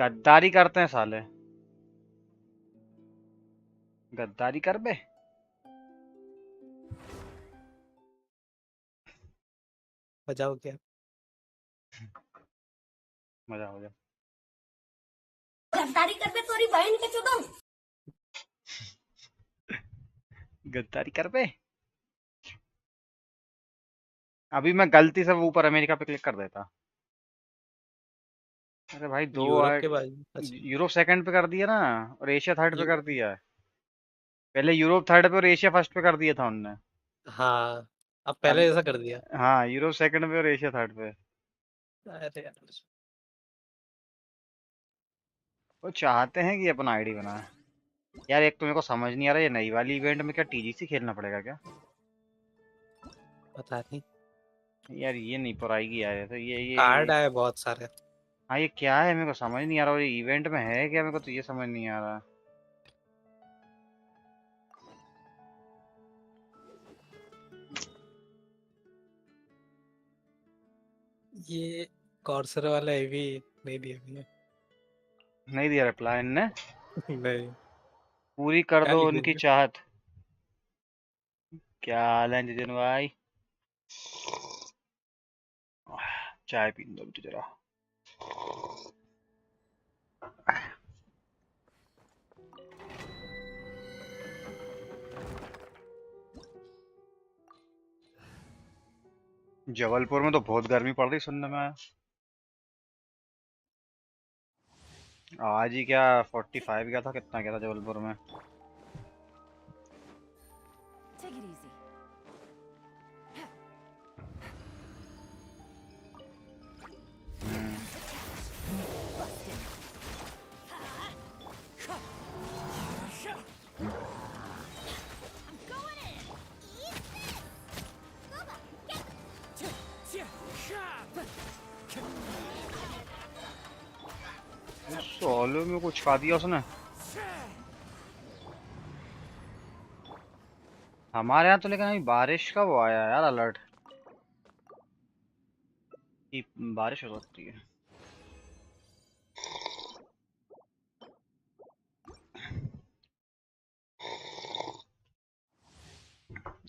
गद्दारी करते हैं साले, गद्दारी कर बे। बजाओ क्या? मजा हो जाए। गद्दारी कर बे तोरी बहन के चुदो। गद्दारी कर बे। अभी मैं गलती से वो ऊपर अमेरिका पे क्लिक कर देता। अरे भाई दो यूरोप के बाजू? अच्छा। यूरोप सेकंड पे कर दिया ना, और एशिया थर्ड पे यू, कर दिया है। पहले यूरोप थर्ड पे और एशिया फर्स्ट पे कर दिया था उनने। हाँ, अब अब पहले ऐसा कर दिया। हाँ, यूरोप सेकंड पे और एशिया थर्ड पे। अरे यार, वो चाहते हैं कि अपना आईडी बनाए। यार एक तो मेरे को समझ नहीं आ रहा, ये नई वाली इवेंट में क्या टीजीसी खेलना पड़ेगा क्या? पता नहीं। यार ये नहीं पुराएगी यार, तो ये कार्ड आए बहुत सारे। हाँ ये क्या है, मेरे को समझ नहीं आ रहा, और ये इवेंट में है क्या, मेरे को तो ये समझ नहीं आ रहा। ये कॉर्सर वाला है भी नहीं दिया मैंने। नहीं दिया रिप्लाई इनने। नहीं। पूरी कर क्या दो उनकी लिखूंगे? चाहत। क्या हाल है जितिन भाई? चाय पी दो अभी तो जरा। जबलपुर में तो बहुत गर्मी पड़ रही सुनने में आया। आज ही क्या 45 गया था, कितना गया था जबलपुर में? Take it easy. Hmm, I'm going in. सालों में कुछ खा दिया उसने। हमारे यहाँ तो लेकिन अभी बारिश का वो आया है यार, अलर्ट कि बारिश हो सकती है।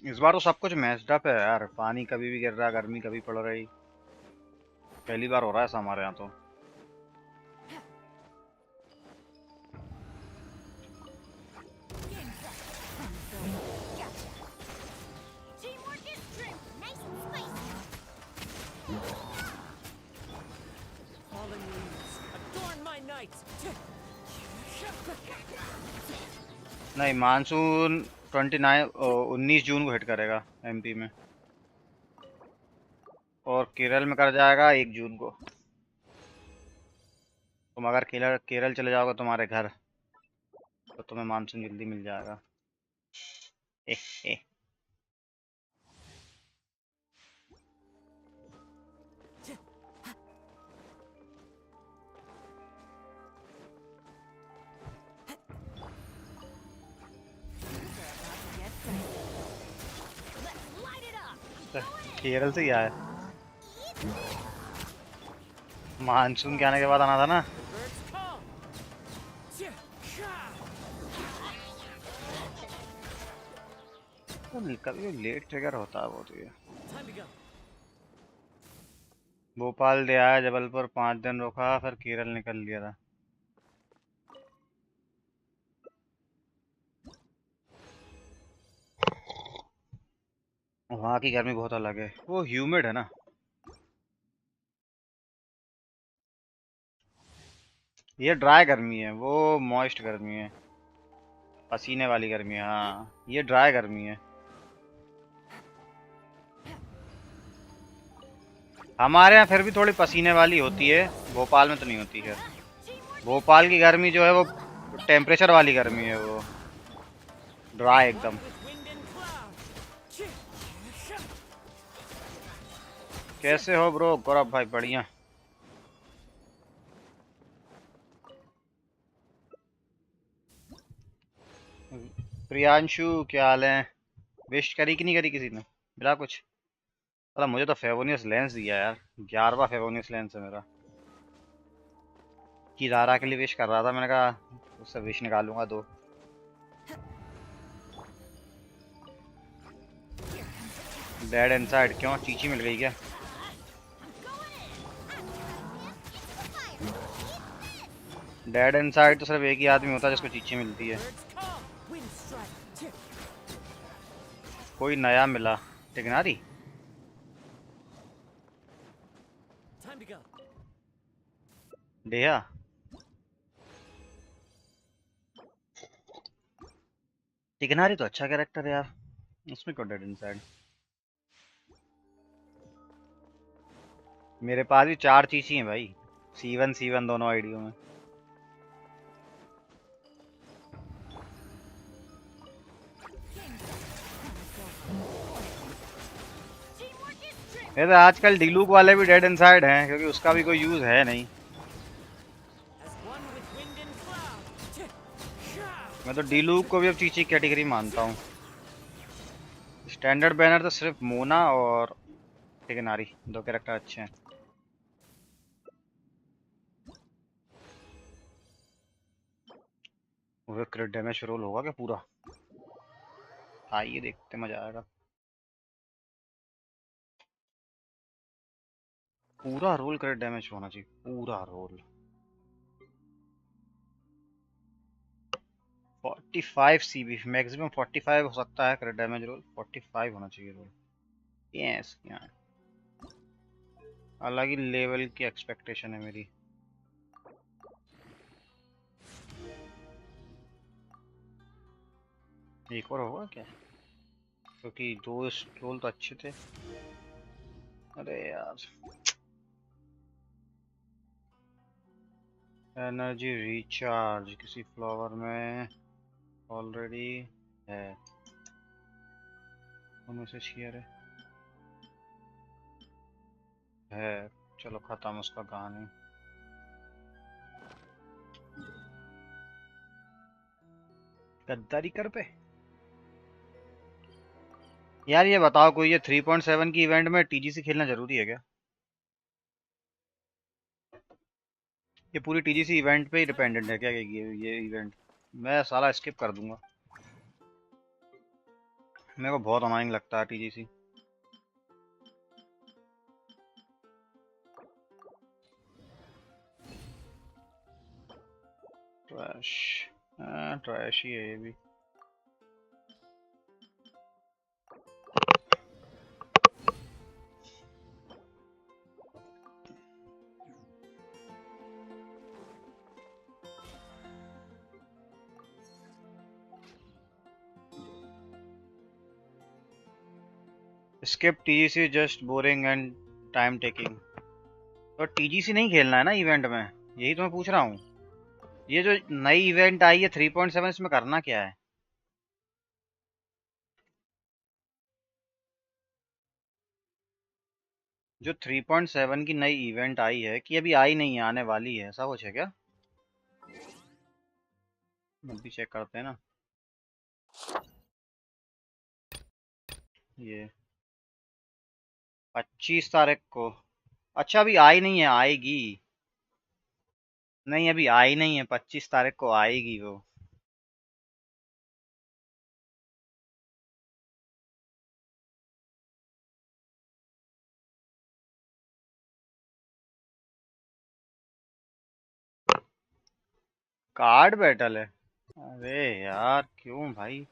इस बार तो सब कुछ मैच्ड अप है यार, पानी कभी भी गिर रहा है, गर्मी कभी पड़ रही। पहली बार हो रहा है ऐसा हमारे यहाँ तो। Teamwork is true. Nice and spicy. Fallen leaves adorn my nights. नहीं, मानसून 19 जून को हिट करेगा एमपी में, और केरल में कर जाएगा 1 जून को। तुम अगर केरल केरल चले जाओगे तुम्हारे घर, तो तुम्हें मानसून जल्दी मिल जाएगा। एह, एह। Let's light it up. Kerala से ही आया। मानसून के आने के बाद आना था ना। Birds call. कभी लेट ट्रिगर होता है वो तो ये। Time to go. भोपाल दे आया, जबलपुर 5 दिन रुका, फिर केरल निकल लिया था। वहाँ की गर्मी बहुत अलग है, वो ह्यूमिड है ना। ये ड्राई गर्मी है, वो मॉइस्ट गर्मी है, पसीने वाली गर्मी है। हाँ ये ड्राई गर्मी है। हमारे यहाँ फिर भी थोड़ी पसीने वाली होती है, भोपाल में तो नहीं होती है। भोपाल की गर्मी जो है वो टेम्परेचर वाली गर्मी है, वो ड्राई एकदम। With wind and cloud. कैसे हो ब्रो? गौरव भाई बढ़िया। प्रियांशु क्या हाल है? विश करी कि नहीं करी किसी ने? मिला कुछ? अरे मुझे तो फेवोनियस लेंस दिया यार, 11वां फेवोनियस लेंस है मेरा। कि रारा के लिए विश कर रहा था, मैंने कहा उससे विश निकालूंगा दो। डेड इनसाइड क्यों? चीची मिल गई क्या? डेड इनसाइड तो सिर्फ एक ही आदमी होता है जिसको चीची मिलती है। Bird's call. Wind strike. Chip. कोई नया मिला टिगनारी। Time to go. डेहा टिगनारी तो अच्छा कैरेक्टर है यार, उसमें क्यों डेड इनसाइड। मेरे पास भी 4 चीची हैं भाई, C1 दोनों आईडियो में। Teamwork is strength. ये तो आजकल डीलूक वाले भी डेड इनसाइड हैं क्योंकि उसका भी कोई यूज है नहीं। As one with wind and cloud. Chip. Sha. मैं तो डीलूक को भी अब चीची कैटेगरी मानता हूँ। स्टैंडर्ड बैनर तो सिर्फ मोना और टिगनारी दो कैरेक्टर अच्छे हैं। वो क्रिट डैमेज रोल होगा क्या पूरा? आइए देखते, मजा आएगा। पूरा रोल क्रिट डैमेज होना चाहिए, पूरा रोल। 45 सीबी मैक्सिमम 45 हो सकता है क्रिट डैमेज रोल, 45 होना चाहिए रोल। यस यार, अलग ही लेवल की एक्सपेक्टेशन है मेरी। एक और होगा क्या? क्योंकि दो रोल तो अच्छे थे। अरे यार, एनर्जी रिचार्ज किसी फ्लावर में ऑलरेडी है, उनमें से शेयर है। चलो खत्म उसका कहानी। गद्दारी कर पे यार। ये बताओ, कोई ये 3.7 की इवेंट में टीजीसी खेलना जरूरी है क्या? ये पूरी टीजीसी इवेंट पे ही डिपेंडेंट है क्या ये इवेंट? मैं साला स्किप कर दूंगा, मेरे को बहुत अनोइंग लगता है टीजीसी। ट्रैश, ट्रैश ही है ये भी। Skip TGC just boring and time taking. तो टीजीसी नहीं खेलना है ना इवेंट में, यही तो मैं पूछ रहा हूँ। ये जो नई इवेंट आई है 3.7, इसमें करना क्या है? जो 3.7 की नई इवेंट आई है कि अभी आई नहीं है, आने वाली है, ऐसा कुछ है क्या? अभी चेक करते हैं ना। ये 25 तारीख को। अच्छा अभी आई नहीं है, आएगी। नहीं अभी आई नहीं है, 25 तारीख को आएगी वो। कार्ड बैटल है? अरे यार क्यों भाई,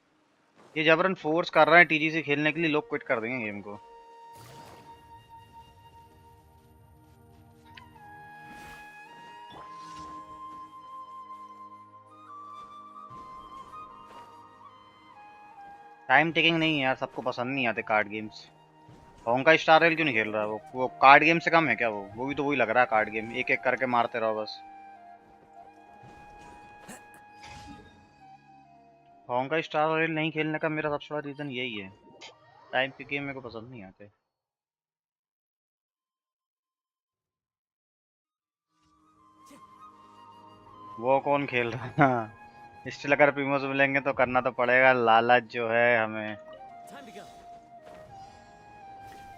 ये जबरन फोर्स कर रहे हैं टीजीसी खेलने के लिए, लोग क्विट कर देंगे गेम को। टाइम टेकिंग नहीं है यार, सबको पसंद नहीं आते कार्ड गेम्स। होंका स्टार रेल क्यों नहीं खेल रहा? वो कार्ड गेम से कम है क्या? वो भी तो वही लग रहा है, कार्ड गेम एक एक करके मारते रहो बस। होंका स्टार रेल नहीं खेलने का मेरा सबसे बड़ा रीजन यही है, टाइम के गेम मेरे को पसंद नहीं आते। वो कौन खेल रहा है? स्टिल अगर प्रीमोस मिलेंगे तो करना तो पड़ेगा, लालच जो है हमें। Time to go.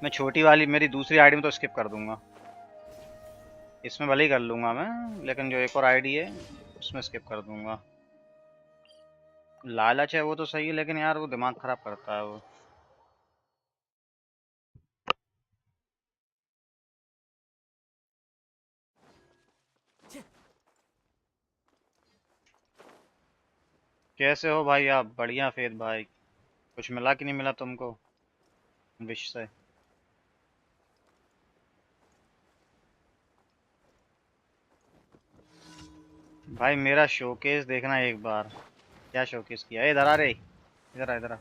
मैं छोटी वाली मेरी दूसरी आईडी में तो स्किप कर दूंगा। इसमें भले ही कर लूंगा मैं, लेकिन जो एक और आईडी है उसमें स्किप कर दूंगा। लालच है वो तो सही है, लेकिन यार वो दिमाग खराब करता है वो। कैसे हो भाई आप? बढ़िया फेद भाई। कुछ मिला कि नहीं मिला तुमको विश से? भाई मेरा शोकेस देखना एक बार। क्या शोकेस किया है? इधर आ रे, इधर आ, इधर आ।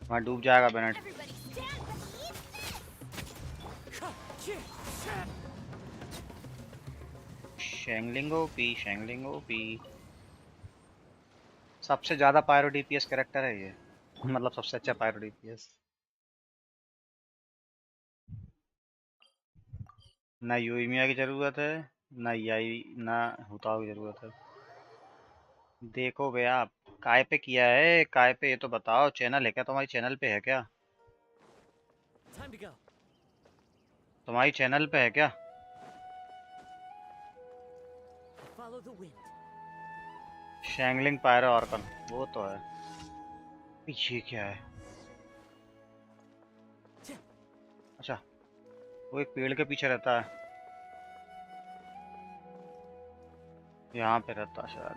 वहाँ डूब जाएगा Bennett. Everybody stand beneath! Xiangling OP, Xiangling OP. सबसे ज्यादा पायरो डीपीएस कैरेक्टर है ये। मतलब सबसे अच्छा पायरो डीपीएस। ना यूइमिया की जरूरत है, ना याई, ना हुताओ की जरूरत है। देखो बे आप, काय पे किया है? काय पे ये तो बताओ। चैनल है क्या तुम्हारी? चैनल पे है क्या? Time to go. तुम्हारी चैनल पे है क्या? Follow the wind. शैंगलिंग पायरो ऑर्कन, वो तो है। ये क्या है? अच्छा, वो एक पेड़ के पीछे रहता है। यहाँ पे रहता है शायद।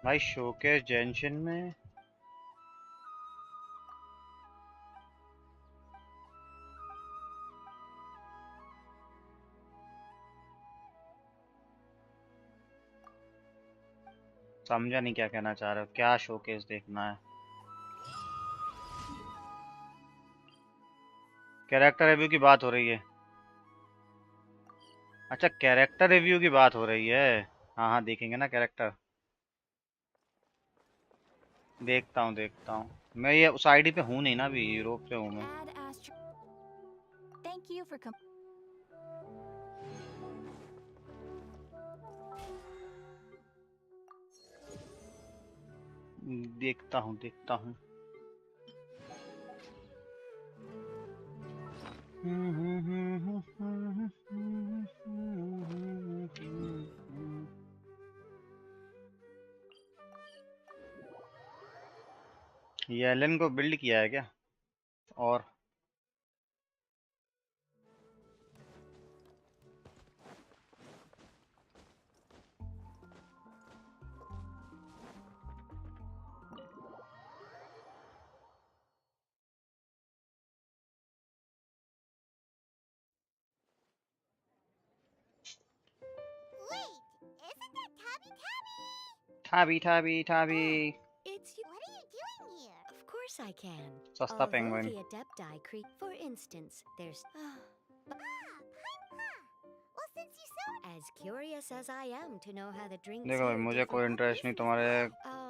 भाई शोकेस जेंशिन में समझा नहीं क्या कहना चाह रहे हो। क्या शोकेस देखना है? कैरेक्टर रिव्यू की बात हो रही है। अच्छा, कैरेक्टर रिव्यू की बात हो रही है। हाँ हाँ, देखेंगे ना कैरेक्टर। देखता हूँ देखता हूँ। मैं ये उस आईडी पे हूँ नहीं ना, अभी यूरोप पे हूँ मैं। Ad Astro. Thank you for coming. देखता हूँ देखता हूँ। ये एलन को बिल्ड किया है क्या? और Wait, isn't that Tabby Tabby? ठाबी ठाबी ठाबी। It's you. What are you doing here? Of course I can. सस्ता Although penguin. the Adepti Creek, for instance, there's Paimha. Well, since you so as curious as I am to know how the drinks देखो भाई, here मुझे differ. कोई interest नहीं तुम्हारे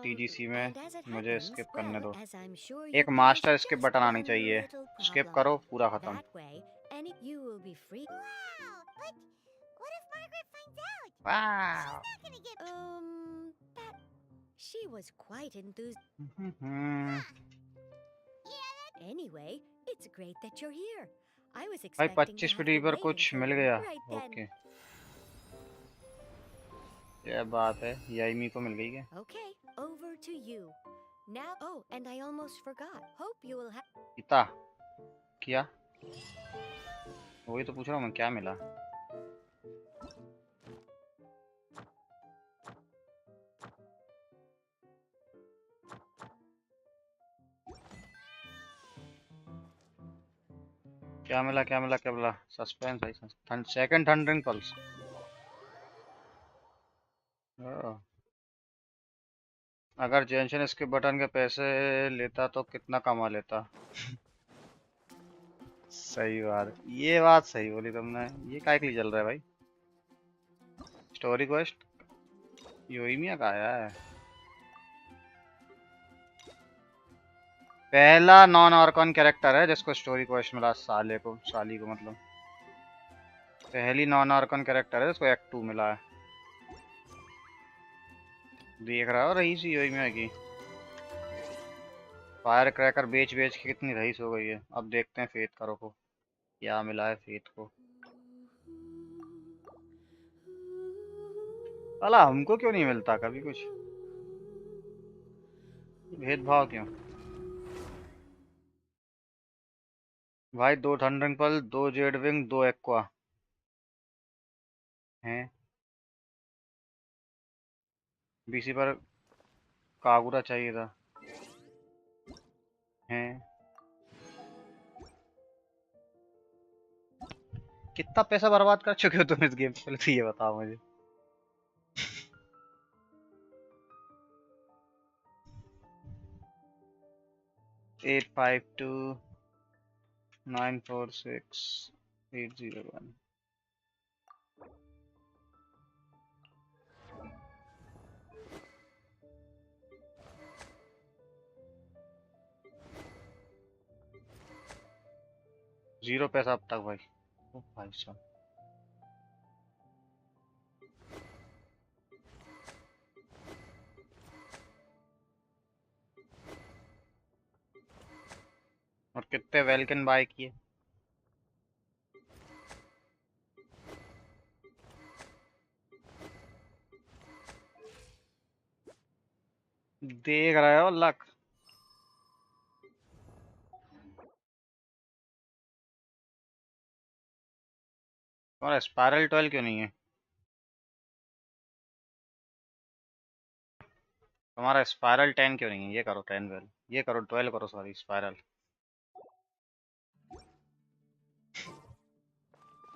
TGC में। And as it मुझे happens, skip करने well, दो। as I'm sure एक you master guys, skip just button आनी one चाहिए। little skip problem. करो, पूरा खत्म। That way, any you will be free. Wow, but what if Margaret finds out? वाह। She's not gonna get. That she was quite enthused. Anyway, it's great that you're here. I was भाई expecting to 25 have फीटी to पर wait कुछ until मिल then. गया? Right then. Okay, क्या बात है। याइमी को मिल गई क्या? Okay, over to you. Now, oh, and I almost forgot. Hope you will have. पिता क्या? वही तो पूछ रहा हूँ मैं, क्या मिला? क्या मिला क्या मिला क्या मिला? सस्पेंस है। Second thundering pulse. अगर जेंशन इसके बटन के पैसे लेता तो कितना कमा लेता? सही बात, ये बात सही बोली तुमने। ये काय के लिए चल रहा है भाई? स्टोरी क्वेस्ट योइमिया का आया है। पहला नॉन ऑर्कन कैरेक्टर है जिसको स्टोरी क्वेस्ट मिला। साले को, साली को मतलब। पहली नॉन ऑर्कन कैरेक्टर है जिसको एक्ट 2 मिला है। देख रहा हो रही सी योइमिया की। फायर क्रैकर बेच बेच के कितनी रईस हो गई है। अब देखते हैं फेथ करो को क्या मिला है फेथ को। साला हमको क्यों नहीं मिलता कभी कुछ, भेदभाव क्यों भाई। 2 थंडरिंग पल, 2 जेड विंग, 2 एक्वा हैं। बीसी पर कागुरा चाहिए था हैं। कितना पैसा बर्बाद कर चुके हो तुम इस गेम पे, पहले तो ये बताओ मुझे। एट 52946 801। जीरो पैसा अब तक भाई। ओ भाई साहब, और कितने वेलकन बाय किए। देख रहे हो लक। और स्पाइरल 12 क्यों नहीं है तुम्हारा? स्पाइरल 10 क्यों नहीं है? ये करो 10 वेल, ये करो 12 करो, sorry spiral.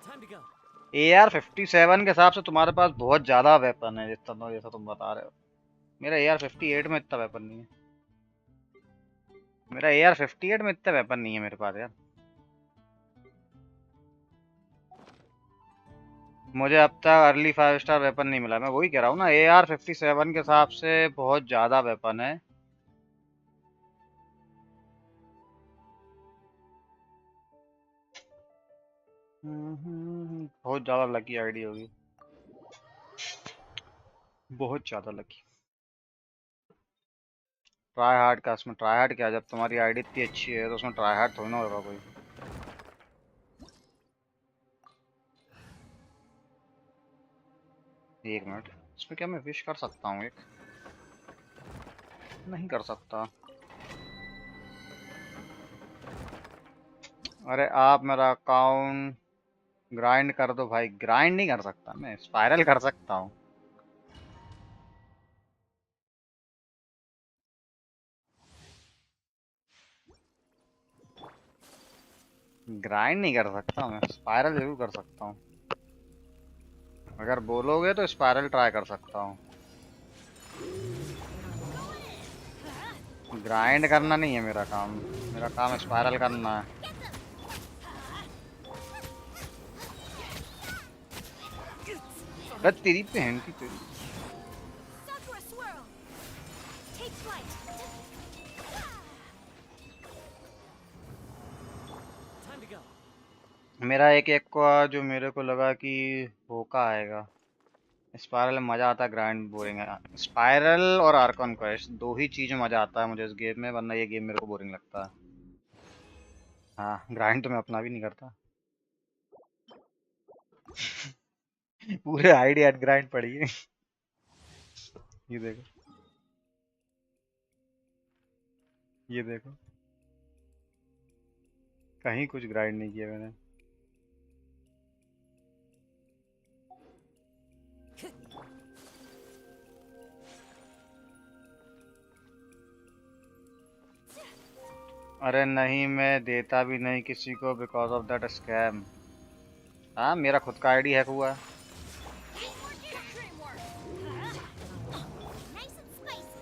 Time to go. AR-57 के हिसाब से तुम्हारे पास बहुत ज्यादा वेपन है, जितना जैसा तुम बता रहे हो। मेरा AR-58 में इतना वेपन नहीं है। मेरा AR-58 में इतना वेपन नहीं है मेरे पास यार। मुझे अब तक अर्ली 5 स्टार वेपन नहीं मिला। मैं वही कह रहा हूँ ना, AR-57 के हिसाब से बहुत ज्यादा वेपन है। बहुत ज्यादा लकी आईडी होगी, बहुत ज्यादा लकी। ट्राई हार्ड का, इसमें ट्राई हार्ड क्या, जब तुम्हारी आईडी इतनी अच्छी है तो उसमें ट्राई हार्ड थोड़ी ना होगा कोई। एक मिनट, इसमें क्या मैं विश कर सकता हूँ? एक नहीं कर सकता। अरे आप मेरा अकाउंट ग्राइंड कर दो भाई। ग्राइंड नहीं कर सकता मैं, स्पाइरल कर सकता हूँ। ग्राइंड नहीं कर सकता मैं, स्पाइरल जरूर कर सकता हूँ। अगर बोलोगे तो स्पाइरल ट्राई कर सकता हूँ। ग्राइंड करना नहीं है मेरा काम, मेरा काम स्पाइरल करना है। अरे तेरी बहन की तेरी। Sakura swirl. Take flight. Time to go. मेरा एक को जो मेरे को लगा कि होका आएगा। स्पाइरल में मजा आता है, ग्राइंड बोरिंग है। स्पाइरल और आर्कन क्वेस्ट दो ही चीज में मजा आता है मुझे इस गेम में, वरना ये गेम मेरे को बोरिंग लगता है। हाँ, ग्राइंड तो मैं अपना भी नहीं करता। पूरे आईडी एट ग्राइंड पड़ी है। ये देखो, ये देखो, कहीं कुछ ग्राइंड नहीं किया मैंने। अरे नहीं, मैं देता भी नहीं किसी को बिकॉज ऑफ दैट स्कैम। हाँ, मेरा खुद का आईडी हैक हुआ है। Dream work. Nice and spicy.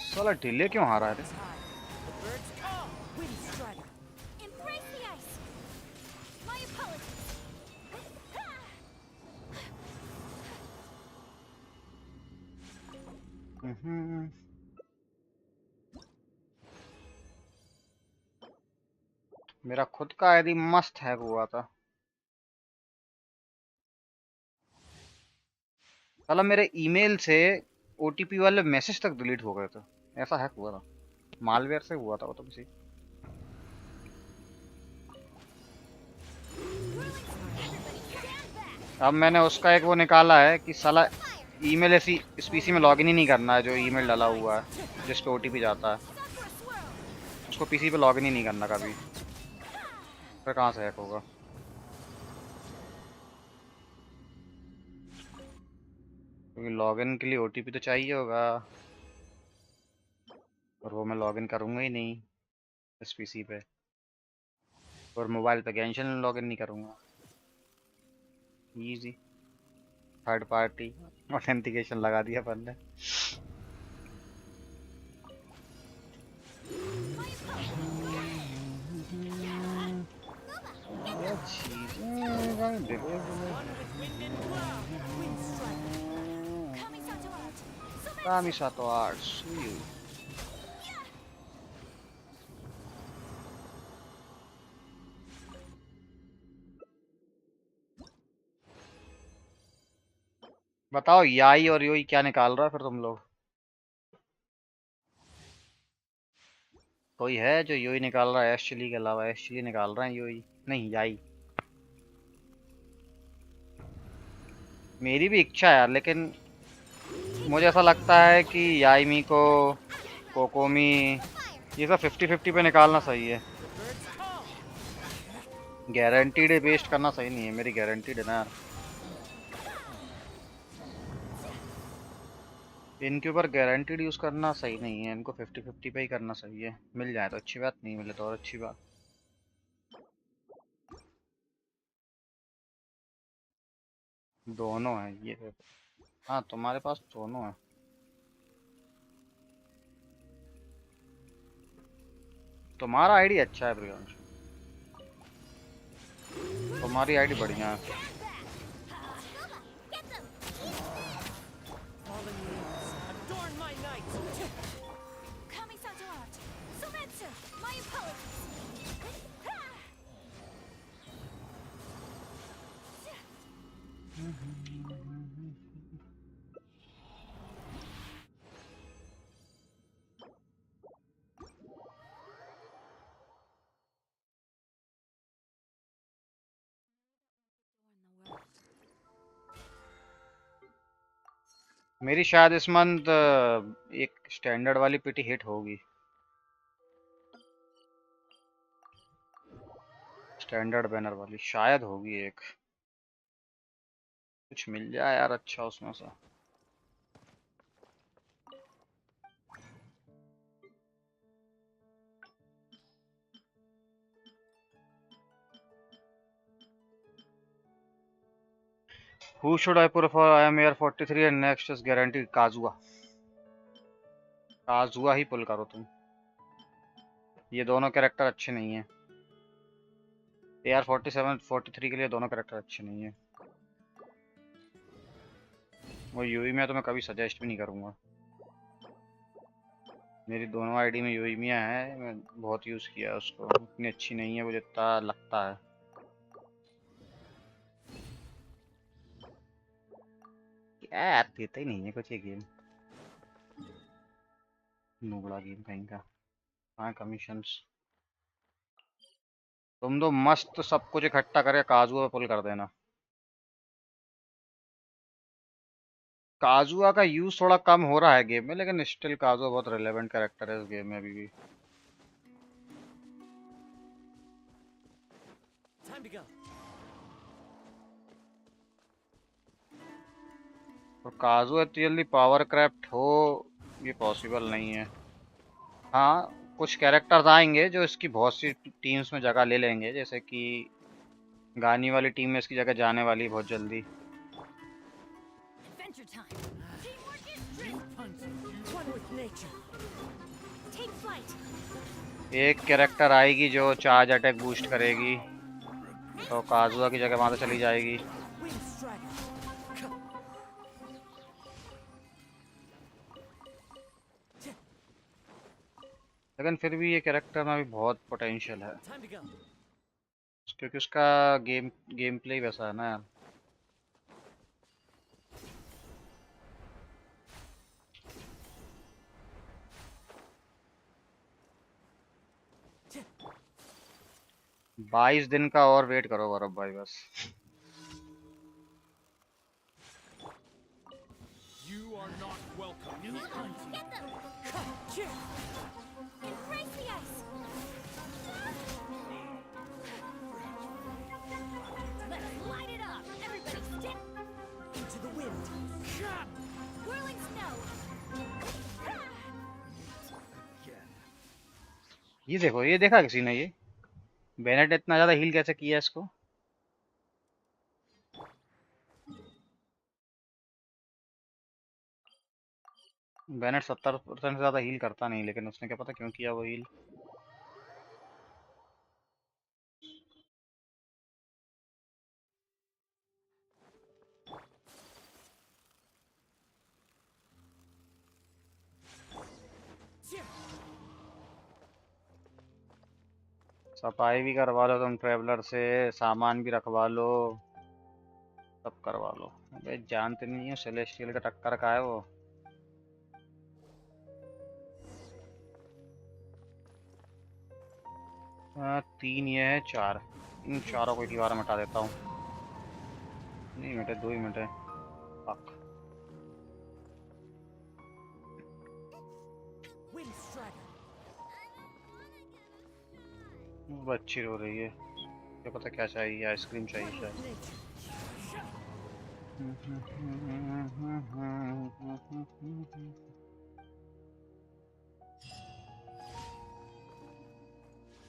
साला डिले क्यों आ रहा है रे? It's high. The birds call. Wind strider. Embrace the ice. My apologies. हम्म, मेरा खुद का आईडी मस्त हैक हुआ था। साला मेरे ईमेल से ओटीपी वाले मैसेज तक डिलीट हो गए थे, ऐसा हैक हुआ था। मालवेयर से हुआ था वो तो किसी। अब मैंने उसका एक वो निकाला है कि साला ईमेल ऐसी इस पीसी में लॉगिन ही नहीं करना है, जो ईमेल डाला हुआ है जिस पे ओटीपी जाता है उसको पीसी पे लॉगिन ही नहीं करना कभी। फिर कहाँ से हैक होगा? क्योंकि लॉगिन के लिए ओटीपी तो चाहिए होगा, और वो मैं लॉगिन करूँगा ही नहीं इस पीसी पे, और मोबाइल पे गेंशिन लॉगिन नहीं करूँगा। इजी थर्ड पार्टी ऑथेंटिकेशन लगा दिया अपन ने। One with wind and cloud. Wind striker. Kamisato out. Kamisato Arts, you. बताओ याई और योई क्या निकाल रहा है फिर तुम लोग? कोई है जो योई निकाल रहा है? एश चिली के अलावा एश चिली निकाल रहा है योई, नहीं याई। मेरी भी इच्छा है यार, लेकिन मुझे ऐसा लगता है कि याईमी को, कोकोमी, ये सब 50-50 पे निकालना सही है। Birds call. गारंटीड वेस्ट करना सही नहीं है, मेरी गारंटीड है ना यार। इनके ऊपर गारंटीड यूज़ करना सही नहीं है, इनको 50-50 पे ही करना सही है। मिल जाए तो अच्छी बात, नहीं मिले तो और अच्छी बात। दोनों है ये तो। हाँ तुम्हारे पास दोनों है। तुम्हारा आईडी अच्छा है प्रियांश, तुम्हारी आईडी बढ़िया है। Fallen leaves. Adorn my night. Kamisato out. Sumetsu. My apologies. मेरी शायद इस मंथ एक स्टैंडर्ड वाली पीटी हिट होगी, स्टैंडर्ड बैनर वाली शायद होगी एक। कुछ मिल जाए यार अच्छा उसमें से। Who should I put for? I am Air 43 and next is guaranteed काजुआ। काजुआ ही पुल करो तुम, ये दोनों कैरेक्टर अच्छे नहीं है। AR 47 43 के लिए दोनों कैरेक्टर अच्छे नहीं है। वो यूई में तो मैं कभी सजेस्ट भी नहीं करूँगा। मेरी दोनों आईडी में यूई मिया है, मैं बहुत यूज़ किया है उसको, इतनी अच्छी नहीं है वो जितना लगता है। क्या यार देता ही नहीं है कुछ ये गेम, नूबड़ा गेम कहीं का। हाँ कमीशंस, तुम तो मस्त सब कुछ इकट्ठा करके काजुआ पे पुल कर देना। काजुआ का यूज थोड़ा कम हो रहा है गेम में, लेकिन स्टिल काजुआ बहुत रिलेवेंट कैरेक्टर है इस गेम में अभी भी। Time to go. और काजुआ इतनी जल्दी पावर क्रैफ्ट हो ये पॉसिबल नहीं है। हाँ कुछ कैरेक्टर्स आएंगे जो इसकी बहुत सी टीम्स में जगह ले लेंगे, जैसे कि गानी वाली टीम में इसकी जगह जाने वाली है बहुत जल्दी। Adventure time. Teamwork is New strength. punches. One with nature. Take flight. एक कैरेक्टर आएगी जो चार्ज अटैक बूस्ट करेगी, तो काजुआ की जगह वहां से चली जाएगी। Wind striker. लेकिन फिर भी ये कैरेक्टर में अभी बहुत पोटेंशियल है, Time to go. क्योंकि उसका गेम प्ले वैसा है ना यार। 22 दिन का और वेट करो गौरव भाई बस। You are not welcome in this country. Get them! Embrace the ice! Let's light it up! Everybody stand! Into the wind. Whirling snow! ये देखो, ये देखा किसी ने? ये बेनेट इतना ज्यादा हील कैसे किया इसको? बेनेट 70% से ज्यादा हील करता नहीं, लेकिन उसने क्या पता क्यों किया वो हील। सफाई भी करवा लो तुम ट्रेवलर से, सामान भी रखवा लो, सब करवा लो। अबे जानते नहीं हो सेलेस्टियल का टक्कर का है वो। हाँ, 3 ये है, 4। इन चारों को एक ही बार मिटा देता हूँ। नहीं मिटे, 2 ही मिटे। फक। Wind strider. वो अच्छी रो रही है, क्या पता क्या चाहिए, आइसक्रीम चाहिए शायद।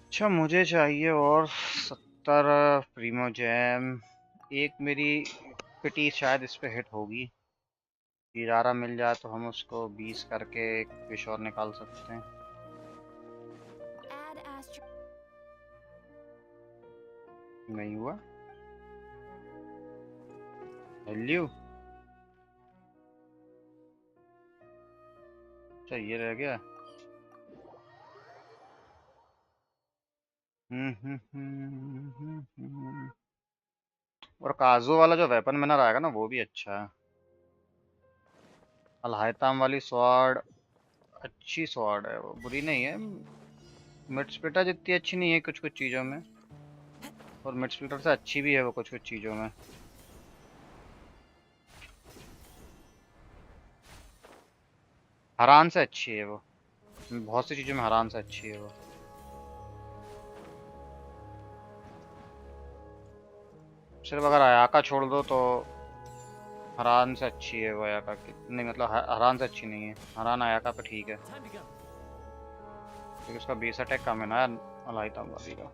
अच्छा, मुझे चाहिए और 70 प्रीमो जैम। एक मेरी पिटी शायद इस पे हिट होगी। 11 मिल जाए तो हम उसको 20 करके एक फिश और निकाल सकते हैं। Add astro. नहीं हुआ वैल्यू। अच्छा, ये रह गया। और काजू वाला जो वेपन मिनर आएगा ना, वो भी अच्छा है। अलहायताम वाली स्वॉर्ड अच्छी स्वॉर्ड है, वो बुरी नहीं है। मिड स्प्लिटर जितनी अच्छी नहीं है कुछ कुछ चीज़ों में, और मिड स्प्लिटर से अच्छी भी है वो कुछ कुछ चीज़ों में। हरान से अच्छी है वो, बहुत सी चीज़ों में हरान से अच्छी है वो। सिर्फ अगर अयाका छोड़ दो तो हरान से अच्छी है वो। अयाका की नहीं, मतलब हरान से अच्छी नहीं है। हरान अयाका पे ठीक है, Time to go. क्योंकि उसका बेस अटैक कम है ना अलहायताम वाली का।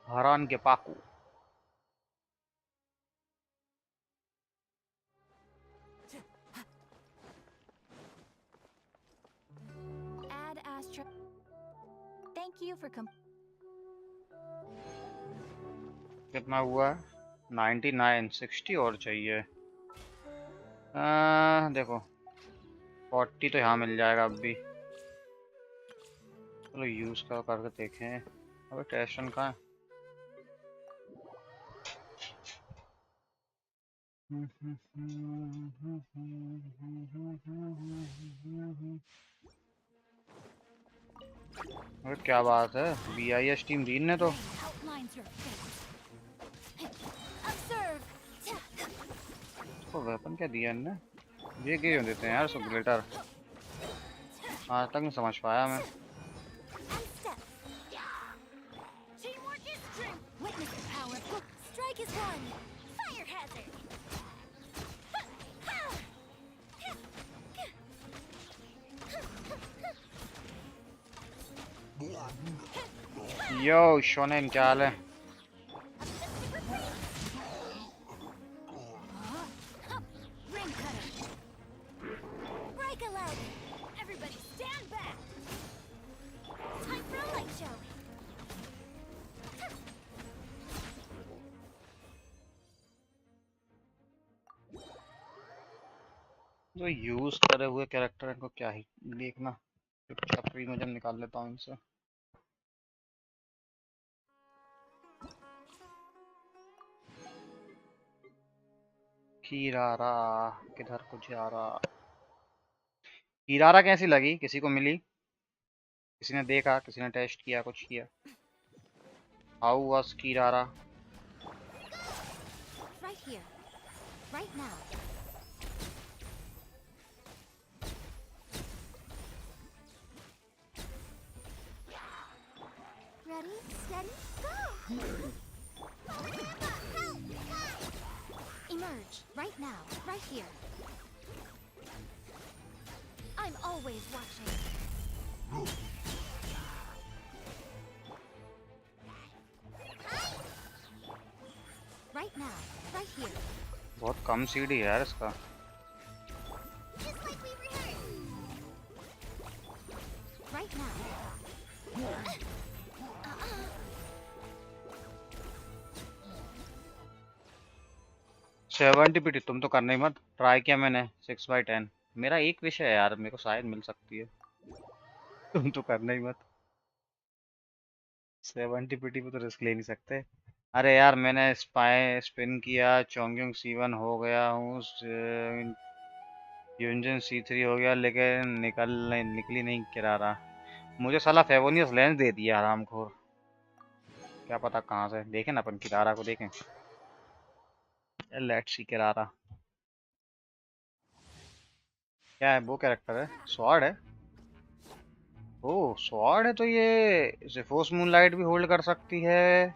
हरान के पाकू। Add astro. Thank you for कितना हुआ? 99, 60 और चाहिए। देखो 40 तो यहाँ मिल जाएगा अब भी। चलो यूज़ करके देखें। अबे टेस्टन कहाँ है? अबे क्या बात है, BIS टीम रीन ने तो Outlines your fate. Observe! उसको वेपन क्या दिया इनने? ये क्यों देते हैं यार सब ग्लिटर? आज तक नहीं समझ पाया मैं। And step. Teamwork is strength. Witness the power. Strike is one. Fire hazard. Yo shonen, क्या हाल है? Ring cutter. Break a leg. Everybody stand back. Time for a light show. जो यूज करे हुए कैरेक्टर इनको क्या ही देखना। चुपचाप प्रीमो जब निकाल लेता हूँ इनसे। खीरा रहा किधर को जा रहा। किरारा कैसी लगी? किसी को मिली? किसी ने देखा? किसी ने टेस्ट किया? कुछ किया? How was Kirara? Right here. Right now. Ready, steady, go! Emerge. Right now. Right here. I'm always watching. Right now. Right here. बहुत कम सीडी है यार इसका। Just like we rehearsed. Right now. 70 PT तुम तो करना ही मत। ट्राई किया मैंने 6/10। मेरा एक विश है यार, मेरे को शायद मिल सकती है। तुम तो करना ही मत। 70 पीटी पे तो रिस्क ले नहीं सकते। अरे यार मैंने स्पाई स्पिन किया, चोंग्योंग C1 हो गया हूँ, यूंजन C3 हो गया, लेकिन निकली नहीं किरारा। मुझे साला फेवोनियस लेंस दे दिया हरामखोर। क्या पता कहाँ से देखें ना अपन किरारा को देखें। लेट्स सी किरारा क्या है। वो कैरेक्टर है, स्वॉर्ड है। ओह स्वॉर्ड है तो ये जिफोस मूनलाइट भी होल्ड कर सकती है,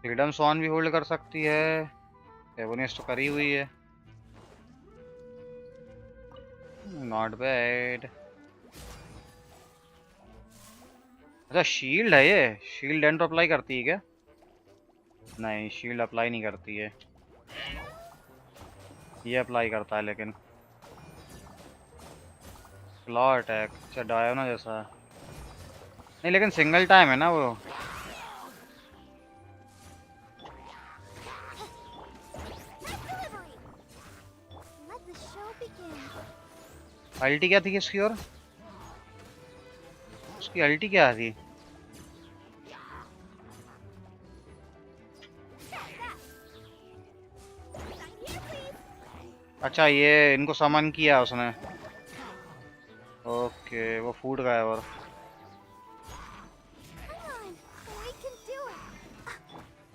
फ्रीडम सॉन भी होल्ड कर सकती है। फेवोनियस तो करी हुई है। Not bad. अच्छा शील्ड है ये। शील्ड एंड अप्लाई करती है क्या? नहीं शील्ड अप्लाई नहीं करती है, ये अप्लाई करता है लेकिन। क्लॉ अटैक, अच्छा डायोना जैसा है। नहीं लेकिन सिंगल टाइम है ना वो। Delivery. Let the show begin. अल्टी क्या थी इसकी? और उसकी अल्टी क्या थी? अच्छा ये इनको समन किया उसने। ओके वो फूट गया। और Come on. We can do it.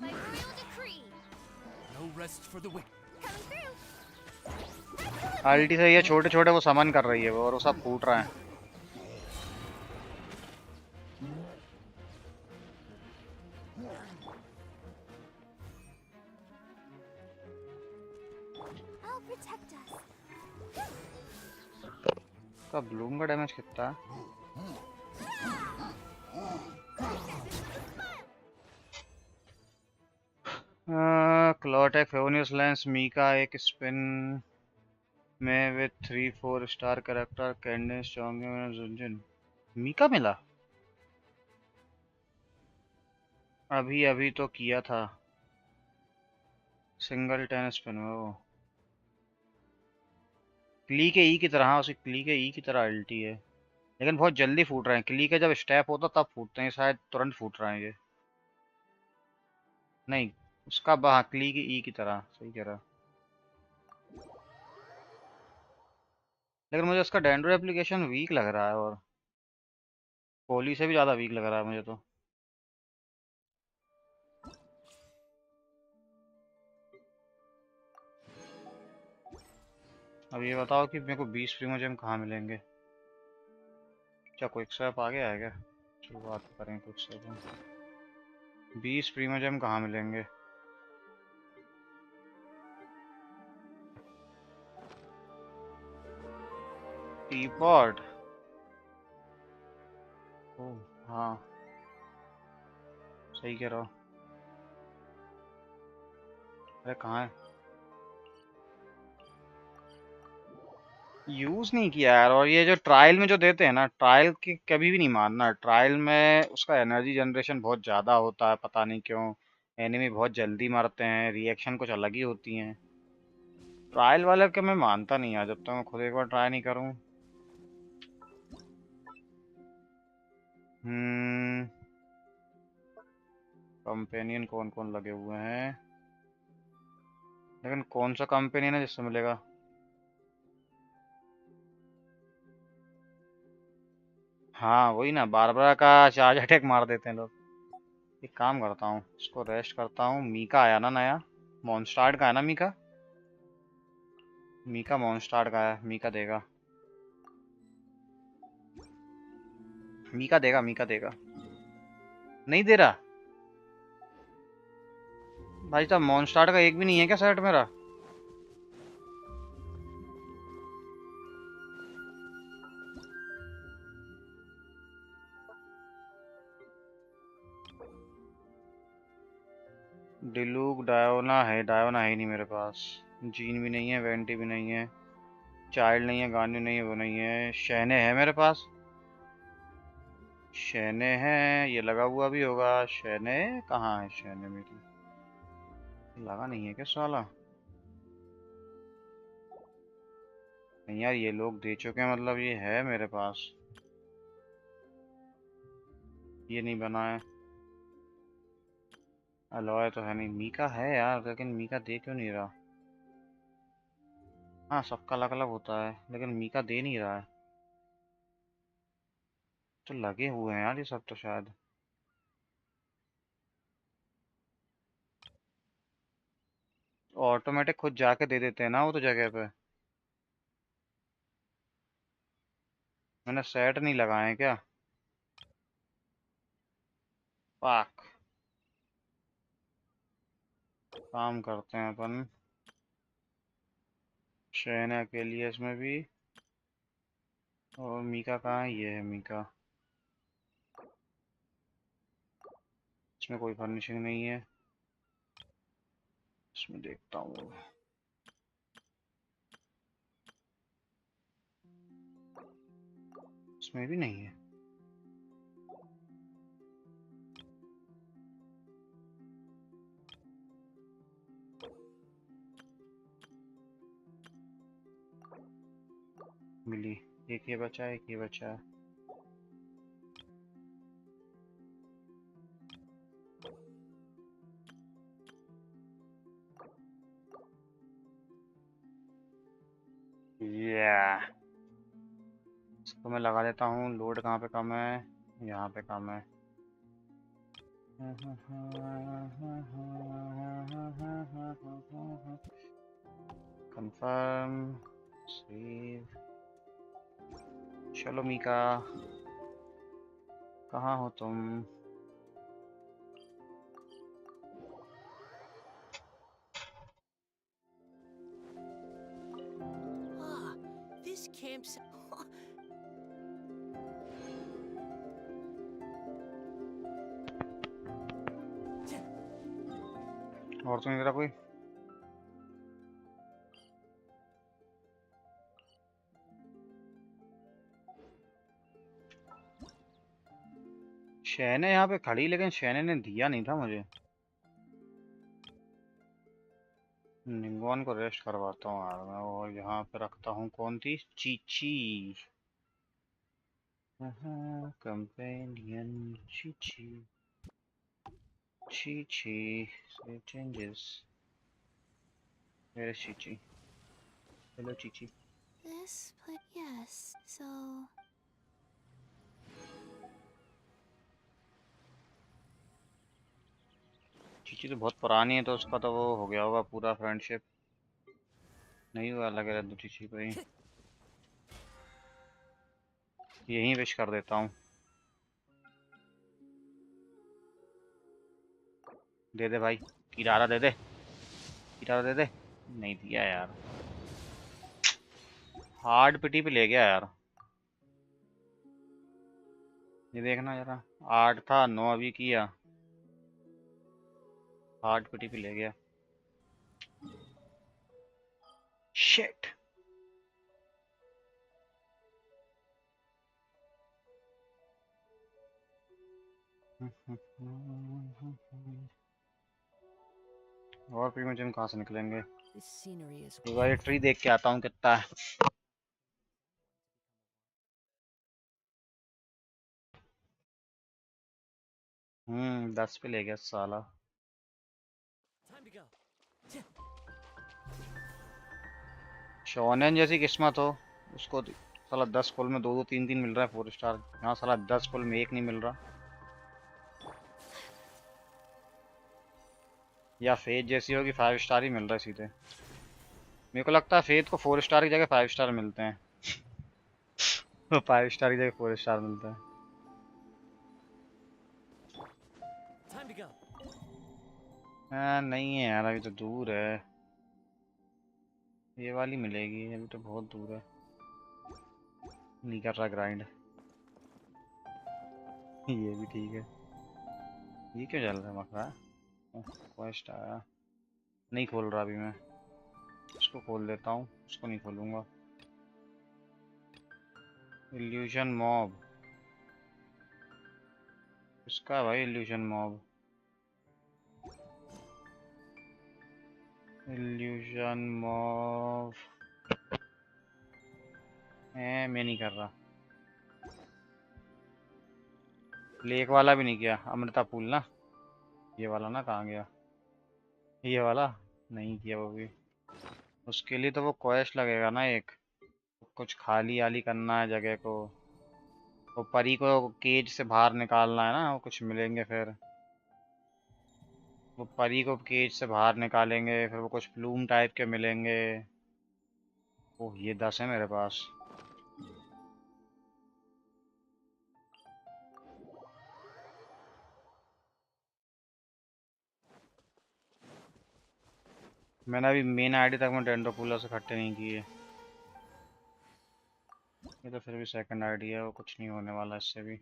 My royal decree. No rest for the wicked. Coming through. अल्टी से ये छोटे छोटे वो समन कर रही है वो, और वो सब फूट रहा है। I'll protect us. का ब्लूम का डैमेज कितना है? क्लॉ अटैक, फेवोनियस लेंस, मीका एक स्पिन में विद 3-4 स्टार कैरेक्टर, कैंडेंस चोंगजिन। मीका मिला अभी अभी तो किया था सिंगल 10 स्पिन में वो। क्ली के ई की तरह, हाँ उसी क्ली के ई की तरह अल्टी है, लेकिन बहुत जल्दी फूट रहे हैं। क्ली का जब स्टेप होता तब फूटते हैं, शायद तुरंत फूट रहे हैं ये। नहीं उसका बहा क्ली के ई की तरह, सही कह रहा। लेकिन मुझे उसका डेंड्रो एप्लीकेशन वीक लग रहा है, और कोहली से भी ज़्यादा वीक लग रहा है मुझे तो। अब ये बताओ कि मेरे को 20 प्रीमो जेम कहाँ मिलेंगे? क्या कोई स्वैप आ गया है क्या? चलो बात करें कुछ से। 20 प्रीमो जेम कहाँ मिलेंगे? टीपॉट, ओह हाँ सही कह रहा हो। अरे कहाँ है? यूज नहीं किया यार। और ये जो ट्रायल में जो देते हैं ना, ट्रायल की कभी भी नहीं मानना। ट्रायल में उसका एनर्जी जनरेशन बहुत ज़्यादा होता है, पता नहीं क्यों। एनिमी बहुत जल्दी मरते हैं, रिएक्शन कुछ अलग ही होती हैं। ट्रायल वाले के मैं मानता नहीं यार, जब तक मैं खुद एक बार ट्राई नहीं करूँ। कंपेनियन कौन कौन लगे हुए हैं? लेकिन कौन सा कंपेनियन है जिससे मिलेगा? हाँ वही ना, बारबरा का चार्ज अटैक मार देते हैं लोग। एक काम करता हूँ, इसको रेस्ट करता हूँ। मीका आया ना नया, मॉन्स्टार्ड का है ना मीका। मीका मॉन्स्टार्ड का है, मीका देगा, मीका देगा, मीका देगा। नहीं दे रहा भाई साहब, मॉन्स्टार्ड का एक भी नहीं है क्या सेट मेरा? डिलूक डायोना है, डायोना है ही नहीं मेरे पास। जीन भी नहीं है, वेंटी भी नहीं है, चाइल्ड नहीं है, गान्यू नहीं है, वो नहीं है। शहने है मेरे पास, शहने हैं, ये लगा हुआ भी होगा। शहने कहाँ है? शहने मेरी लगा नहीं है क्या साला? नहीं यार, ये लोग दे चुके हैं, मतलब ये है मेरे पास। ये नहीं बना है, अलॉय तो है नहीं। मीका है यार, लेकिन मीका दे क्यों नहीं रहा? हाँ सबका अलग अलग होता है, लेकिन मीका दे नहीं रहा है। तो लगे हुए हैं यार ये सब तो शायद। ऑटोमेटिक खुद जाके दे देते हैं ना वो तो जगह पे। मैंने सेट नहीं लगाए हैं क्या? पाक काम करते हैं अपन। शहना के लिए इसमें भी। और मीका कहाँ है? ये है मीका। इसमें कोई फर्निशिंग नहीं है, इसमें देखता हूँ। इसमें भी नहीं है। मिली, एक ये बचा है, एक ये बचा है। या इसको मैं लगा देता हूँ। लोड कहाँ पे कम है? यहाँ पे कम है। Confirm, save. चलो मीका, कहाँ हो तुम? Ah, this campsite. और तो नहीं तेरा कोई? शहने यहाँ पे खड़ी, लेकिन शहने ने दिया नहीं था मुझे। निंगवान को रेस्ट करवाता हूँ यार मैं। और यहाँ पे रखता हूँ, कौन थी? चीची। कंपेनियन चीची। चीची से changes. Where is Chichi? Hello Chichi. This place. Yes, so. Chichi तो बहुत पुरानी है, तो उसका तो वो हो गया होगा पूरा फ्रेंडशिप। नहीं हुआ, लगे रहे चीची को ही। यहीं विश कर देता हूँ। दे दे भाई, किरारा दे दे, किरारा दे दे। नहीं दिया यार, हार्ड पिटी पे ले गया यार। ये देखना जरा, 8 था, 9 अभी किया, हार्ड पिटी पे ले गया। शिट। और प्रीमियम कहाँ से निकलेंगे? This scenery is एक बार ये ट्री देख के आता हूँ कितना है। 10 पे ले गया साला। time to go. शोनेन जैसी किस्मत हो उसको साला 10 कॉल में 2 2 3 3 मिल रहा है 4 स्टार। यहाँ साला 10 कॉल में 1 नहीं मिल रहा। या फेथ जैसी होगी 5 स्टार ही मिल रहा है सीधे। मेरे को लगता है फेथ को 4 स्टार की जगह 5 स्टार मिलते हैं। 5 स्टार की जगह 4 स्टार मिलता है। Time to go. हाँ नहीं है यार, अभी तो दूर है। ये वाली मिलेगी, अभी तो बहुत दूर है। नहीं कर रहा ग्राइंड। ये भी ठीक है। ये क्यों चल रहा है मखरा? फर्स्ट आया नहीं खोल रहा अभी मैं। इसको खोल देता हूँ, उसको नहीं खोलूंगा। इल्यूजन मॉब इसका है भाई। इल्यूजन मॉब, इल्यूजन मॉब मैं नहीं कर रहा। लेक वाला भी नहीं किया। अमृता पूल ना, ये वाला ना, कहाँ गया ये वाला? नहीं किया वो भी। उसके लिए तो वो क्वेस्ट लगेगा ना एक, कुछ खाली आली करना है जगह को। वो परी को केज से बाहर निकालना है ना, वो कुछ मिलेंगे फिर। वो परी को केज से बाहर निकालेंगे, फिर वो कुछ प्लूम टाइप के मिलेंगे। ओह ये 10 है मेरे पास। मैंने अभी मेन आईडी तक में डेंडोपुला से इकट्ठे नहीं किए। ये तो फिर भी सेकंड आईडी है, वो कुछ नहीं होने वाला इससे भी।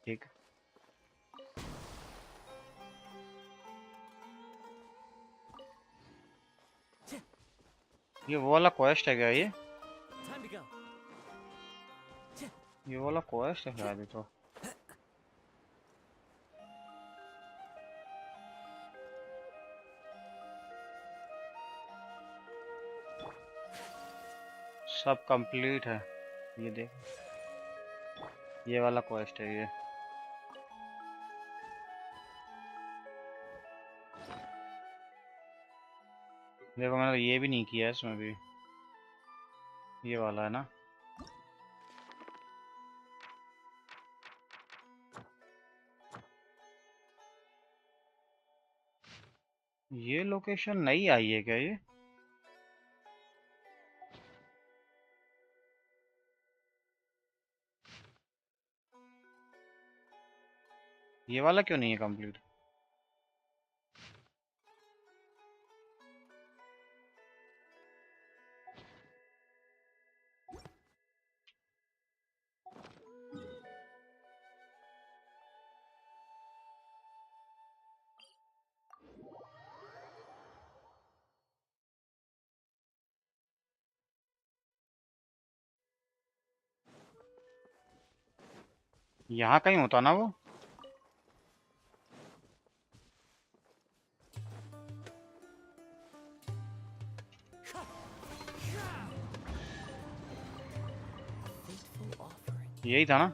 ठीक। ये वो वाला क्वेस्ट है क्या ये? Time to go. ये वाला क्वेस्ट है क्या अभी तो? सब कंप्लीट है। ये देख, ये वाला क्वेस्ट है ये। देखो मैंने ये भी नहीं किया है इसमें भी। ये वाला है ना? ये लोकेशन नई आई है क्या ये? ये वाला क्यों नहीं है कंप्लीट? यहाँ कहीं होता ना वो। Fateful offering. यही था ना?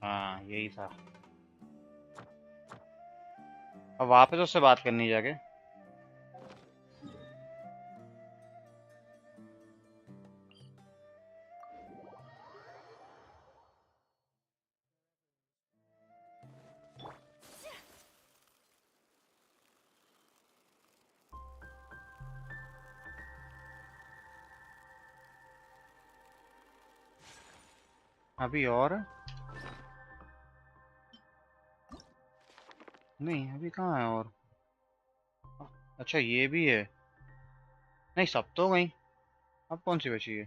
हाँ यही था। अब वापस उससे बात करनी जाके। अभी और नहीं, अभी कहाँ है और? अच्छा ये भी है। नहीं सब तो गई, अब कौन सी बची है?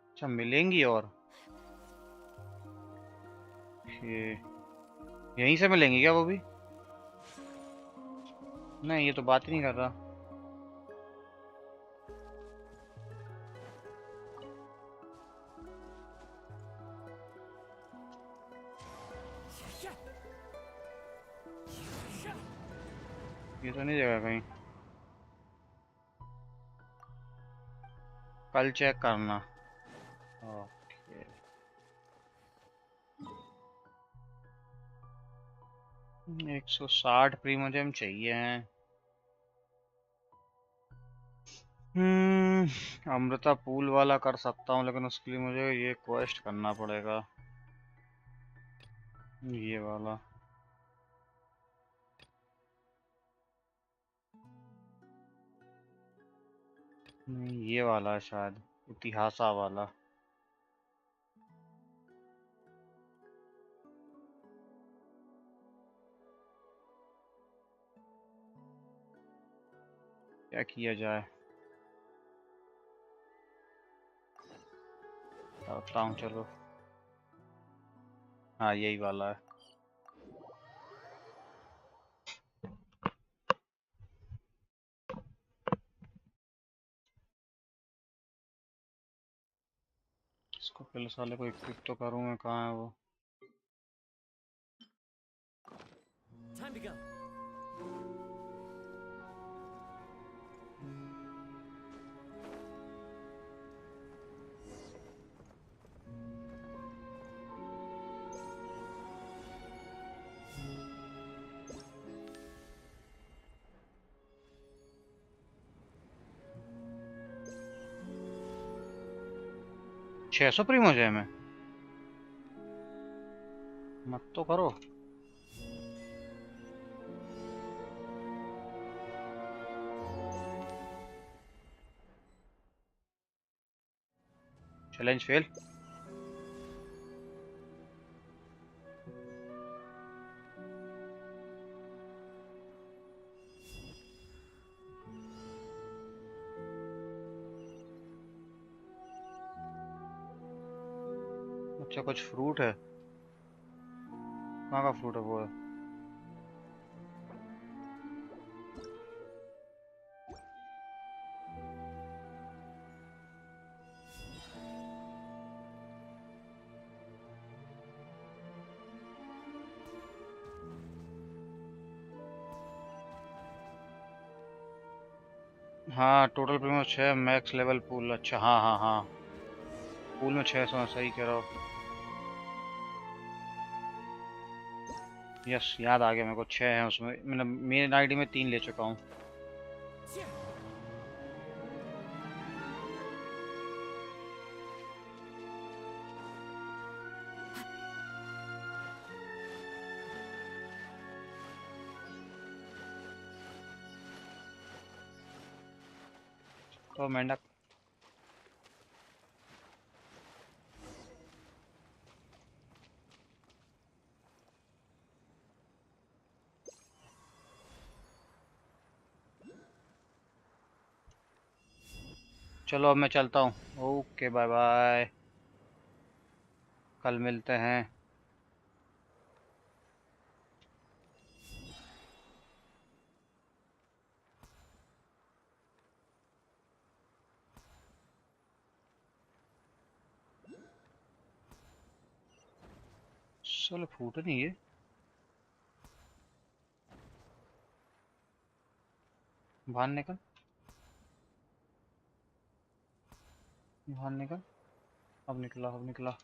अच्छा मिलेंगी और ये यहीं से मिलेंगी क्या वो भी? नहीं ये तो बात ही नहीं कर रहा। ये तो नहीं जगह कहीं। कल चेक करना। ओके। 160 प्रीमियम चाहिए हैं। अमृता पूल वाला कर सकता हूँ, लेकिन उसके लिए मुझे ये क्वेस्ट करना पड़ेगा, ये वाला। नहीं, ये वाला है शायद, इतिहासा वाला। क्या किया जाए, बताता हूँ चलो। हाँ, यही वाला है। इसको पहले साले को इक्विप तो करूँ मैं, कहाँ है वो। Time to go. छह सौ प्रीमो है में, मत तो करो। Challenge fail. अच्छा, कुछ फ्रूट है, कहाँ का फ्रूट है वो है। हाँ, total premium 6, max level pool. अच्छा, हाँ हाँ हाँ, पूल में 600 है, सही कह रहा हो। यस, याद आ गया मेरे को, 6 है उसमें। मैंने मेन आईडी में 3 ले चुका हूँ। तो मेंढक, चलो अब मैं चलता हूँ। ओके, बाय बाय, कल मिलते हैं। चलो, फूट नहीं है, बाहर निकल, बाहर निकल। अब निकला, अब निकला।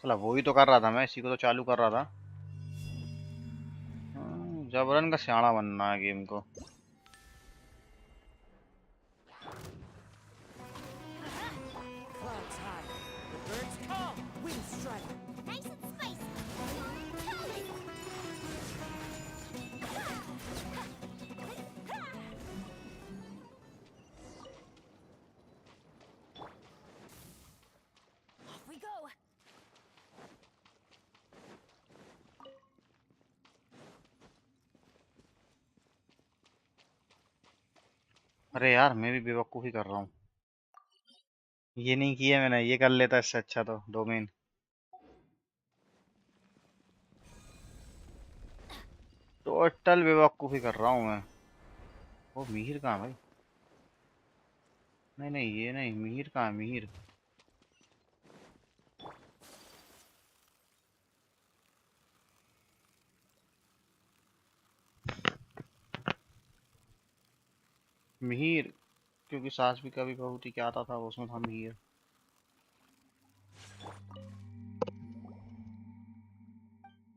चला वो ही तो कर रहा था, मैं इसी को तो चालू कर रहा था। जबरन का सियाना बनना है गेम को। Clouds high, the birds call, wind strike. Nice and spicy. Off we go. अरे यार मैं भी बेवकूफ़ी कर रहा हूँ। ये नहीं किया मैंने, ये कर लेता इससे अच्छा तो डोमेन। टोटल बेवकूफ़ी कर रहा हूँ मैं। वो मिहिर कहाँ है भाई? नहीं नहीं ये नहीं, मिहिर कहाँ है मिहिर? मिहिर, क्योंकि सास भी कभी बहू थी क्या आता था वो, उसमें था Mihir.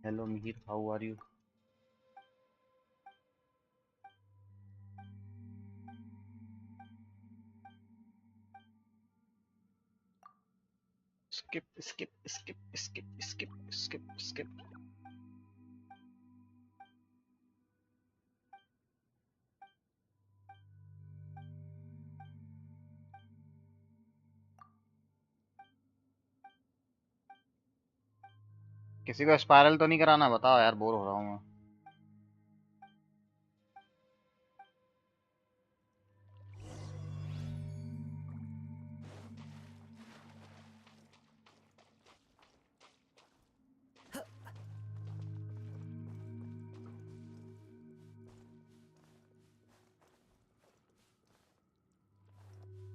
Hello Mihir, how are you? Skip skip skip skip skip skip skip. किसी को स्पाइरल तो नहीं कराना, बताओ यार, बोर हो रहा हूँ मैं।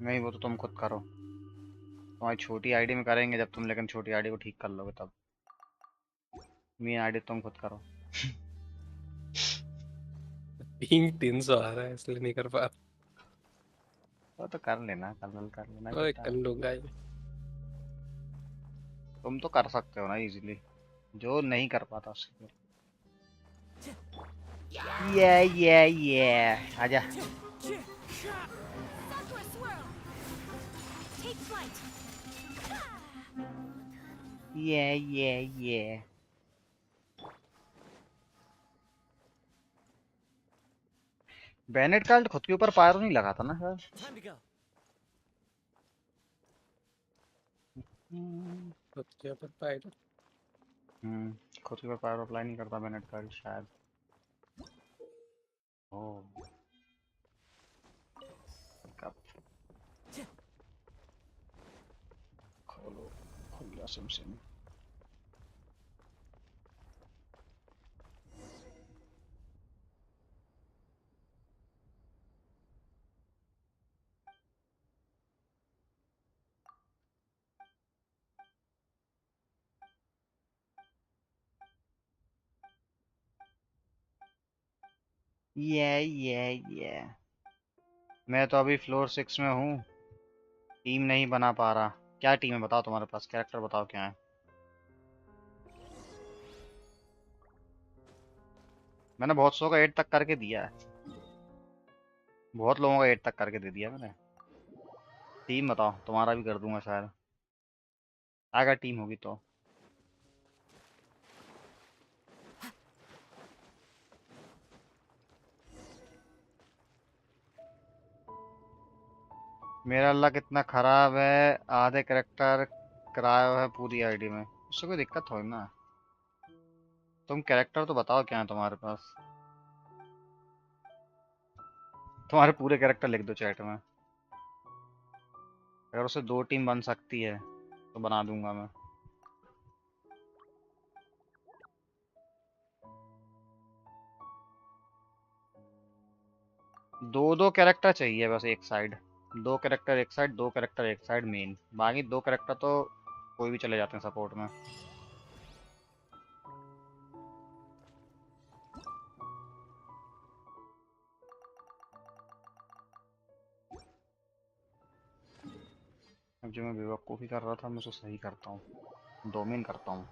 नहीं वो तो तुम खुद करो, तुम्हारी छोटी आईडी में करेंगे जब तुम, लेकिन छोटी आईडी को ठीक कर लोगे तब। मेन आईडी तुम खुद करो। पिंग 300 आ रहा है इसलिए नहीं कर पा वो तो कर लेना, कल कर लेना रहा। ओए बेटा। कर लूंगा ये। तुम तो कर सकते हो ना इजीली, जो नहीं कर पाता उसके लिए। ये आजा। Sakura swirl. Take flight. ये बैनेट कार्ड खुद के ऊपर पायरो नहीं लगा था ना सर? Time to go. खुद के ऊपर पायरो। खुद के ऊपर पायरो अप्लाई नहीं करता बैनेट कार्ड शायद। ओ कब खोलो, खुल गया सिम सिम। ये मैं तो अभी फ्लोर 6 में हूँ, टीम नहीं बना पा रहा। क्या टीम है बताओ, तुम्हारे पास कैरेक्टर बताओ क्या है। मैंने बहुत सौ का 8 तक करके दिया है, बहुत लोगों का 8 तक करके दे दिया मैंने। टीम बताओ, तुम्हारा भी कर दूंगा शायद, अगर टीम होगी तो। मेरा अल्लाह कितना खराब है, आधे कैरेक्टर कराया हुआ है पूरी आईडी में, उससे कोई दिक्कत थोड़ी ना। तुम कैरेक्टर तो बताओ क्या है तुम्हारे पास, तुम्हारे पूरे कैरेक्टर लिख दो चैट में। अगर उससे 2 टीम बन सकती है तो बना दूंगा मैं। 2 कैरेक्टर चाहिए बस एक साइड, 2 कैरेक्टर एक साइड, 2 कैरेक्टर एक साइड मेन, बाकी 2 कैरेक्टर तो कोई भी चले जाते हैं सपोर्ट में। अब जो मैं बेवकूफ़ी कर रहा था मैं उसको सही करता हूँ। डोमेन करता हूँ।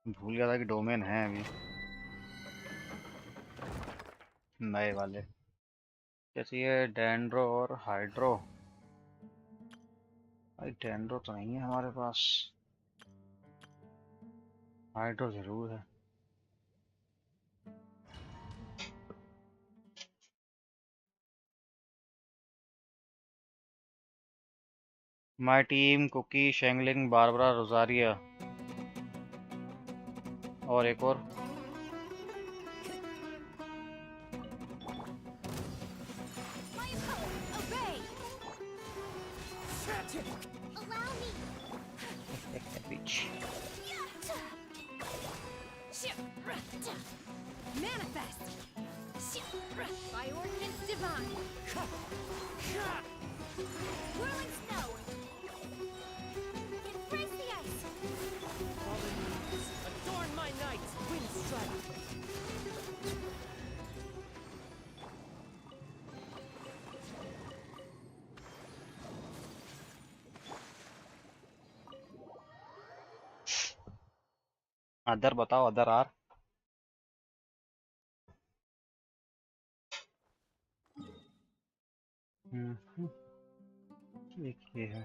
भूल गया था कि डोमेन है अभी नए वाले। जैसे ये डेंड्रो और हाइड्रो। भाई डेंड्रो तो नहीं है हमारे पास, हाइड्रो जरूर है। माय टीम कुकी, शेंगलिंग, बारबरा, रोजारिया और एक और। My opponent, obey! Allow me! Beach Manifest! By ordinance divine! Whirling snow! Embrace the ice! Fallen leaves, adorn my night, wind strike. Other बताओ, अदर आर। एक ये है।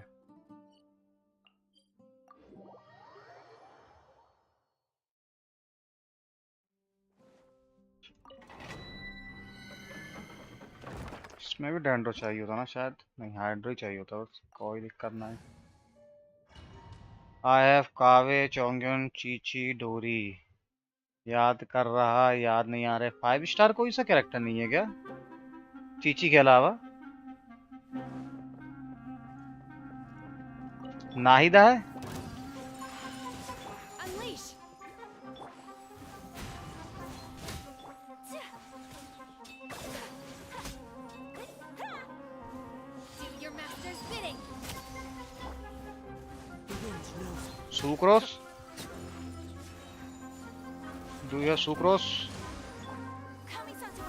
इसमें भी डेंड्रो चाहिए होता ना शायद, नहीं हाइड्रो ही चाहिए होता, बस कोई दिक्कत नहीं। आई हैव कावे, चोंग्योन, चीची, डोरी। याद कर रहा, याद नहीं आ रहे। 5 स्टार कोई सा कैरेक्टर नहीं है क्या चीची के अलावा? नाहिदा है। Unleash! Do your master's bidding! The wind knows. Sucrose, do you sucrose? Kamisato!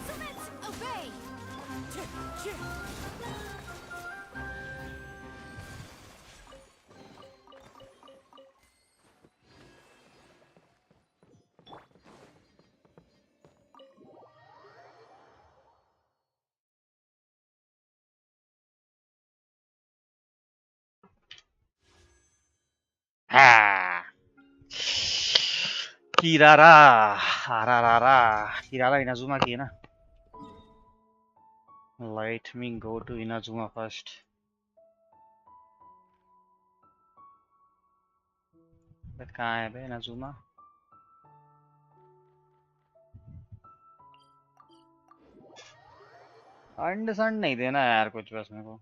Submit! Obey! हाँ किरारा, आरारारा। किरारा इनाजुमा की है ना। Let me go to Inazuma first. कहाँ है बे इनाजुमा? अंड संड नहीं देना यार कुछ, बस मेरे को।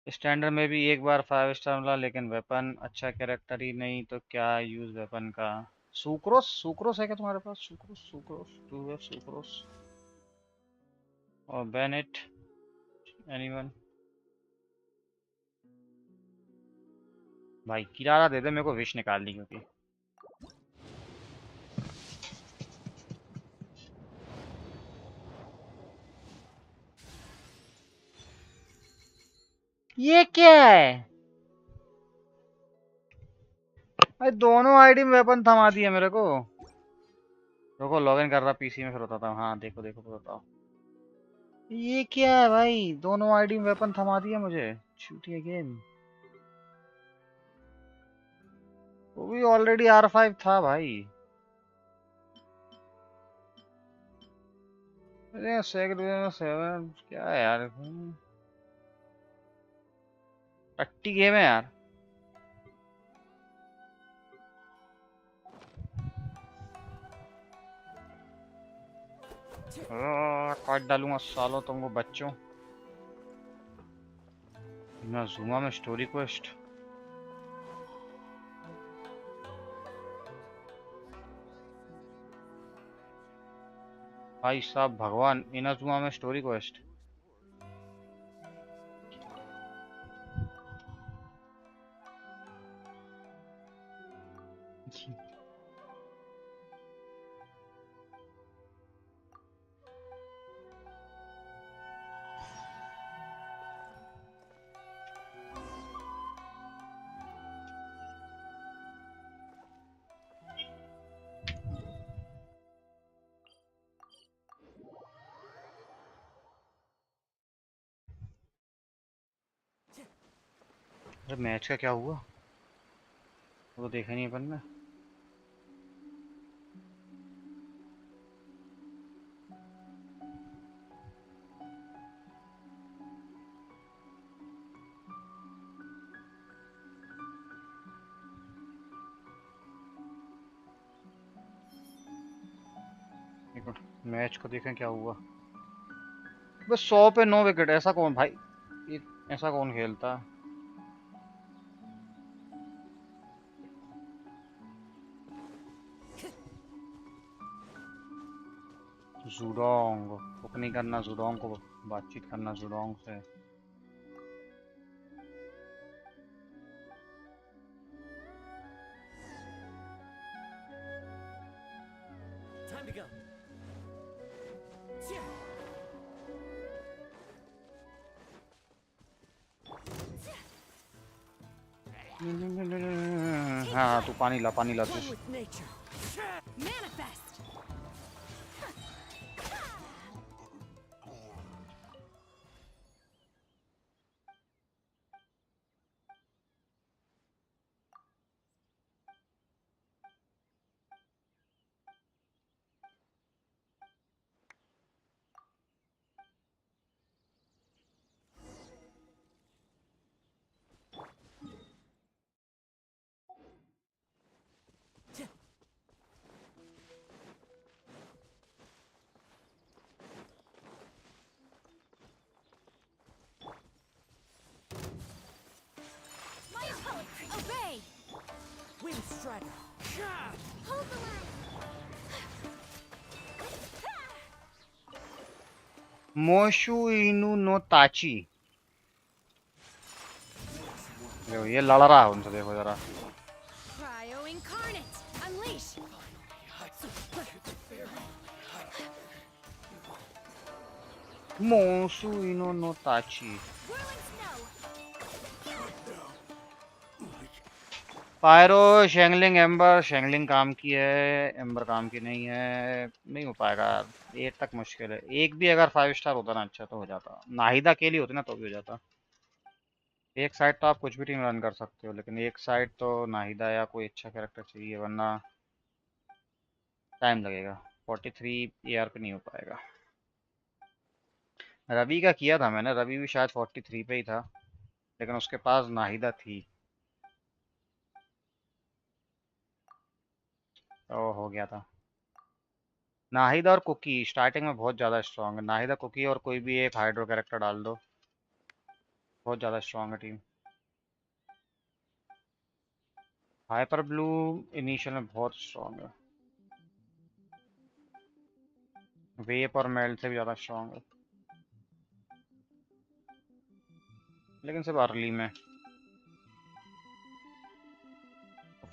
स्टैंडर्ड में भी एक बार 5 स्टार मिला, लेकिन वेपन अच्छा कैरेक्टर ही नहीं तो क्या यूज वेपन का। सुक्रोस, सुक्रोस है क्या तुम्हारे पास? सुक्रोस, सुक्रोस, टू है सुक्रोस और बेनेट, एनीवन? भाई किरारा दे दे मेरे को, विश निकाल दी क्योंकि। ये क्या है भाई? दोनों आईडी में वेपन थमा दिया मेरे को। रुको लॉगिन कर रहा पीसी में, फिर बताता हूँ। हाँ देखो देखो बताओ, ये क्या है भाई? दोनों आईडी में वेपन थमा दिया मुझे। छूटिया गेम। वो भी ऑलरेडी R5 था भाई। अरे सेकंड 7 क्या है यार? टट्टी गेम है यार। काट डालूंगा सालों तुमको बच्चों। ना ज़ूमा में स्टोरी क्वेस्ट। भाई साहब भगवान, इनाजुमा में स्टोरी क्वेस्ट। अरे मैच का क्या हुआ, वो तो देखा नहीं अपन ने। मैच को देखें क्या हुआ। बस 100 पे 9 विकेट, ऐसा कौन भाई, ये ऐसा कौन खेलता है। जुडोंग कुक नहीं करना, जुडोंग को बातचीत करना जुडोंग से। Time to go. हाँ तू पानी ला, पानी ला तू। One with nature. Manifest! My poetry! Obey! Wind strider. Hold the line! मोशु इनु नो ताची। देखो ये लड़ रहा है उनसे, देखो जरा। Cryo incarnate! Unleash! मोशु इनु नो ताची। Whirling snow! पायरो शेंगलिंग एम्बर, शेंगलिंग काम की है, एम्बर काम की नहीं है, नहीं हो पाएगा। 8 तक मुश्किल है। एक भी अगर 5 स्टार होता ना अच्छा तो हो जाता। नाहिदा के लिए होती ना तो भी हो जाता। एक साइड तो आप कुछ भी टीम रन कर सकते हो, लेकिन एक साइड तो नाहिदा या कोई अच्छा कैरेक्टर चाहिए, वरना टाइम लगेगा। 43 एआर पे नहीं हो पाएगा। रवि का किया था मैंने, रवि भी शायद 43 पे ही था, लेकिन उसके पास नाहिदा थी तो हो गया था। नाहिदा और कुकी स्टार्टिंग में बहुत ज़्यादा स्ट्रांग है। नाहिदा, कुकी और कोई भी एक हाइड्रो कैरेक्टर डाल दो, बहुत ज़्यादा स्ट्रांग है टीम। हाइपर ब्लू इनिशियल में बहुत स्ट्रांग है, वेप और मेल्ट से भी ज़्यादा स्ट्रांग है, लेकिन सिर्फ अर्ली में।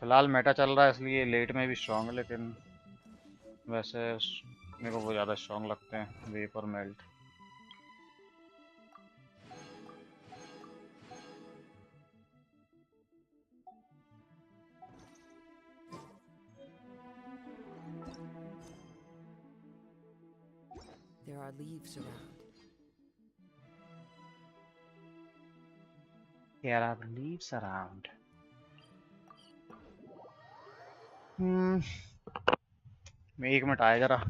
फिलहाल मेटा चल रहा है इसलिए लेट में भी स्ट्रांग है, लेकिन वैसे मेरे को वो ज़्यादा स्ट्रांग लगते हैं, वेप और melt. There are leaves around. There are leaves around. एक मिनट आया जरा।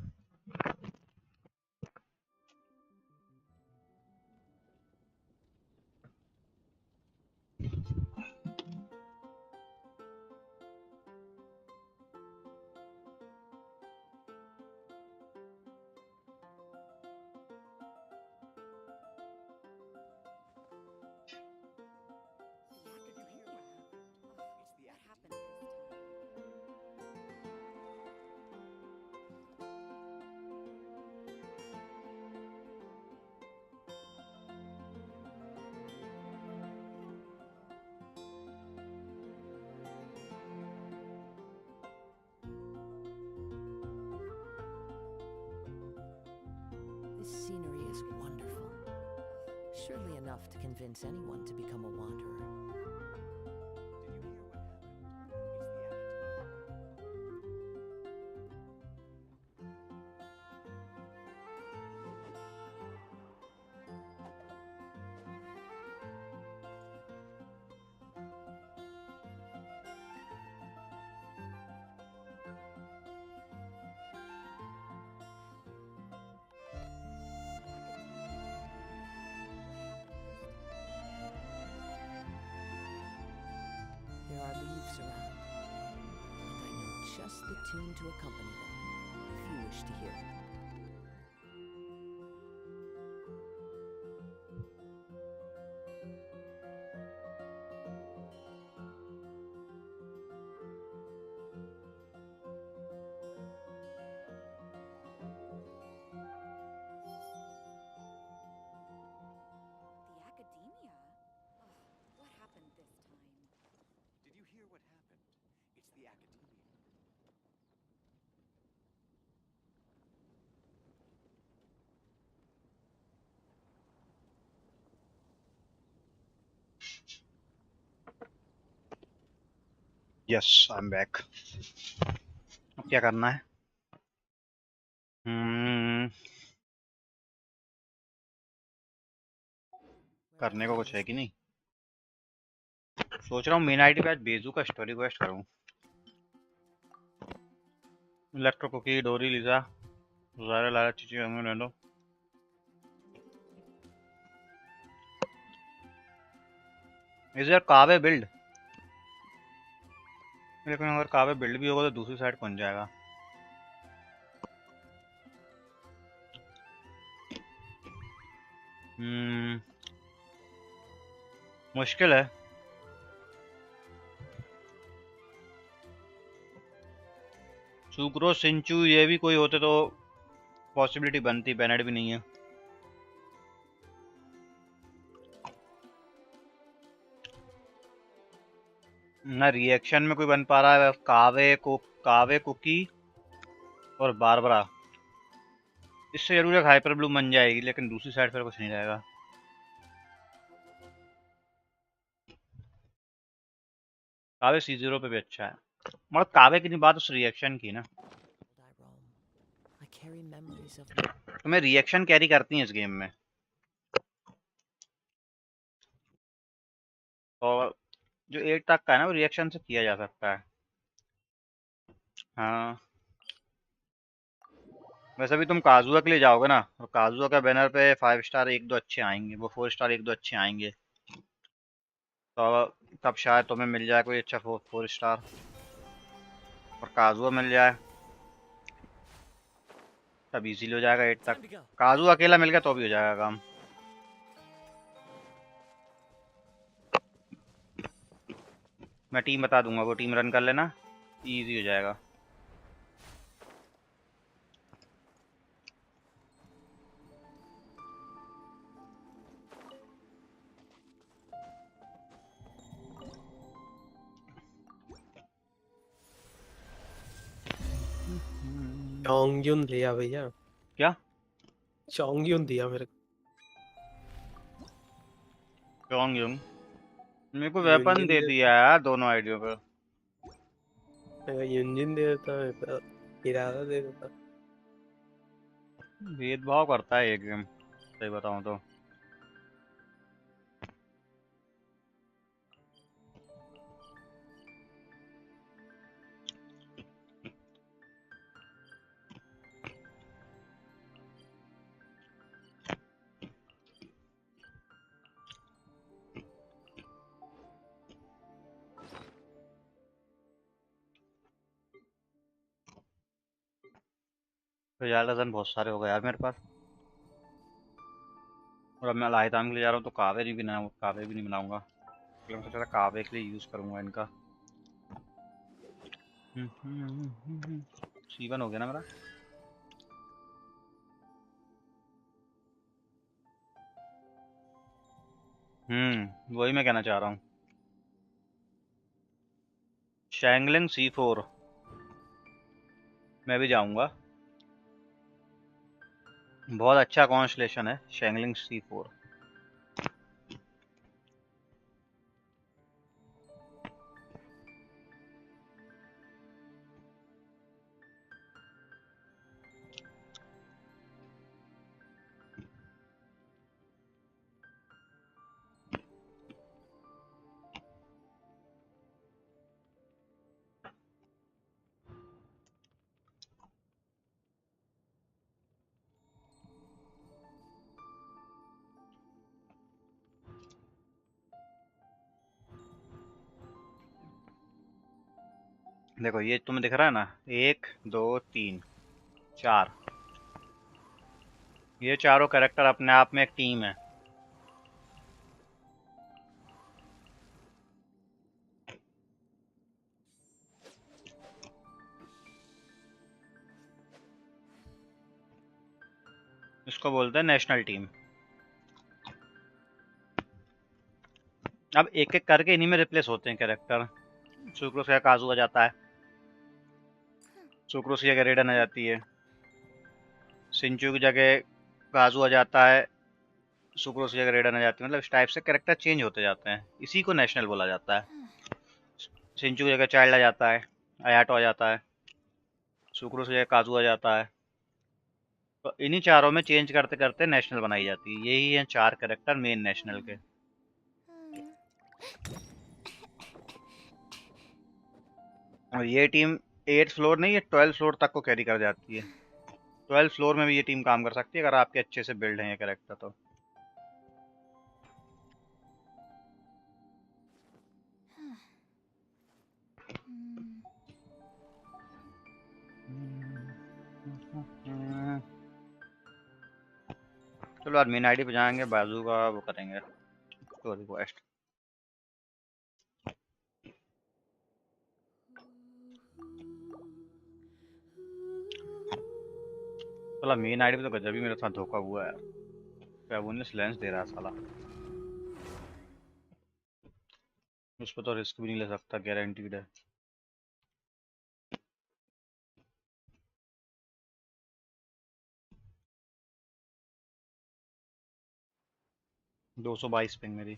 This scenery is wonderful. Surely enough to convince anyone to become a wanderer. just the tune to accompany them, if you wish to hear it. The academia? Ugh, what happened this time? Did you hear what happened? It's the academia. Yes I am back. अब क्या करना है? करने को कुछ है कि नहीं? सोच रहा हूँ मेन आईडी पे आज बेजू का स्टोरी क्वेस्ट करूँ। इलेक्ट्रो कुकी, डोरी, लिजा, ज़ारा, लारा, चीची, हमें ले लो। इज देयर कावे बिल्ड? लेकिन अगर कावे बिल्ड भी होगा तो दूसरी साइड कौन जाएगा? मुश्किल है। सुक्रो, सिंचू ये भी कोई होते तो पॉसिबिलिटी बनती, बैनड भी नहीं है। ना रिएक्शन में कोई बन पा रहा है। कावे कुकी और बारबरा, इससे जरूर एक हाइपर ब्लू बन जाएगी, लेकिन दूसरी साइड पर कुछ नहीं रहेगा। कावे C0 पे भी अच्छा है, मगर कावे की नहीं बात उस रिएक्शन की ना। I carry memories of तुम्हें रिएक्शन कैरी करती है इस गेम में, और जो 8 तक का है ना वो रिएक्शन से किया जा सकता है। हाँ, वैसे भी तुम काजुआ के लिए जाओगे ना, और काजुआ का बैनर पे 5 स्टार 1-2 अच्छे आएंगे, वो 4 स्टार 1-2 अच्छे आएंगे, तो तब शायद तुम्हें मिल जाए कोई अच्छा 4 स्टार और काजुआ मिल जाए, तब इजीली हो जाएगा 8 तक। काजू अकेला मिल गया तो भी हो जाएगा काम। मैं टीम बता दूंगा, वो टीम रन कर लेना, इजी हो जाएगा। चोंगयुन दिया भैया। क्या चोंगयुन दिया मेरे को। चोंगयुन मेरे को वेपन दे दिया यार दोनों आईडियों पे। युनजिन दे देता है तो इरादा दे देता। भेदभाव करता है ये गेम, सही बताऊं तो। रियल डजन बहुत सारे हो गए यार मेरे पास, और अब मैं लाइताम के लिए जा रहा हूँ तो कावे भी नहीं बनाऊंगा, इसलिए मैं सोच रहा था कावे के लिए यूज करूंगा इनका। C1 हो गया ना मेरा। वही मैं कहना चाह रहा हूँ। शैंगलिंग C4 मैं भी जाऊंगा, बहुत अच्छा कॉन्स्टलेशन है शैंगलिंग C4। देखो ये तुम्हें दिख रहा है ना, 1 2 3 4, ये चारों कैरेक्टर अपने आप में एक टीम है। इसको बोलते हैं नेशनल टीम। अब एक एक करके इन्हीं में रिप्लेस होते हैं कैरेक्टर। सुक्रोस का काजू आ जाता है, सुक्रोस की जगह रेडन आ जाती है, सिंचू की जगह काजू आ जाता है, सुक्रोस की जगह रेडन आ जाती है। मतलब इस टाइप से कैरेक्टर चेंज होते जाते हैं, इसी को नेशनल बोला जाता है। सिंचू की जगह चाइल्ड आ जाता है, अयाटो आ जाता है, सुक्रोस की जगह काजू आ जाता है। तो इन्हीं चारों में चेंज करते करते नेशनल बनाई जाती है। यही है 4 कैरेक्टर मेन नेशनल के। और ये टीम 8th फ्लोर नहीं, ये 12th फ्लोर तक को कैरी कर जाती है। 12th फ्लोर में भी ये टीम काम कर सकती है अगर आपके अच्छे से बिल्ड हैं ये कैरेक्टर तो। चलो आज मेन आईडी पे जाएंगे, बाजू का वो करेंगे तो रिक्वेस्ट। चलो मेन आईडी पे तो गजब ही मेरे साथ धोखा हुआ है। क्या वो लेंस दे रहा है साला, उस पर तो रिस्क भी नहीं ले सकता, गारंटीड है। 222 पिंग मेरी।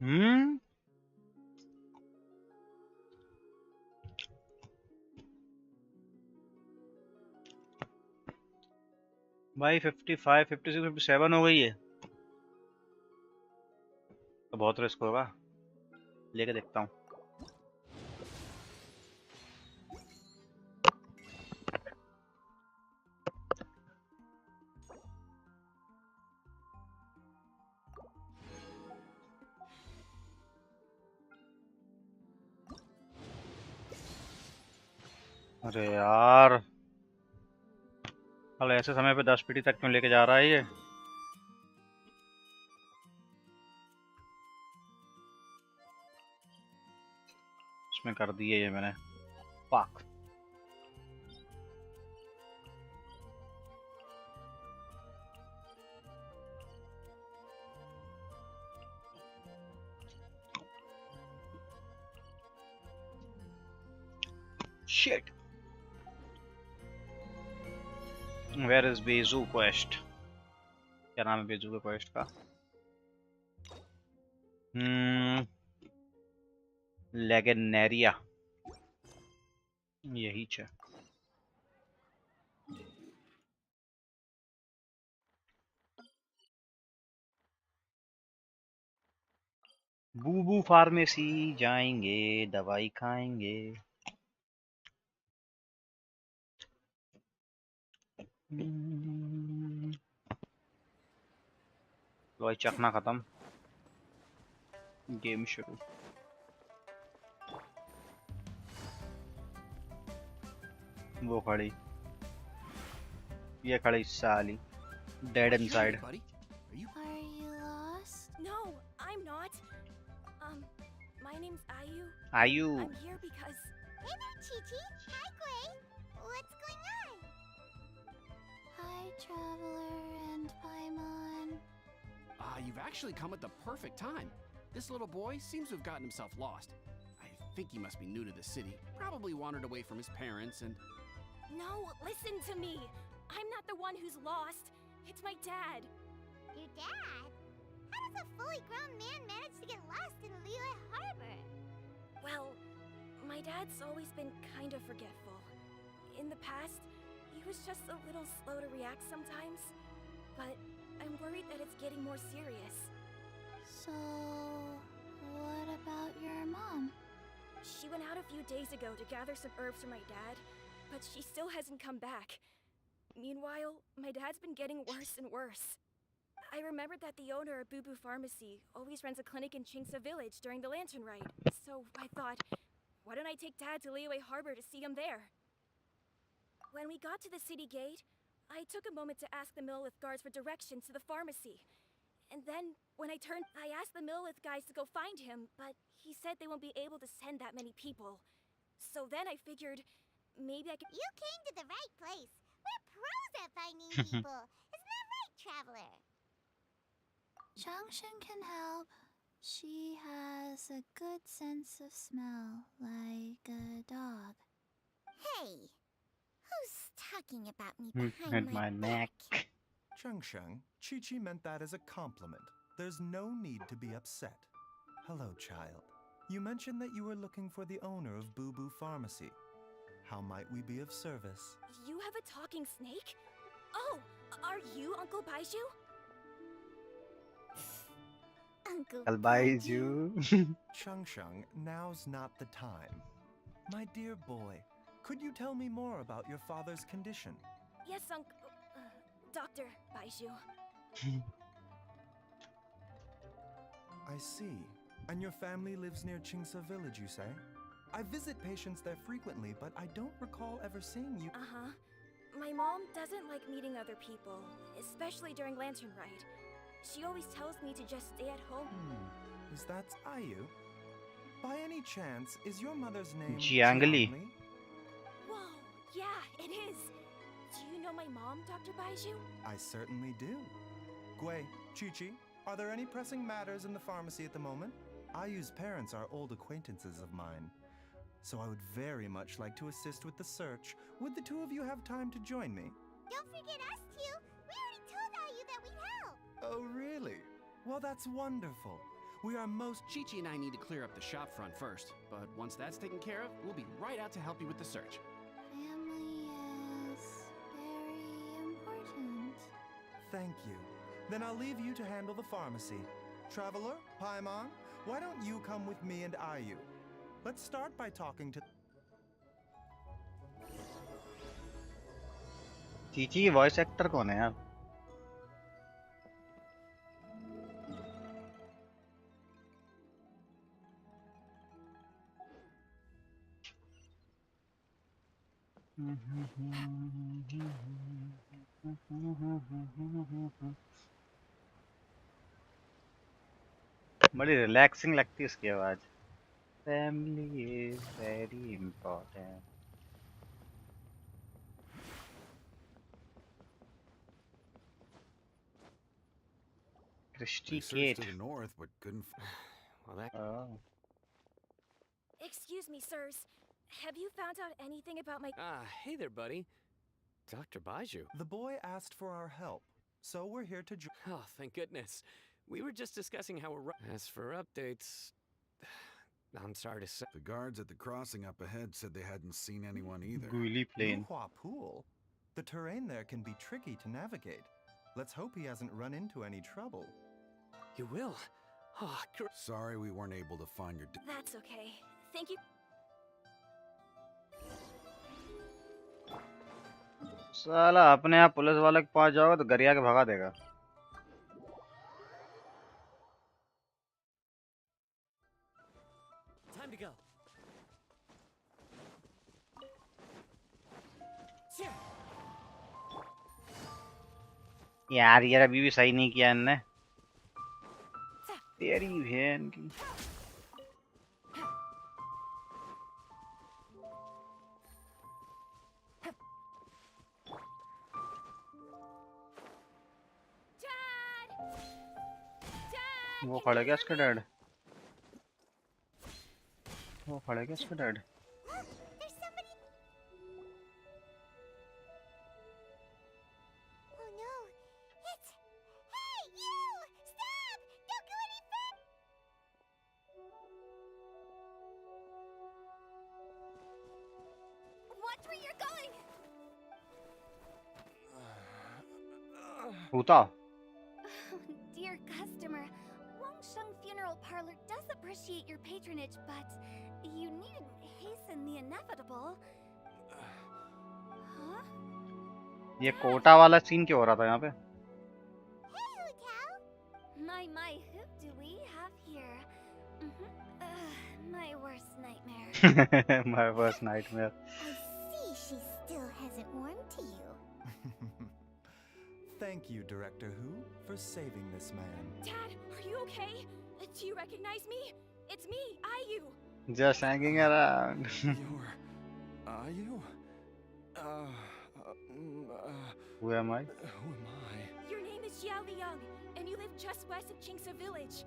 हम्म, भाई 55 56 57 हो गई है तो बहुत रिस्क होगा, लेके देखता हूँ। अरे यार, साला ऐसे समय पे 10 पीटी तक क्यों लेके जा रहा है ये। इसमें कर दिए ये मैंने, पाक। Shit, where is Baizhu quest? क्या नाम है बेजू के क्वेस्ट का? लेगेनेरिया, यही है। बूबू फार्मेसी जाएंगे, दवाई खाएंगे। दवाई चखना खत्म, गेम शुरू। वो खड़ी, ये खड़ी साली, dead inside. buddy. Are you? Are you lost? No, I'm not. My name's Ayu. आयु, I'm here because Hey there, Chi-Chi. Hi, Gray. What's going on? Hi, Traveler and Paimon. You've actually come at the perfect time. This little boy seems to have gotten himself lost. I think he must be new to the city. Probably wandered away from his parents and... no, listen to me. I'm not the one who's lost. It's my dad. Your dad? How does a fully grown man manage to get lost in Liyue Harbor? Well, my dad's always been kind of forgetful. In the past, he was just a little slow to react sometimes. But I'm worried that it's getting more serious. So, What about your mom? She went out a few days ago to gather some herbs for my dad, but she still hasn't come back. Meanwhile, my dad's been getting worse and worse. I remembered that the owner of Boo Boo Pharmacy always runs a clinic in Chingsa Village during the Lantern Ride, so I thought, why don't I take Dad to Liyue Harbor to see him there? When we got to the city gate, I took a moment to ask the Millith guards for directions to the pharmacy. And then, when I turned, I asked the Millith guys to go find him, but he said they won't be able to send that many people. So then I figured, maybe I could— You came to the right place. We're pros at finding people. Isn't that right, Traveler? Changshin can help. She has a good sense of smell, like a dog. Hey, who's talking about me behind my neck. Chengsheng, Chi-Chi meant that as a compliment. There's no need to be upset. Hello, child. You mentioned that you were looking for the owner of Boo Boo Pharmacy. How might we be of service? You have a talking snake? Oh, are you Uncle Baiju? Uncle I'll buy you. Chengsheng, now's not the time. My dear boy, could you tell me more about your father's condition? Yes, Uncle... Dr. Baiju. I see. And your family lives near Chingsa Village, you say? I visit patients there frequently, but I don't recall ever seeing you. Uh-huh. My mom doesn't like meeting other people, especially during Lantern Ride. She always tells me to just stay at home. Is that Ayu? By any chance, is your mother's name Jiangli? Whoa, yeah, it is. Do you know my mom, Dr. Baiju? I certainly do. Gui, Chi-Chi, are there any pressing matters in the pharmacy at the moment? Ayu's parents are old acquaintances of mine, so I would very much like to assist with the search. Would the two of you have time to join me? Don't forget us two. We already told Ayu that we'd help. Oh, really? Well, that's wonderful. We are most... Chi-Chi and I need to clear up the shop front first, but once that's taken care of, we'll be right out to help you with the search. Family is very important. Thank you. Then I'll leave you to handle the pharmacy. Traveler, Paimon, why don't you come with me and Ayu? Let's start by talking to... Chichi voice actor कौन है यार? बड़ी relaxing लगती है उसकी आवाज. Family is very important. Christy We searched Kate. to the north, but couldn't. Well, that... Oh. Excuse me, sirs. Have you found out anything about my... hey there, buddy. Dr. Baiju. The boy asked for our help, so we're here to... Oh, thank goodness. We were just discussing how we're... As for updates... I'm sorry to say... The guards at the crossing up ahead said they hadn't seen anyone either. Gooly plane. Yuhua Pool? The terrain there can be tricky to navigate. Let's hope he hasn't run into any trouble. You will? Oh, Sorry we weren't able to find your... That's okay. Thank you. साला अपने आप police वाले के पास जाओगे तो गरिया के भगा देगा. Time to go. यार यार अभी भी सही नहीं किया इनने. तेरी बहन की. वो खड़े क्या इसके डैड? वो खड़े क्या इसके dad? There's somebody. Oh no! It's... Hey, you! Stop! Don't go any further! Watch where you're going! भूता. Oh, dear customer. Wangsheng Funeral Parlor does appreciate your patronage, but you needn't hasten the inevitable. Huh? ये कोटा वाला scene क्यों हो रहा था यहाँ पे? Hey, Hu Tao! My, who do we have here? My worst nightmare. My worst nightmare. I see she still hasn't warmed to you. Thank you, Director Who, for saving this man. Dad, are you okay? Do you recognize me? It's me, Ayu. Just hanging around. Are you? Who am I? Who am I? Your name is Xiao Liang, and you live just west of Qingse village.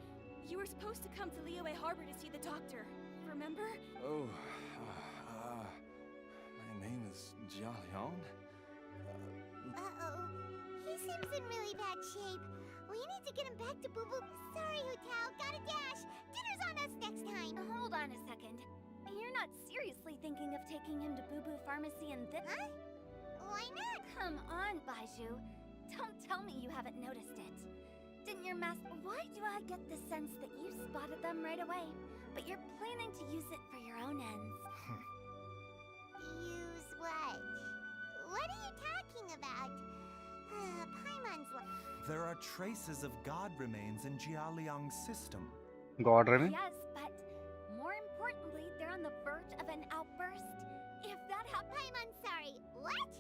You were supposed to come to Liyue Harbor to see the doctor. Remember? Oh, my name is Jia Liang. Uh-oh. He seems in really bad shape. We need to get him back to Boo Boo. Sorry, Hu Tao. Gotta dash. Dinner's on us next time. Hold on a second. You're not seriously thinking of taking him to Boo Boo Pharmacy and this? Huh? Why not? Come on, Baiju. Don't tell me you haven't noticed it. Didn't your master... Why do I get the sense that you spotted them right away, but you're planning to use it for your own ends? Use what? What are you talking about? Paimon's... There are traces of god remains in Jia Liang's system. God remain? Yes, but more importantly, they're on the verge of an outburst. If that happens... Paimon, sorry. What?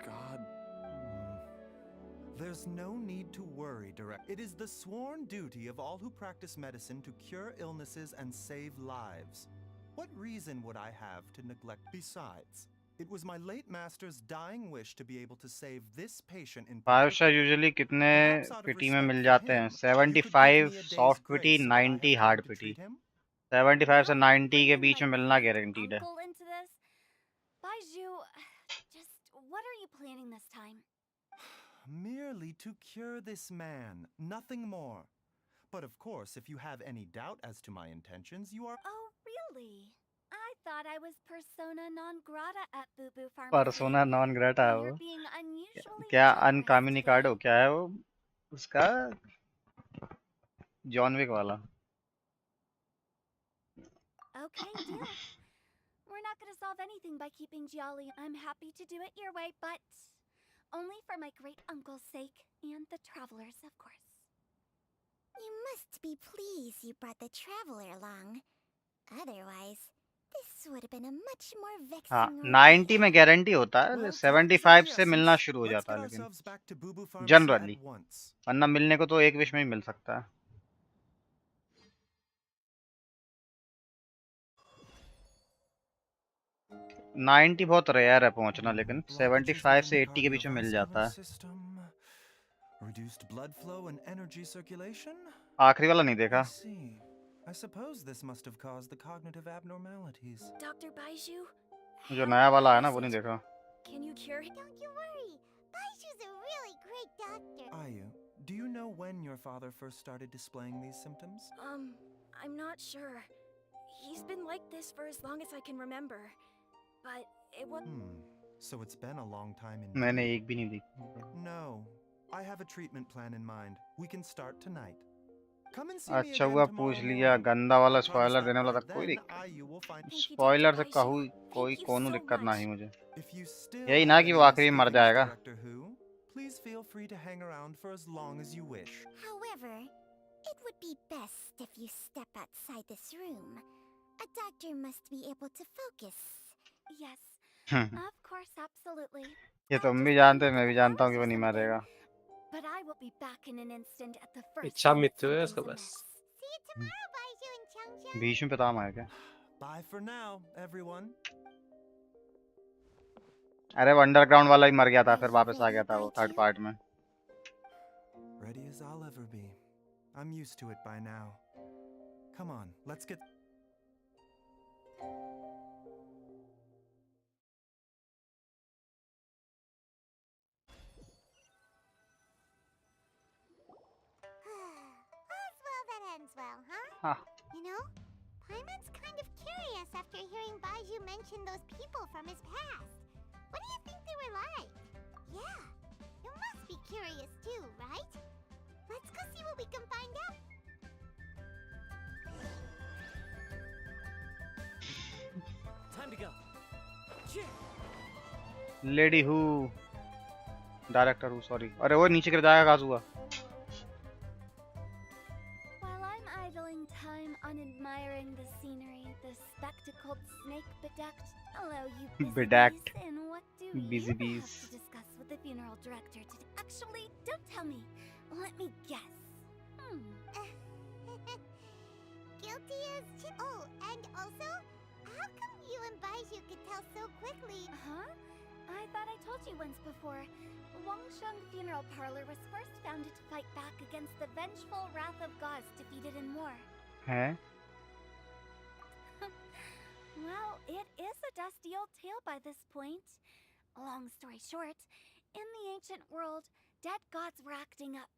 God... There's no need to worry, Direct. It is the sworn duty of all who practice medicine to cure illnesses and save lives. What reason would I have to neglect? Besides, it was my late master's dying wish to be able to save this patient in 5 star usually कितने पिटी में मिल जाते हैं? 75 soft पिटी, 90 hard पिटी. 75 से 90 के बीच में मिलना guaranteed है. Baiju, just what are you planning this time? Merely to cure this man, nothing more. But of course, if you have any doubt as to my intentions, you are... Oh, really? I thought I was persona non grata at Boo Boo Pharmacy. Persona non grata है You're वो. being unusually क्या generous अनकम्युनिकाडो today. क्या है वो उसका John Wick वाला. Okay, deal. We're not going to solve anything by keeping Jiali. I'm happy to do it your way, but only for my great uncle's sake and the travelers, of course. You must be pleased you brought the traveler along. Otherwise, this would have been a much more vexing हाँ, ordeal. 90 में guarantee होता है, Well, 75 time से is of मिलना the शुरू हो essence. जाता है, Let's get लेकिन ourselves back to Boo Boo Pharmacy generally at once. वरना मिलने को तो एक विश में ही मिल सकता है. नाइन्टी बहुत रेयर है पहुंचना, लेकिन 75 से 80 के बीच में मिल जाता है. Reduced blood flow and energy circulation? आखिरी वाला नहीं देखा. I see. I suppose this must have caused the cognitive abnormalities. Dr. Baiju? जो how नया वाला है bad ना is वो नहीं it? देखा. Can you cure him? Don't you worry. Baiju's a really great doctor. Ayu, do you know when your father first started displaying these symptoms? I'm not sure. He's been like this for as long as I can remember. But it was... So it's been a long time in... मैंने एक भी नहीं देखी. No. I have a treatment plan in mind. We can start tonight. Come and see me अच्छा again हुआ tomorrow पूछ morning. लिया. गंदा वाला I promise स्पॉइलर that देने वाला by था. कोई then, दिक्कत Ayu will find... Thank you, spoiler Dr. से Baiju. कोई Thank you कोनो so दिक्कत much. नहीं मुझे. If you still यही have ना कि वो any आखिरी में मर misgivings, जाएगा. Director Who, please feel free to hang around for as long as you wish. However, it would be best if you step outside this room. A doctor must be able to focus. Yes, of course, absolutely. ये I'll तुम भी just जानते go हो, look मैं at भी the जानता हूँ कि वो flowers or नहीं something. मरेगा. But I will be back in an instant at the first इच्छा sign मृत्यु है something's इसका amiss. बस. See you tomorrow, Baiju and Changchun. Bhishma Pitamah है क्या? Bye for now, everyone. अरे वो अंडरग्राउंड वाला ही मर गया था, Are फिर you वापस आ ready, गया था वो थर्ड Baiju? पार्ट में. Ready as I'll ever be. I'm used to it by now. Come on, let's get... All's well that ends well, huh? हाँ. You know, Paimon's kind of curious after hearing Baiju mention those people from his past. What do you think they were like? Yeah, you must be curious too, right? Let's go see what we can find out. Time to go. Lady who, director who, sorry. अरे वो नीचे गिर जाएगा, काजुआ। While I'm idling time on admiring the scenery, the spectacled snake-bedecked... Hello, you busy Bedecked. bees, and what do Busy you bees. have to discuss with the funeral director today? Actually, don't tell me. Let me guess. Guilty as... Oh, and also, how come you and Baiju could tell so quickly? Huh? I thought I told you once before. Wangsheng Funeral Parlor was first founded to fight back against the vengeful wrath of gods defeated in war. हैं? Well, it is a dusty old tale by this point. Long story short, in the ancient world, dead gods were acting up,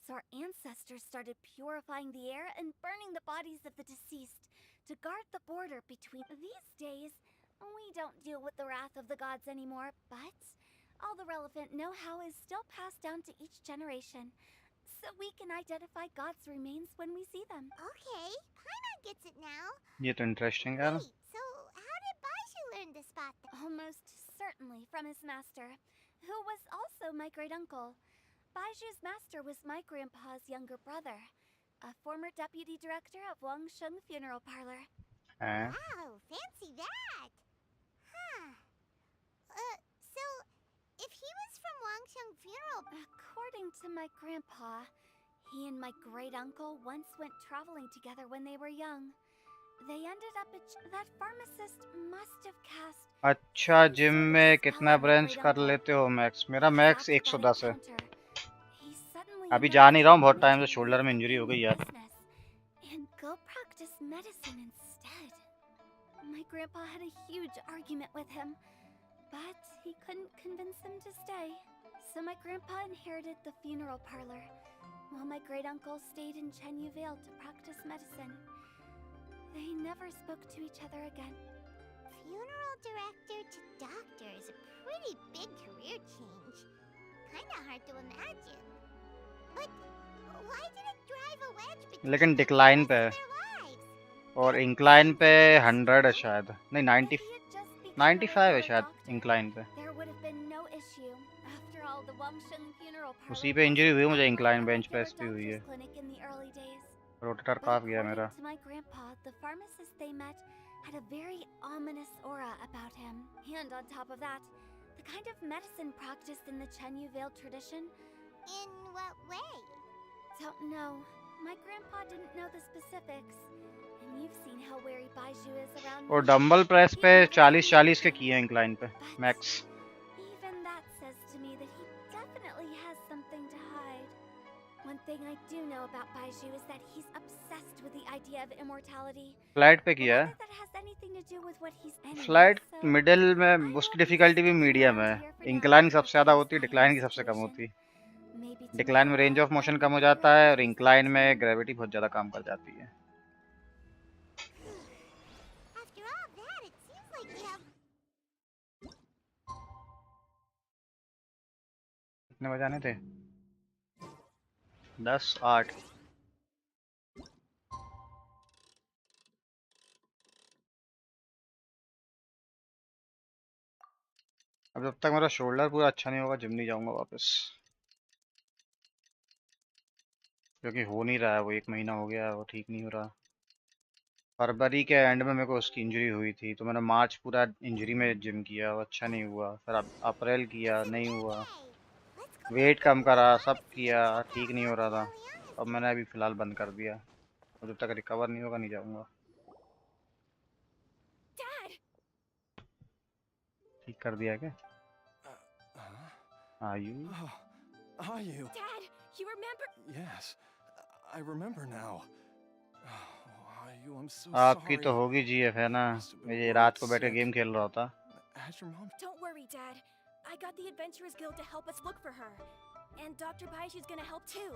so our ancestors started purifying the air and burning the bodies of the deceased to guard the border between... These days, we don't deal with the wrath of the gods anymore, but all the relevant know-how is still passed down to each generation, so we can identify gods' remains when we see them. Okay, Paimon gets it now. ये तो interesting है यार। Wait, so how did Baiju learn to spot them? Almost certainly from his master, who was also my great-uncle. Baiju's master was my grandpa's younger brother, a former deputy director of Wangsheng Funeral Parlor. हैं? Wow, fancy that! Huh. So, if he was from Wangsheng Funeral... According to my grandpa, he and my great-uncle once went traveling together when they were young. They ended up at... That pharmacist must have cast... अच्छा, gym में कितना bench कर लेते हो max? मेरा max 110 है। अभी जा नहीं रहा हूँ, बहुत टाइम से शोल्डर में इंजरी हो गई यार। And go practice medicine instead. My grandpa had a huge argument with him, but he couldn't convince him to stay. So my grandpa inherited the funeral parlor, while my great-uncle stayed in Chenyu Vale to practice medicine. They never spoke to each other again. Funeral director to doctor is a pretty big career change. Kinda hard to imagine. But why did it drive a wedge between लेकिन them decline पे for है the rest of their lives? और incline पे 100 है शायद, नहीं 90 95 है शायद इंक्लाइन पे। There would have been no issue. After all, the Wangsheng Funeral Parlor उसी पे इंजरी हुई मुझे, इंक्लाइन was बेंच a पे regular एसपी हुई है। doctor's clinic in the early days. Rotator But काफ गया according मेरा। to my grandpa, the pharmacist they met had a very ominous aura about him. And on top of that, the kind of medicine practiced in the Chenyu Vale tradition. In what way? Don't know. My grandpa didn't know the specifics. And you've seen how wary Baiju is around और me. Dumbbell press He पे never told me 40 के anything. किए incline पे But max. even that says to me that he definitely has something to hide. One thing I do know about Baiju is that he's obsessed with the idea of immortality. Flight पे But किया है। whether that has anything to do with what he's anyway, flight so middle I में will उसकी be difficulty भी sticking medium around है। here for now incline की to सबसे ज़्यादा face होती है, the डिक्लाइन की Amy सबसे कम situation. होती है। Maybe डिक्लाइन में tomorrow range of I'll motion find कम हो a जाता cure है for और his इंक्लाइन too. में ग्रेविटी बहुत ज़्यादा काम कर जाती है। After all that, it seems like you have... कितने बजाने थे? 10 8। अब जब तक मेरा शोल्डर पूरा अच्छा नहीं होगा जिम नहीं जाऊंगा वापस, क्योंकि हो नहीं रहा है। वो 1 महीना हो गया है, वो ठीक नहीं हो रहा। फरवरी के एंड में मेरे को उसकी इंजरी हुई थी, तो मैंने मार्च पूरा इंजरी में जिम किया, वो अच्छा नहीं हुआ। फिर अब अप्रैल किया, नहीं हुआ। वेट कम करा, सब किया, ठीक नहीं हो रहा था। अब मैंने अभी फ़िलहाल बंद कर दिया, और जब तक रिकवर नहीं होगा नहीं जाऊंगा। Dad! ठीक कर दिया क्या? Are you? Oh, are you? Dad, you remember? Yes, I remember now. Oh, are you? I'm so आपकी sorry. तो होगी जीएफ है ना, Must have been ये worried रात को बैठ के sick. गेम खेल रहा होता। Has your mom? Don't worry, Dad. I got the Adventurers Guild to help us look for her. And Dr. Baiju's gonna help too.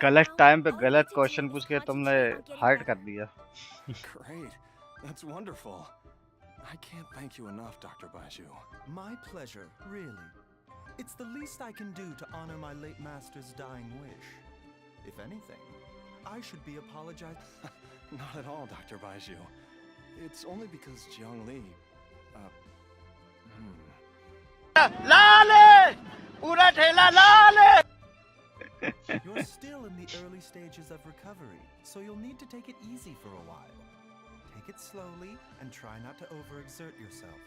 गलत now, टाइम पे all you गलत need to क्वेश्चन do पूछ is के तुमने concentrate on getting heart better. कर दिया। Great. That's wonderful. I can't thank you enough, Dr. Baiju. My pleasure, really. It's the least I can do to honor my late master's dying wish. If anything, I should be apologizing. Not at all, Dr. Baiju. It's only because Jiang Li, You're still in the early stages of recovery, so you'll need to take it easy for a while. Take it slowly and try not to overexert yourself.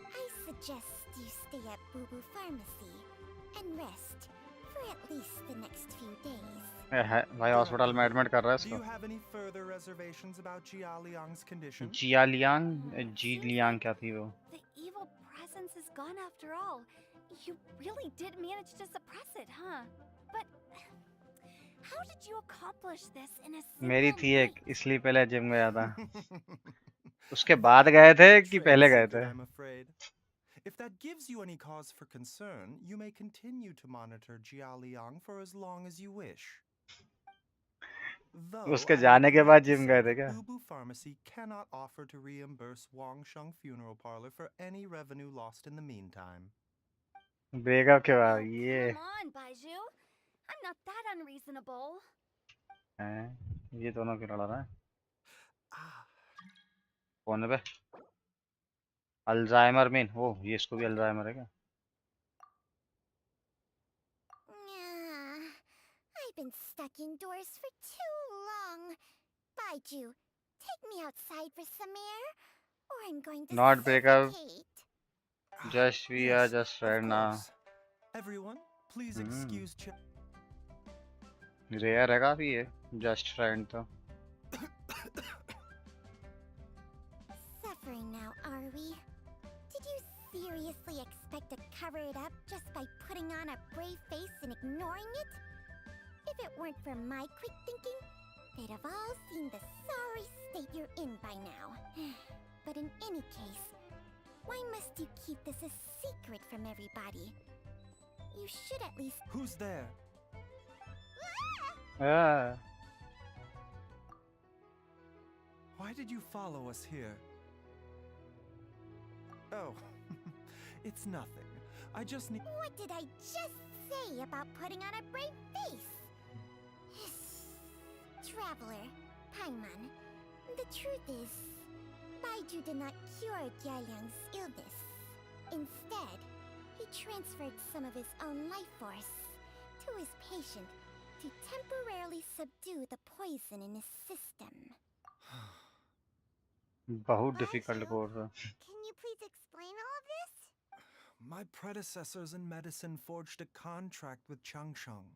I suggest you stay at Boo Boo Pharmacy and rest for at least the next few days. भाई hospital में admit कर रहा है Do इसको. you have any further reservations about Jia Liang's condition? Jia Liang, Ji Liang क्या थी वो? The evil presence is gone after all. You really did manage to suppress it, huh? But how did you accomplish this in a single मेरी थी एक, night? इसलिए पहले gym गया था. उसके बाद गए थे कि पहले गए थे? I'm afraid. If that gives you any cause for concern, you may continue to monitor Jia Liang for as long as you wish. Though, उसके I जाने के regret बाद to जिम say गए थे that क्या? Boo Boo Pharmacy cannot offer to reimburse Wang Sheng Funeral Parlor for any revenue lost in the meantime. Breakup के Oh, बाद ये come on, Baiju. I'm not that unreasonable. हैं, ये दोनों क्यों लड़ रहा है? Ah, कौन है बे? अल्जाइमर मीन, ओह ये इसको भी अल्जाइमर है क्या? I've been stuck indoors for too long. Baiju, take me outside for some air, or I'm going to Not breakup. suffocate. Just we are yes, just of friends now. course. Everyone, please excuse rare है काफी ये, just friend तो. Suffering now, are we? Did you seriously expect to cover it up just by putting on a brave face and ignoring it? If it weren't for my quick thinking, they'd have all seen the sorry state you're in by now. But in any case, why must you keep this a secret from everybody? You should at least... Who's there? हाँ, Why did you follow us here? Oh, it's nothing. I just need... What did I just say about putting on a brave face? Traveler, Paimon, the truth is, Baiju did not cure Jialiang's illness. Instead, he transferred some of his own life force to his patient to temporarily subdue the poison in his system. बहुत difficult course है. Can you please explain all of this? My predecessors in medicine forged a contract with Changsheng.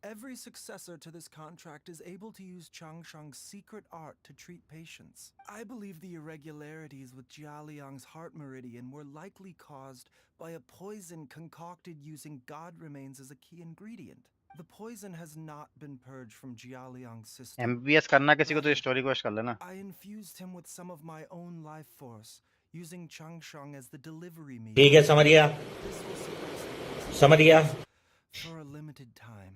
Every successor to this contract is able to use Changsheng's secret art to treat patients. I believe the irregularities with Jia Liang's heart meridian were likely caused by a poison concocted using god remains as a key ingredient. The poison has not been purged from Jia Liang's system. MBBS करना किसी को तो Rather, story course कर लेना. I infused him with some of my own life force, using Changsheng as the delivery medium. ठीक है समझ गया, This will suppress the poison समझ गया. for a limited time.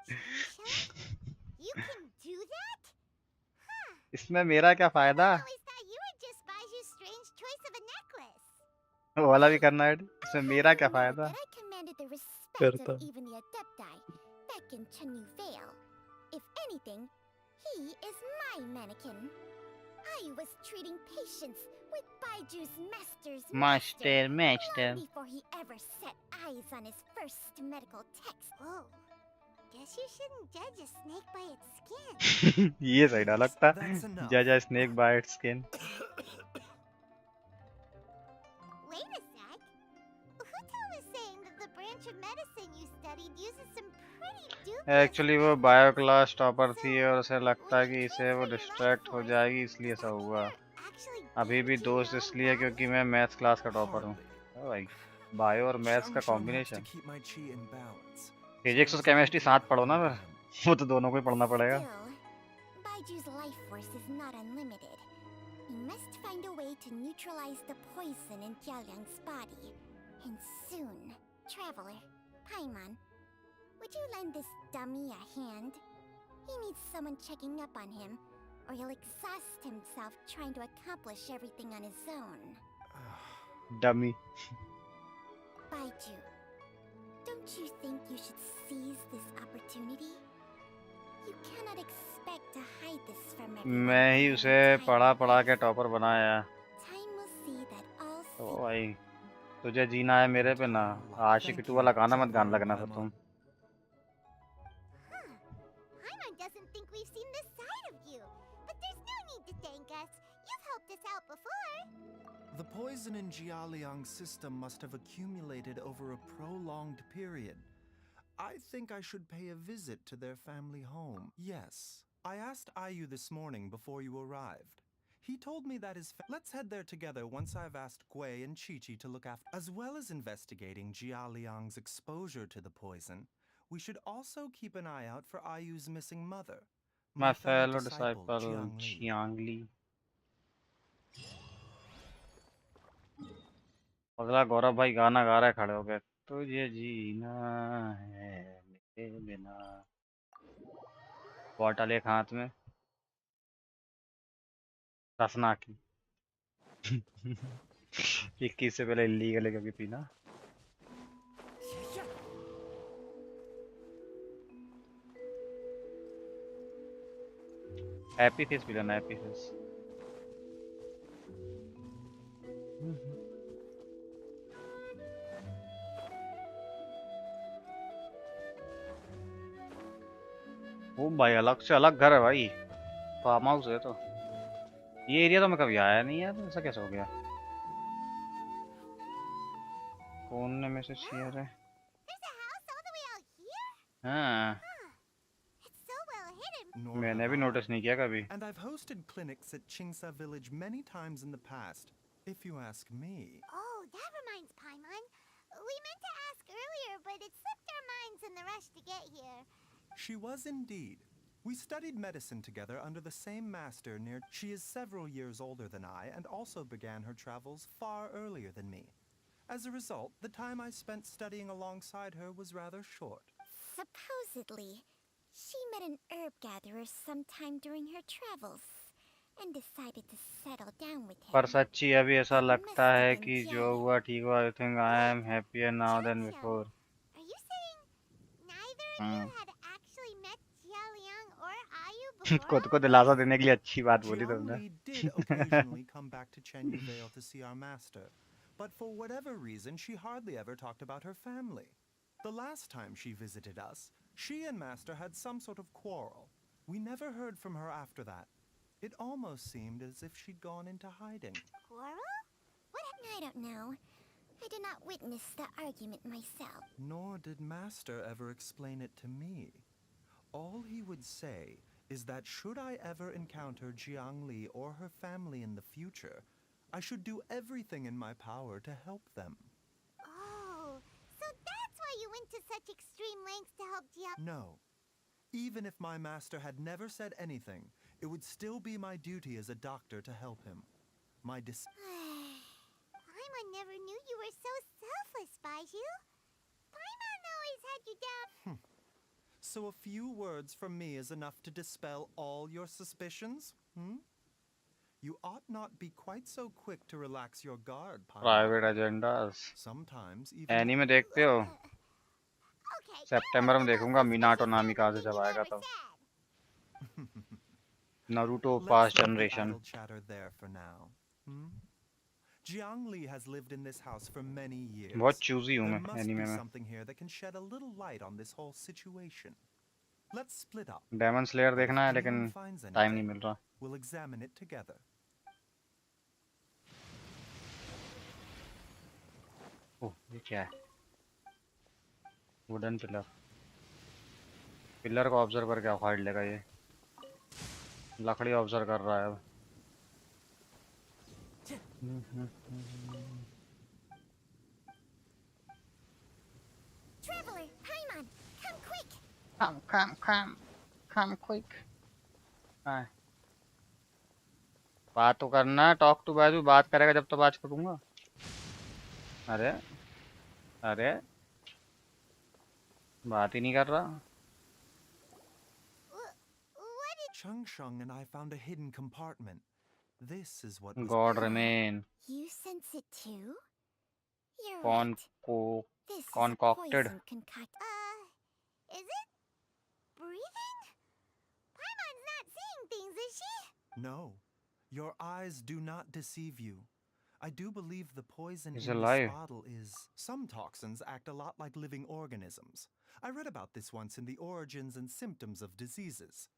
You can do that? Huh. इसमें मेरा क्या फायदा? I always thought you were just Baiju's strange choice of a necklace. वो वाला भी करना है. इसमें मेरा क्या I know फायदा? that I commanded the respect करता. of even the Adepti back in Chenyu Vale. If anything, he is my mannequin. I was treating patients with Baiju's master's Master. long before he ever set eyes on his first medical text. Whoa. Guess you shouldn't judge a snake by its skin. ये सही dialogue था. That's enough. जज अ snake bye it's skin. Wait a sec. Huto was saying that the branch of medicine you studied uses some pretty dubious... actually वो bio class topper थी और उसे लगता है कि इसे वो डिस्ट्रैक्ट हो जाएगी, इसलिए ऐसा हुआ. Actually, अभी भी दोस्त इसलिए क्योंकि मैं मैथ्स क्लास का टॉपर हूँ. भाई बायो और मैथ्स का Changsheng helps combination. to keep my chi in balance. Physics और केमिस्ट्री साथ पढ़ो ना फिर. वो तो दोनों को ही पढ़ना पड़ेगा. Still, Baiju's life force is not unlimited. He must find a way to neutralize the poison in Jialiang's body. And soon. Traveler, Paimon, would you lend this dummy a hand? He needs someone checking up on him, or he'll exhaust himself trying to accomplish everything on his own. Dummy. Baiju, don't you think you should seize this opportunity? You cannot expect to hide this from everyone. मैं ही for उसे your entire पढ़ा life. के topper बनाया. Time will see that तो भाई तुझे जीना है मेरे पे ना, आशिक टू वाला गाना मत गाने लगना फिर तुम। Huh. Paimon doesn't think we've seen this side of you. But there's no need to thank us. You've helped us out before. The poison in Jialiang's system must have accumulated over a prolonged period. I think I should pay a visit to their family home. Yes, I asked Ayu this morning before you arrived. He told me that let's head there together once I've asked Gui and Chi-Chi to look after. As well as investigating Jialiang's exposure to the poison, we should also keep an eye out for Ayu's missing mother, My fellow fellow disciple disciple Jiangli. Jiangli। अगला गौरव भाई गाना गा रहा है खड़े हो गए, तुझे जीना है मेरे बिना। बॉटल एक हाथ में, रसना की। 21 से पहले इलीगल है क्योंकि पीना। हैप्पी फेस पी लेना, हैप्पी फेस। ओ भाई अलग से अलग घर है भाई, फार्म हाउस है। तो ये एरिया तो मैं कभी आया नहीं है, तो ऐसा कैसे हो गया। कौन ने मैसेज किया है? There's a house all the way out here? हाँ, It's so well hidden. Nor मैंने have भी I. नोटिस नहीं किया कभी। And I've hosted clinics at Chingsa village many times in the past, if you ask me. Oh, that reminds Paimon. We meant to ask earlier, but it slipped our minds in the rush to get here. She was indeed. We studied medicine together under the same master near. She is several years older than I and also began her travels far earlier than me. As a result, the time I spent studying alongside her was rather short. Supposedly, she met an herb gatherer sometime during her travels and decided to settle down with him. पर सच्ची अभी ऐसा That लगता must have है been कि जो Jiali. हुआ ठीक हुआ। I think I am happier now than Jiali. Before. Are you saying neither of you had actually met Jialiang or Ayu before? खुद को दिलासा देने के लिए अच्छी बात बोली तुमने। Jiangli did occasionally come back to Chenyu Vale to see our master, but for whatever reason, she hardly ever talked about her family. The last time she visited us, she and master had some sort of quarrel. We never heard from her after that. It almost seemed as if she'd gone into hiding. Quarrel? What? I don't know. I did not witness the argument myself. Nor did master ever explain it to me. All he would say is that should I ever encounter Jiangli or her family in the future, I should do everything in my power to help them. Oh, so that's why you went to such extreme lengths to help Jiang. No. Even if my master had never said anything, it would still be my duty as a doctor to help him. My Paimon never knew you were so selfless, Baiju. Paimon always had you down. So a few words from me is enough to dispel all your suspicions? You ought not be quite so quick to relax your guard, Paimon. Private agendas. Sometimes even anime देखते हो? Okay. सितंबर में देखूंगा Minato नामी कहाँ से जब आएगा तब। Naruto Let's past leave the generation. idle chatter there for now. Jiangli has lived in this house for many years. बहुत चूजी हूँ There मैं must एनीमे be में। something here that can shed a little light on this whole situation. Let's split up. Demon slayer But if देखना है anyone लेकिन finds time नहीं anything, मिल रहा। we'll examine it together. Oh ये क्या है? Wooden pillar. पिलर को ऑब्जर्व करके उखाड़ लेगा ये। लकड़ी ऑब्जर्व कर रहा है अब। Traveler, Paimon, come quick. Come quick। बात तो करना है, टॉक टू बाजू। बात करेगा जब तो बात करूंगा। अरे अरे बात ही नहीं कर रहा। What did Changsheng and I found a hidden compartment. This is what was God remain you sense it too? You're कौन right. को This is a concocted। poison concoct. Is it breathing? Paimon's not seeing things, is she? No. Your eyes do not deceive you. I do believe the poison He's in alive. this bottle is... Some toxins act a lot like living organisms. I read about this once in the Origins and Symptoms of Diseases.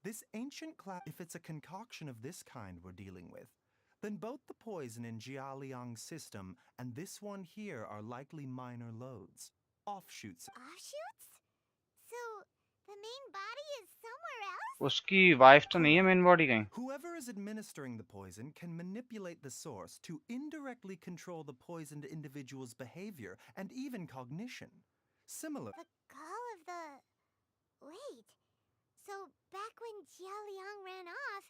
This ancient class, if it's a concoction of this kind we're dealing with, then both the poison in Jialiang's system and this one here are likely minor loads, offshoots. Offshoots? So, the main body is somewhere else? उसकी wife तो नहीं है main body कहीं. Whoever is administering the poison can manipulate the source to indirectly control the poisoned individual's behavior and even cognition. Similar. The call of the... Wait. So, back when Jialiang ran off,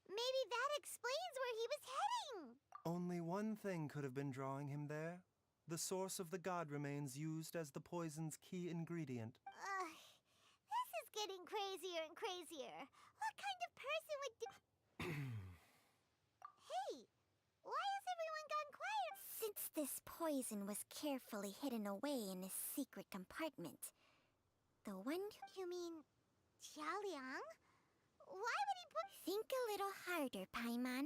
maybe that explains where he was heading! Only one thing could have been drawing him there. The source of the god remains used as the poison's key ingredient. This is getting crazier and crazier. What kind of person would do... Hey, why has everyone gone quiet? Since this poison was carefully hidden away in a secret compartment, the one... You mean... Jialiang? Why would he put... Think a little harder, Paimon.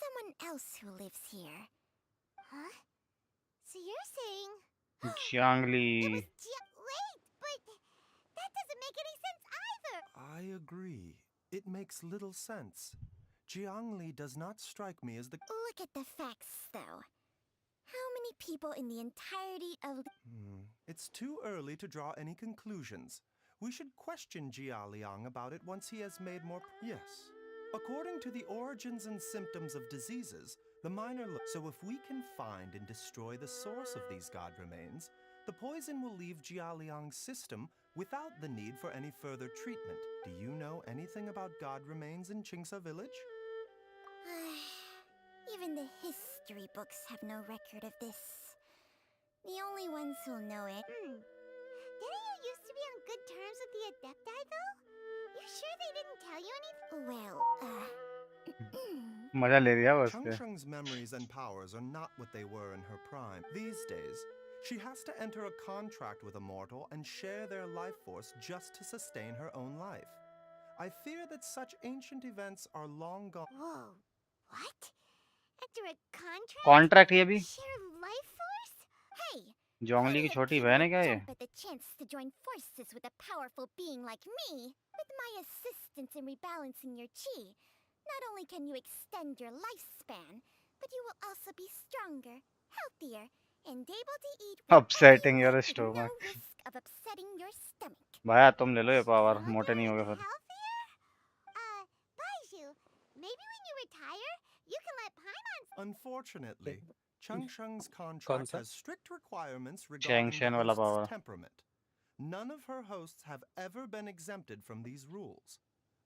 Someone else who lives here. Huh? So you're saying... Jiangli. It was Wait, but that doesn't make any sense either! I agree. It makes little sense. Jiangli does not strike me as the... Look at the facts, though. How many people in the entirety of... It's too early to draw any conclusions. We should question Jia Liang about it once he has made more... Yes. According to the Origins and Symptoms of Diseases, the minor... So if we can find and destroy the source of these god remains, the poison will leave Jia Liang's system without the need for any further treatment. Do you know anything about god remains in Qingsa village? Even the history books have no record of this. The only ones who'll know it... Didn't you used to be on good terms with the Adepti, though? You're sure they didn't tell you anything? Well, मजा ले लिया वो उससे. Changsheng's memories and powers are not what they were in her prime. These days, she has to enter a contract with a mortal and share their life force just to sustain her own life. I fear that such ancient events are long gone. Whoa, what? Enter a contract? Contract ये भी? Share life force? Hey! जोंगली की छोटी बहन है क्या ये? Jump at the chance to join forces with a powerful being like me. With my assistance in rebalancing your chi, not only can you extend your lifespan, but you will also be stronger, healthier, and able to eat Upsetting your with no stomach. risk of upsetting your stomach. भाया तुम ले लो ये power, मोटे नहीं होगे फिर. Baiju, maybe when you retire, you can let Paimon... Unfortunately, Changsheng's contract has strict requirements regarding Changshen the वाला host's power. temperament. None of her hosts have ever been exempted from these rules.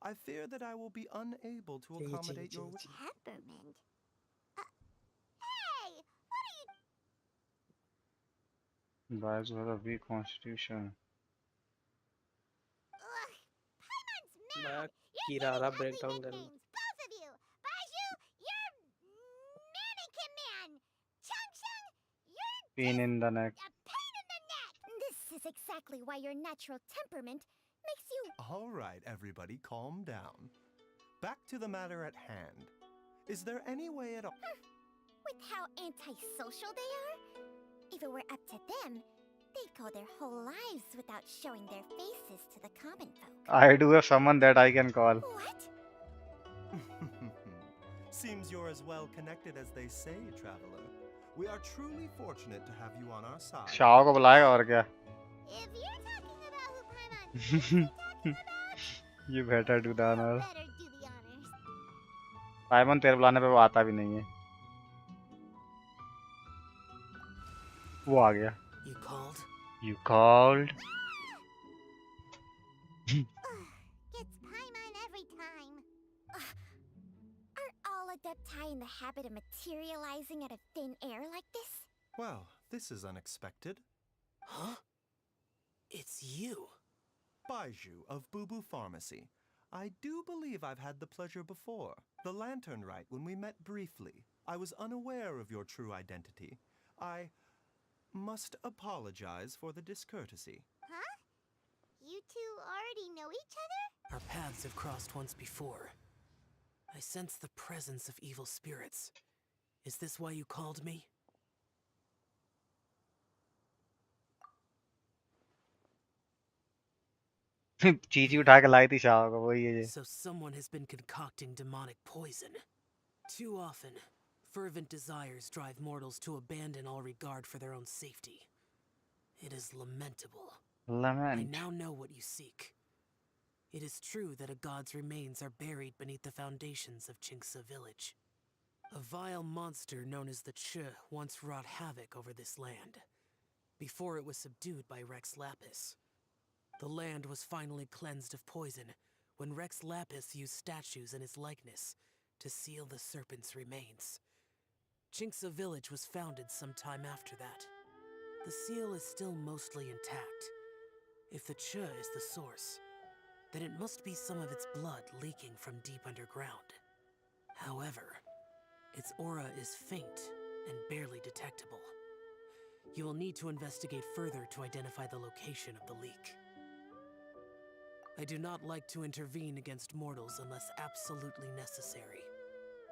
I fear that I will be unable to accommodate your wish. Temperament? Hey! What are you... Guys with a weak constitution. Paimon's मैं mad! किरारा Ugly breakdown कर nicknames, both of you! Baiju, you're... Mannequin Man! Changsheng, you're... Pain in the neck. A pain in the neck! This is exactly why your natural temperament makes you... All right, everybody, calm down. Back to the matter at hand. Is there any way at all... With how antisocial they are? If it were up to them, they'd go their whole lives without showing their faces to the common folk. I do have someone that I can call. What? Seems you're as well connected as they say, traveler. We are truly fortunate to have you on our side. Shao को बुलाएगा और क्या? If you're talking about who Paimon is talking about, You better do the honor. better do the honors. पाइमन तेरे बुलाने पे वो आता भी नहीं है. वो आ गया. You called? You called? Gets Paimon every time. Are all Adepti in the habit of materializing out of thin air like this? Well, this is unexpected. Huh? It's you. Baiju of Boo Boo Pharmacy. I do believe I've had the pleasure before. The Lantern Rite, when we met briefly, I was unaware of your true identity. I must apologize for the discourtesy. Huh? You two already know each other? Our paths have crossed once before. I sense the presence of evil spirits. Is this why you called me? Chichi उठा के लाई थी शाह को वही है ये. So someone has been concocting demonic poison. Too often, fervent desires drive mortals to abandon all regard for their own safety. It is lamentable. I Lament. now know what you seek. It is true that a god's remains are buried beneath the foundations of Chinksa village. A vile monster known as the Ch once wrought havoc over this land, before it was subdued by Rex Lapis. The land was finally cleansed of poison when Rex Lapis used statues in his likeness to seal the serpent's remains. Chinksa village was founded some time after that. The seal is still mostly intact. If the Ch is the source, then it must be some of its blood leaking from deep underground. However, its aura is faint and barely detectable. You will need to investigate further to identify the location of the leak. I do not like to intervene against mortals unless absolutely necessary.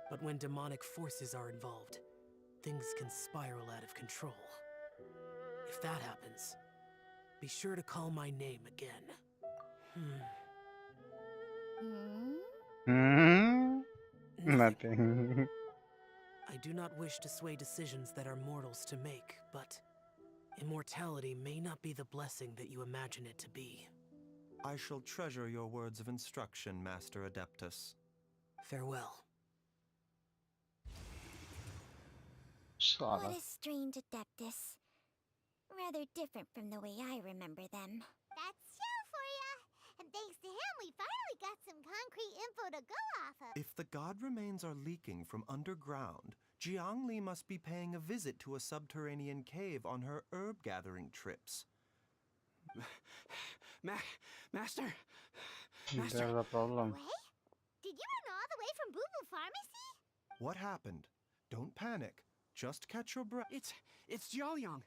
But when demonic forces are involved, things can spiral out of control. If that happens, be sure to call my name again. Nothing. I do not wish to sway decisions that are mortals to make, but immortality may not be the blessing that you imagine it to be. I shall treasure your words of instruction, Master Adeptus. Farewell. What a strange Adeptus. Rather different from the way I remember them. That's Shell for ya! And thanks to him, we finally got some concrete info to go off of. If the god remains are leaking from underground, Jiangli must be paying a visit to a subterranean cave on her herb-gathering trips. Master? There's a problem. Wait? Did you run all the way from Boo Boo Pharmacy? What happened? Don't panic. Just catch your breath. It's Jiaoliang.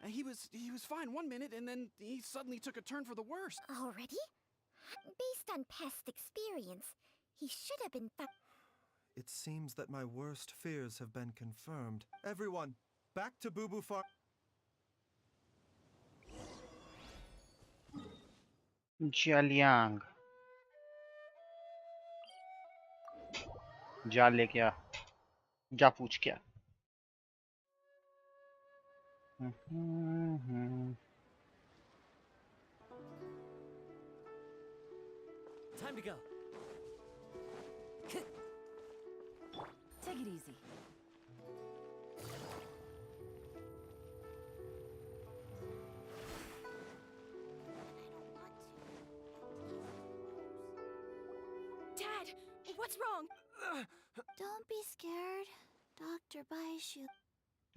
He was fine one minute, and then he suddenly took a turn for the worse. Already? Based on past experience, he should have been It seems that my worst fears have been confirmed. Everyone, back to Boo Boo Farm. Jialiang. जा ले क्या जा पूछ क्या Time to go. Take it easy. Dad, what's wrong? Don't be scared. Dr. Baishu.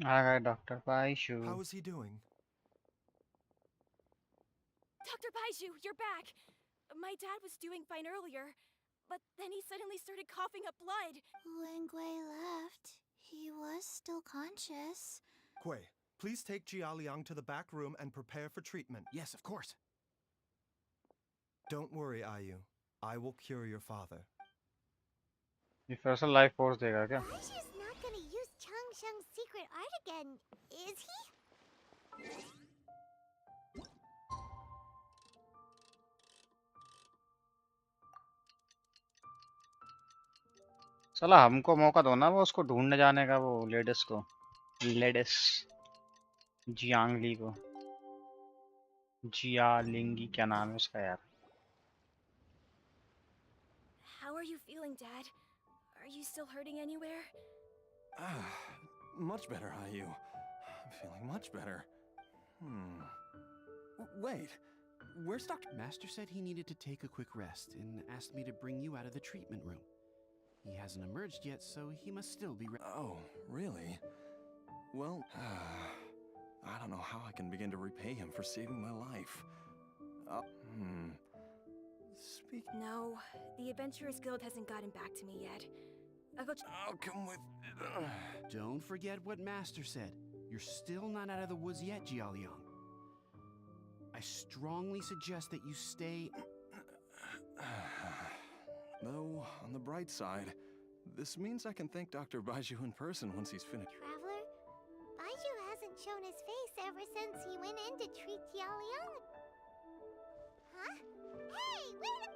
Alright, Dr. Baishu. How is he doing? Dr. Baishu, you're back. My dad was doing fine earlier, but then he suddenly started coughing up blood. When Gui left, he was still conscious. Gui, please take Jialiang to the back room and prepare for treatment. Yes, of course. Don't worry, Ayu. I will cure your father. ये फिर से life force देगा क्या? Baishu's not gonna use Changsheng's secret art again, is he? चला हमको मौका दो ना वो उसको ढूंढने जाने का वो लेडिस जियांगली को जियालिंगी क्या नाम है उसका यार How are you feeling, Dad? Are you still hurting anywhere? Much better, Ayu. I'm feeling much better. Wait, where's Dr. Master said he needed to take a quick rest and asked me to bring you out of the treatment room. He hasn't emerged yet, so he must still be Oh, really? Well, I don't know how I can begin to repay him for saving my life. No, the Adventurers Guild hasn't gotten back to me yet. I'll come with... Don't forget what Master said. You're still not out of the woods yet, Jialiang. I strongly suggest that you stay... Though, on the bright side, This means I can thank Dr. Baiju in person once he's finished. Traveler, Baiju hasn't shown his face ever since he went in to treat Jialiang. Huh? Hey, wait a...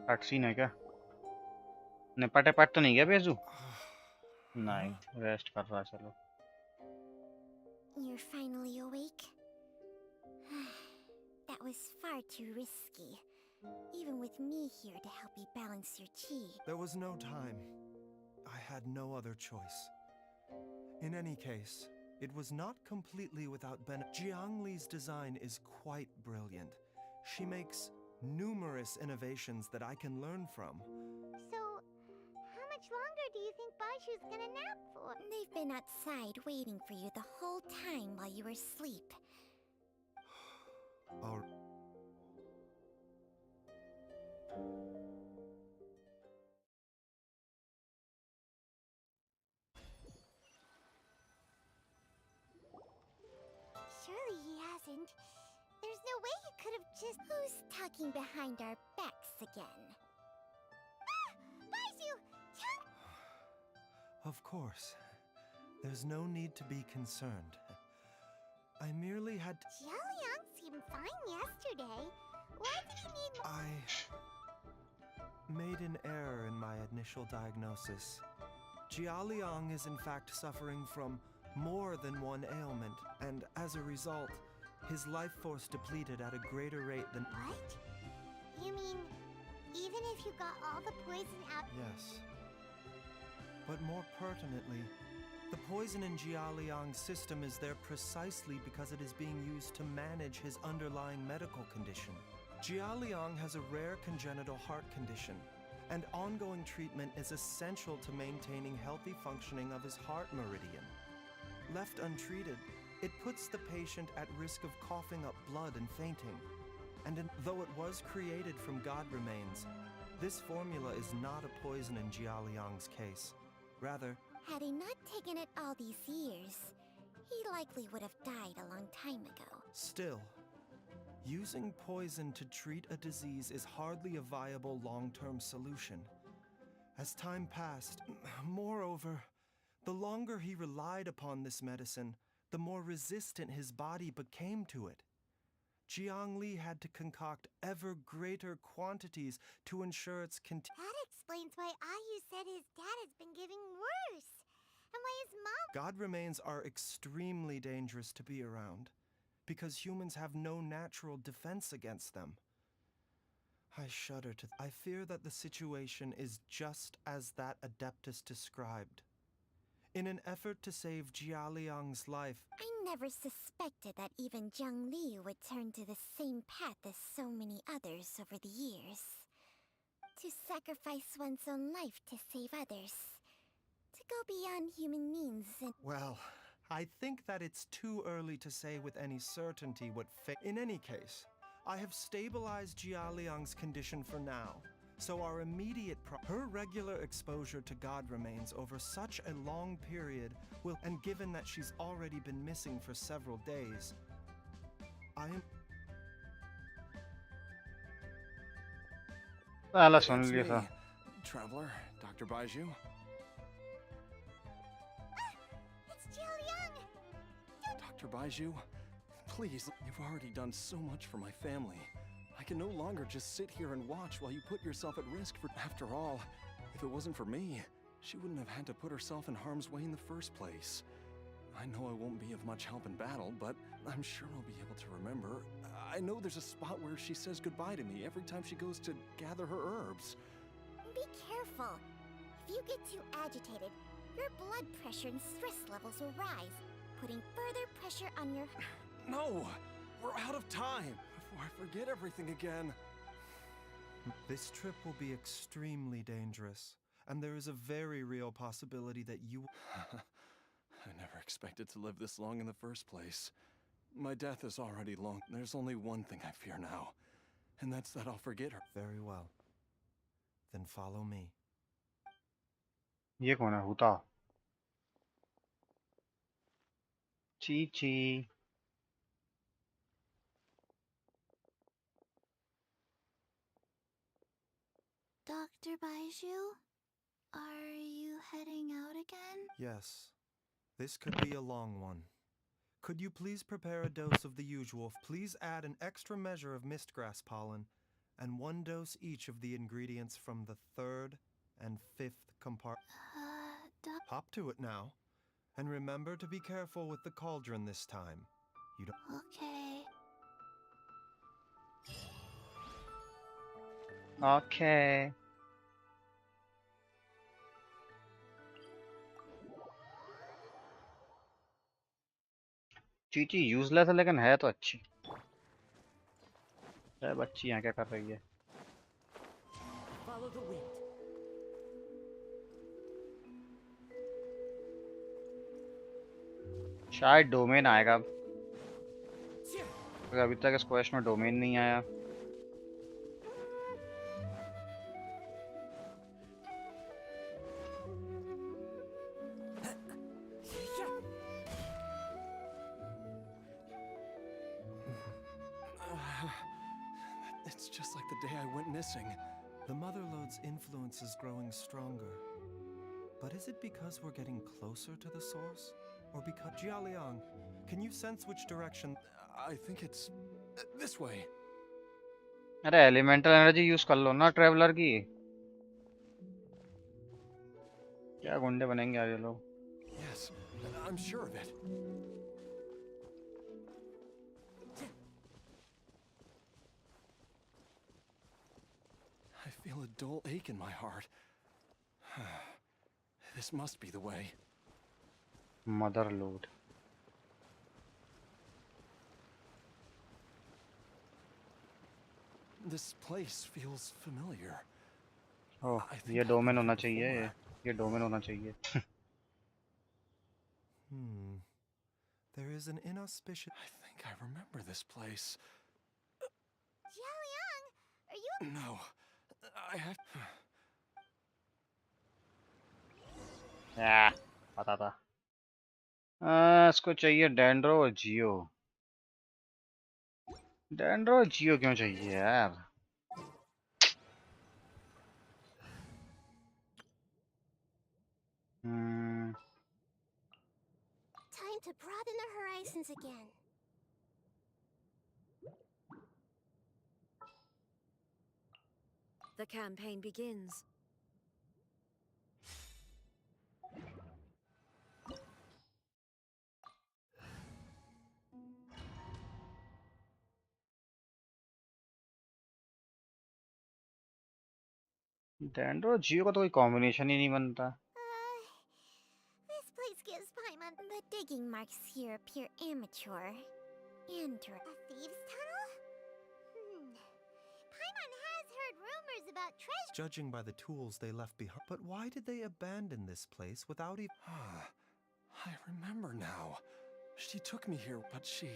cut scene है क्या? निपटे पट तो नहीं गया बेजू? नहीं, rest कर रहा है। चलो। You're finally awake? That was far too risky. Even with me here to help you balance your chi. There was no time. I had no other choice. In any case, it was not completely without benefit. Jiangli's design is quite brilliant. She makes numerous innovations that I can learn from. So, how much longer do you think Baiju's gonna nap for? They've been outside waiting for you the whole time while you were asleep. All Surely he hasn't. There's no way he could have just... Who's talking behind our backs again? Ah! Baiju! Chunk! Of course. There's no need to be concerned. I merely had to... Jialiang seemed fine yesterday. Why did he need more... I made an error in my initial diagnosis. Jialiang is in fact suffering from more than one ailment, and as a result, his life force depleted at a greater rate than... What? You mean, even if you got all the poison out... Yes. But more pertinently, the poison in Jialiang's system is there precisely because it is being used to manage his underlying medical condition. Jialiang has a rare congenital heart condition, and ongoing treatment is essential to maintaining healthy functioning of his heart meridian. Left untreated, it puts the patient at risk of coughing up blood and fainting. And though it was created from God Remains, this formula is not a poison in Jialiang's case. Rather, Had he not taken it all these years, he likely would have died a long time ago. still, using poison to treat a disease is hardly a viable long-term solution. As time passed, moreover, the longer he relied upon this medicine, the more resistant his body became to it. Jiangli had to concoct ever greater quantities to ensure its That explains why Ayu said his dad has been getting worse. And why his mom... God Remains are extremely dangerous to be around, because humans have no natural defense against them. I shudder to... I fear that the situation is just as that Adeptus described. In an effort to save Jialiang's life... I never suspected that even Zhang Li would turn to the same path as so many others over the years. To sacrifice one's own life to save others. To go beyond human means and... Well, I think that it's too early to say with any certainty what fate... In any case, I have stabilized Jialiang's condition for now, so our immediate her regular exposure to God Remains over such a long period will... And given that she's already been missing for several days, I am... That's It's only me, Traveler, Dr. Baiju. It's Jialiang! Dr. Baiju, please, you've already done so much for my family. I can no longer just sit here and watch while you put yourself at risk for... After all, if it wasn't for me, she wouldn't have had to put herself in harm's way in the first place. I know I won't be of much help in battle, but I'm sure I'll be able to remember. I know there's a spot where she says goodbye to me every time she goes to gather her herbs. Be careful. If you get too agitated, your blood pressure and stress levels will rise, putting further pressure on your... No! We're out of time! Before I forget everything again. This trip will be extremely dangerous, and there is a very real possibility that you... I never expected to live this long in the first place. My death is already long. There's only one thing I fear now, and that's that I'll forget her. Very well. Then follow me. ये कौन है? हुता ची ची Dr. Baiju, are you heading out again? Yes. This could be a long one. Could you please prepare a dose of the usual? Please add an extra measure of mistgrass pollen and 1 dose each of the ingredients from the 3rd and 5th compartment. Hop to it now. And remember to be careful with the cauldron this time. You don't. Okay. Okay. Chichi useless है लेकिन है तो अच्छी है। बच्ची यहाँ क्या कर रही है? Follow the wind. शायद डोमेन आएगा अब, अभी तक इस क्वेस्ट में डोमेन नहीं आया। It's just like the day I went missing. The Motherlode's influence is growing stronger. But is it because we're getting closer to the source? Or because... Jialiang, can you sense which direction... I think it's this way. अरे elemental energy use कर लो ना traveller की। क्या गुंडे बनेंगे आज ये लोग। Yes, I'm sure of it. I feel a dull ache in my heart. This must be the way. Motherlode. This place feels familiar. Oh, I think ये I've डोमेन been होना here चाहिए। before. ये domain होना चाहिए। There is an inauspicious... I think I remember this place. Jialiang, are you... No, I have... पता था। इसको चाहिए डेंड्रो और जियो। डेंड्रो और जियो क्यों चाहिए यार? Time to broaden the horizons again. The campaign begins. Dendro और जियो का तो कोई कॉम्बिनेशन ही नहीं बनता। This place gives Paimon... The digging marks here appear amateur. A thieves' tunnel? Paimon has heard rumors about treasure... Judging by the tools they left behind... But why did they abandon this place without even... I remember now. She took me here, but she...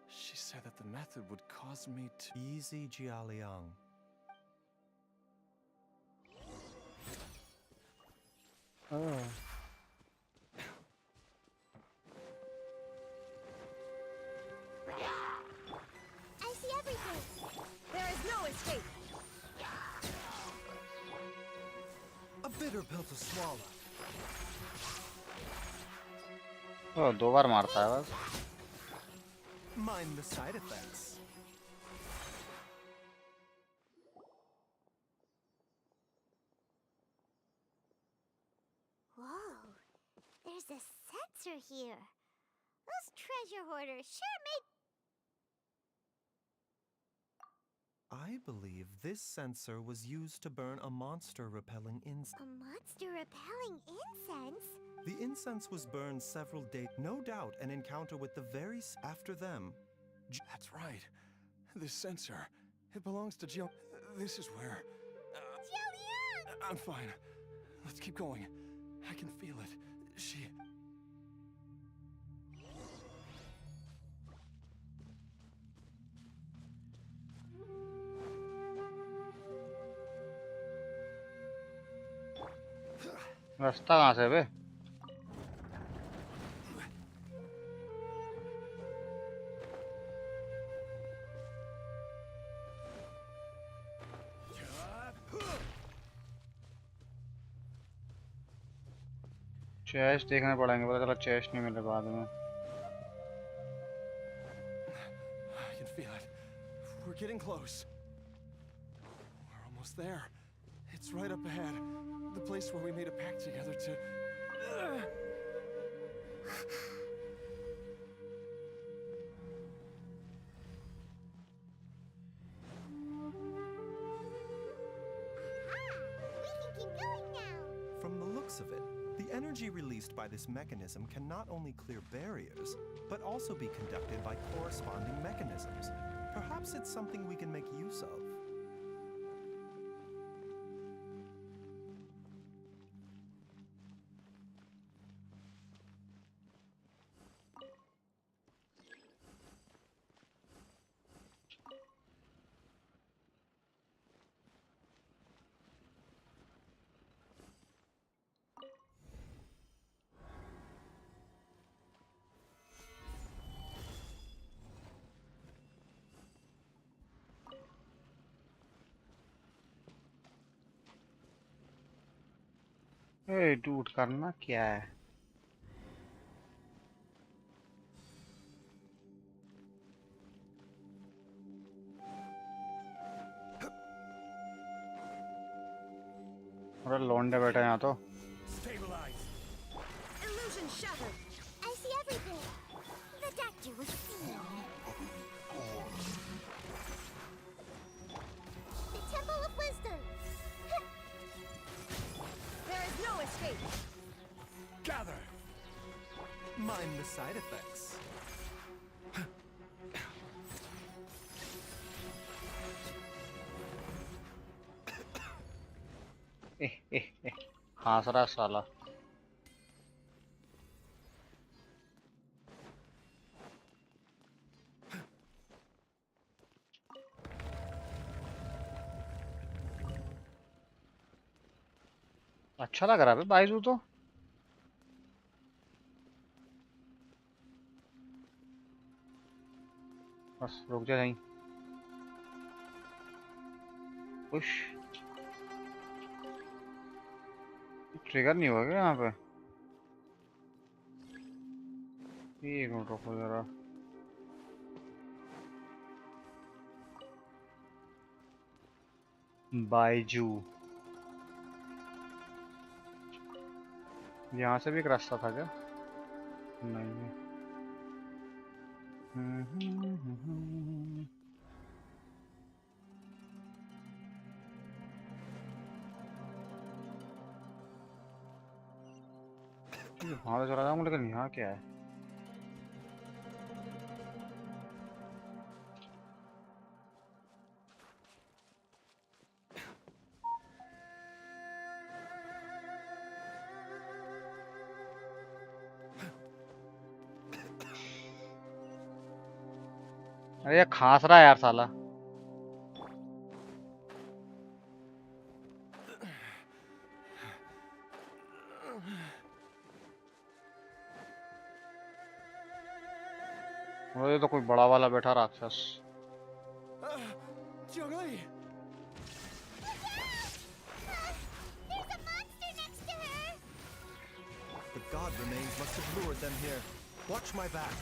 She said that the method would cause me to... Easy, Jialiang. Oh. I see everything. There is no escape. A bitter pill to swallow. Oh, 2 बार मारता है बस। Mind the side effects. Whoa, there's a sensor here. Those treasure hoarders sure made... I believe this sensor was used to burn a monster-repelling incense. A monster-repelling incense? The incense was burned several days... No doubt an encounter with the very... After them... That's right. This sensor. It belongs to Jill. This is where... Jialiang! I'm fine. Let's keep going. I can feel it. She... रास्ता कहाँ से बे? Chest देखने पड़ेंगे, पता चला chest नहीं मिले बाद में। I can feel it. We're getting close. We're almost there. It's right up ahead. The place where we made a pact together to... We can keep going now. From the looks of it, the energy released by this mechanism can not only clear barriers, but also be conducted by corresponding mechanisms. Perhaps it's something we can make use of. A dude, करना क्या है? अरे लौंडे बैठे हैं यहाँ तो। Illusion shattered. I see everything. The doctor was seen. The Temple of Wisdom. There is no escape. Gather! Mind the side effects. हंस रहा साला। अच्छा लग रहा है बे बाइजू तो। बस रुक जा यहीं। पुश। ट्रिगर नहीं हुआ क्या यहाँ पे? एक मिनट रुको जरा। बाइजू, यहाँ से भी एक रास्ता था क्या? नहीं। वहां तो चला जाऊंगा, लेकिन यहाँ क्या है? अरे ये खांस रहा है यार साला। ये तो कोई बड़ा वाला बैठा राक्षस। Jiangli! There's a monster next to her. The god remains must have lured them here. Watch my back.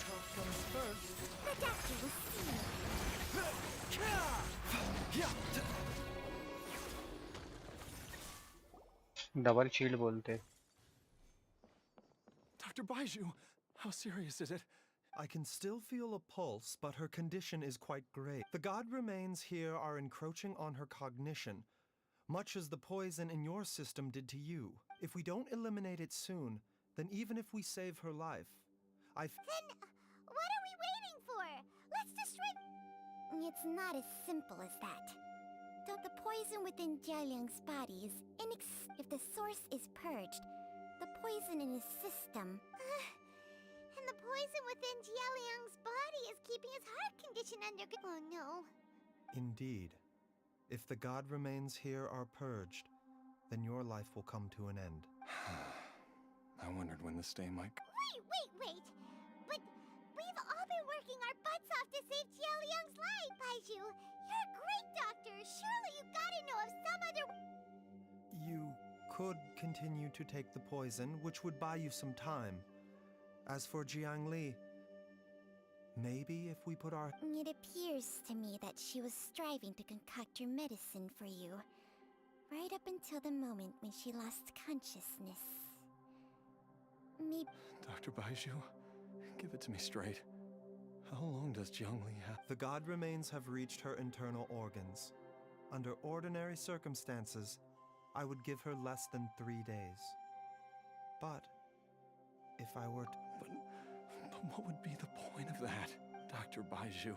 What comes first? The doctor was seen. Double shield बोलते। Dr. Baiju, how serious is it? I can still feel a pulse, but her condition is quite grave. The god remains here are encroaching on her cognition, much as the poison in your system did to you. If we don't eliminate it soon, then even if we save her life, Then what are we waiting for? Let's destroy... It's not as simple as that. The poison within Jialiang's body is if the source is purged, the poison in his system... and the poison within Jialiang's body is keeping his heart condition under... Oh no. Indeed. If the god remains here are purged, then your life will come to an end. I wondered when this day might... Wait! But we've all been working our butts off to save Jialiang's life, Baiju. You're a great doctor. Surely you gotta know of some other... You could continue to take the poison, which would buy you some time. As for Jiangli, maybe if we put our... It appears to me that she was striving to concoct your medicine for you, right up until the moment when she lost consciousness. Maybe... Dr. Baiju, give it to me straight. How long does Jiangli have? The god remains have reached her internal organs. Under ordinary circumstances, I would give her less than 3 days. But if I were to... But what would be the point of that? Dr. Baiju,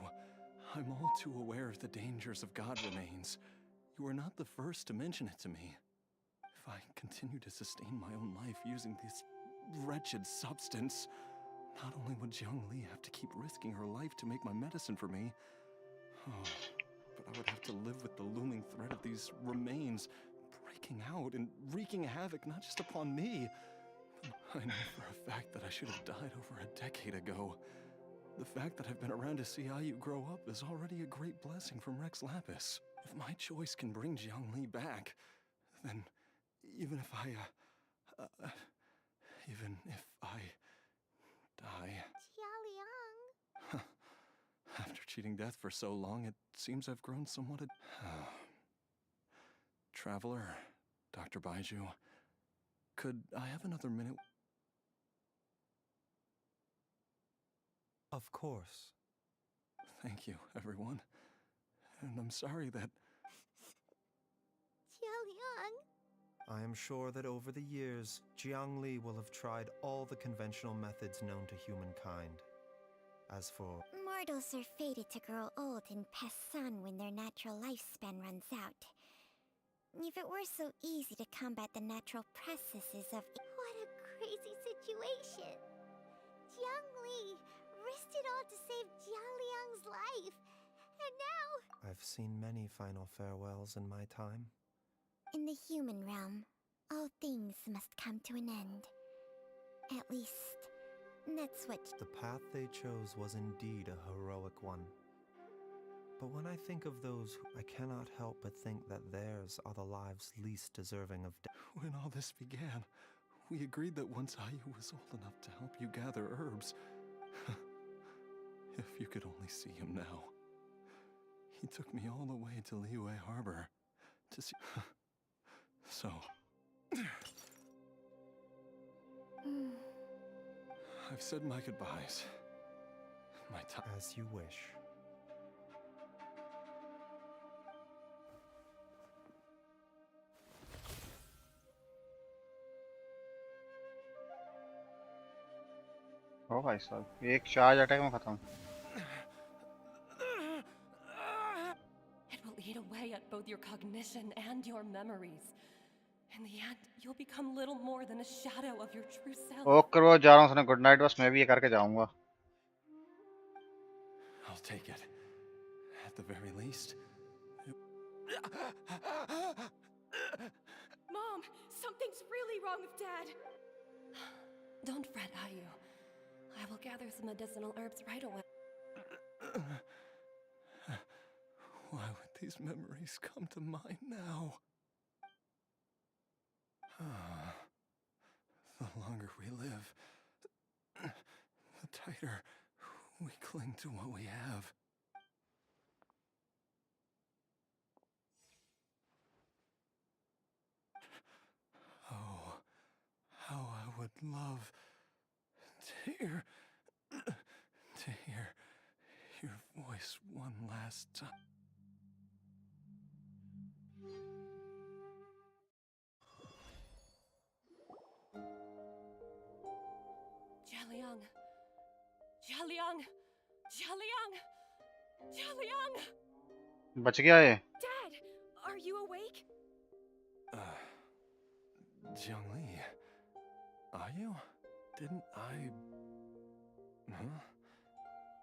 I'm all too aware of the dangers of god remains. You are not the first to mention it to me. If I continue to sustain my own life using this wretched substance, not only would Jiangli have to keep risking her life to make my medicine for me, but I would have to live with the looming threat of these remains breaking out and wreaking havoc not just upon me. I know for a fact that I should have died over a decade ago. The fact that I've been around to see Ayu grow up is already a great blessing from Rex Lapis. If my choice can bring Jiangli back, then even if I die... Jialiang. After cheating death for so long, it seems I've grown somewhat Traveler, Dr. Baiju, could I have another minute? Of course. Thank you, everyone. And I'm sorry that... Jialiang. I am sure that over the years, Jiangli will have tried all the conventional methods known to humankind. As for... Mortals are fated to grow old and pass on when their natural lifespan runs out. If it were so easy to combat the natural processes of... What a crazy situation! Jiangli risked it all to save Jialiang's life, and now... I've seen many final farewells in my time. In the human realm, all things must come to an end. At least, that's what... The path they chose was indeed a heroic one. But when I think of those, I cannot help but think that theirs are the lives least deserving of death. When all this began, we agreed that once Ayu was old enough to help you gather herbs... If you could only see him now. He took me all the way to Liyue Harbor to see... So... I've said my goodbyes. My time... As you wish. ओ भाई साहब एक charge attack में खत्म. It will eat away at both your cognition and your memories. In the end, you'll become little more than a shadow of your true self. Okay वो जा रहा हूँ. सुने गुड नाइट. बस मैं भी ये करके जाऊँगा. I'll take it. At the very least. Mom, something's really wrong with Dad. Don't fret, Ayu. I will gather some medicinal herbs right away. Why would these memories come to mind now? The longer we live, the tighter we cling to what we have. Oh, how I would love to hear your voice one last time. Jialiang! Jialiang! Jialiang! Jialiang! बच गया ये. Dad, are you awake? Jiangli, are you? Didn't I... Huh?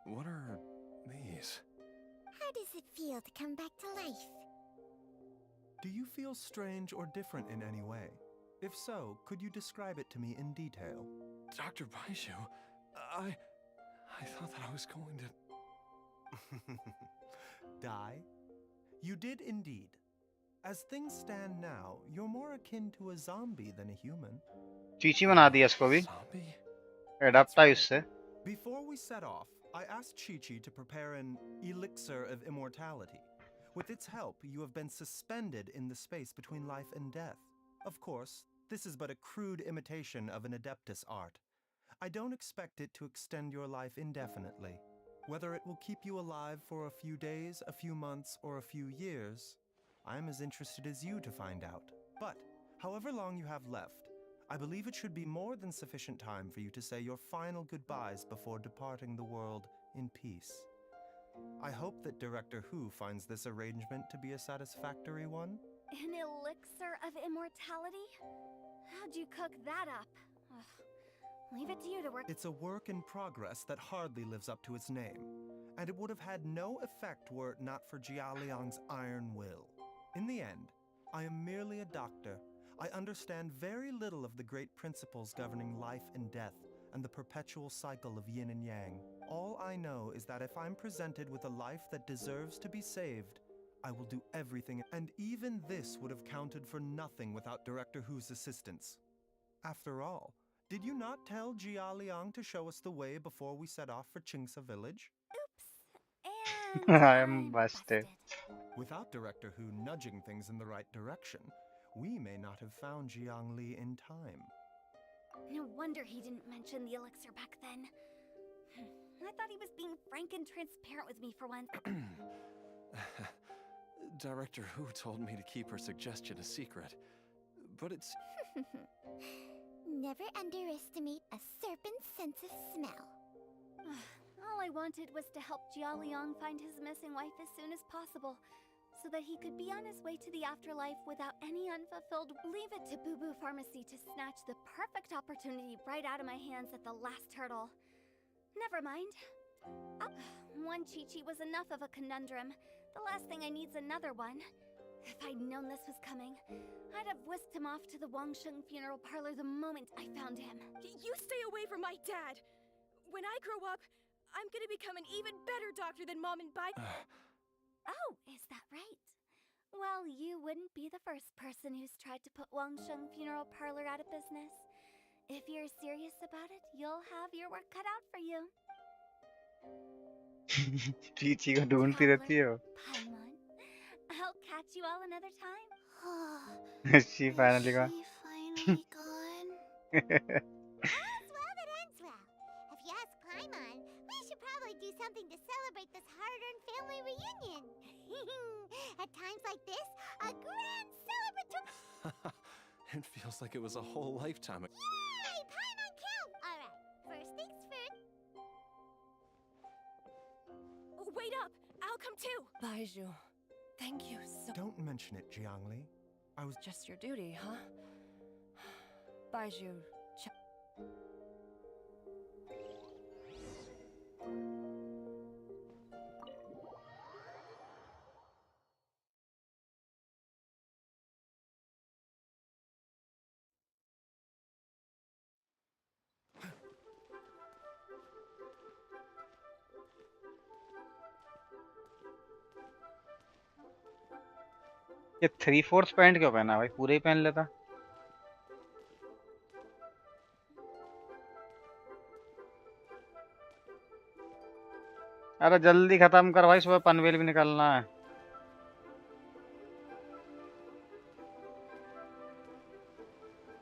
What are these? How does it feel to come back to life? Do you feel strange or different in any way? If so, could you describe it to me in detail? Dr. Baiju, I thought that I was going to... Die? You did indeed. As things stand now, you're more akin to a zombie than a human. Chichi बना दिया इसको भी adapt है इससे Before we set off, I asked Chi-Chi to prepare an elixir of immortality. With its help, you have been suspended in the space between life and death. Of course, this is but a crude imitation of an Adeptus art. I don't expect it to extend your life indefinitely. Whether it will keep you alive for a few days, a few months, or a few years, I am as interested as you to find out. But, however long you have left, I believe it should be more than sufficient time for you to say your final goodbyes before departing the world in peace. I hope that Director Who finds this arrangement to be a satisfactory one. An elixir of immortality? How'd you cook that up? Ugh. Leave it to you to work. It's a work in progress that hardly lives up to its name, and it would have had no effect were it not for Jia Liang's iron will. In the end, I am merely a doctor. I understand very little of the great principles governing life and death and the perpetual cycle of yin and yang. All I know is that if I'm presented with a life that deserves to be saved, I will do everything, and even this would have counted for nothing without Director Who's assistance. After all, did you not tell Jia Liang to show us the way before we set off for Qingce village? Oops. And I am I'm busted. Without Director Who nudging things in the right direction, we may not have found Jiang Li in time. No wonder he didn't mention the elixir back then. I thought he was being frank and transparent with me for once. Director Who told me to keep her suggestion a secret, but it's... Never underestimate a serpent's sense of smell. All I wanted was to help Jia Liang find his missing wife as soon as possible, so that he could be on his way to the afterlife without any unfulfilled. Leave it to Boo Boo Pharmacy to snatch the perfect opportunity right out of my hands at the last hurdle. Never mind. One Chi-Chi was enough of a conundrum. The last thing I need's another one. If I'd known this was coming, I'd have whisked him off to the Wangsheng funeral parlor the moment I found him. You stay away from my dad! When I grow up, I'm gonna become an even better doctor than Mom and Bai. Oh, is that right? Well, you wouldn't be the first person who's tried to put Wangsheng funeral parlor out of business. If you're serious about it, you'll have your work cut out for you. Chichi को ढूंढती रहती है वो. Paimon, I'll catch you all another time. She finally got. finally gone? All's well that ends well. If you ask Paimon, we should probably do something to celebrate this hard-earned family reunion. At times like this, a grand celebratory... It feels like it was a whole lifetime ago. Yay! Paimon kill! Alright, first things first. Wait up! I'll come too! Baiju, thank you so... Don't mention it, Jiangli. I was... Just your duty, huh? Baiju... ये 3/4 pant क्यों पहना भाई पूरे ही पहन लेता. अरे जल्दी खत्म कर भाई सुबह पनवेल भी निकलना है.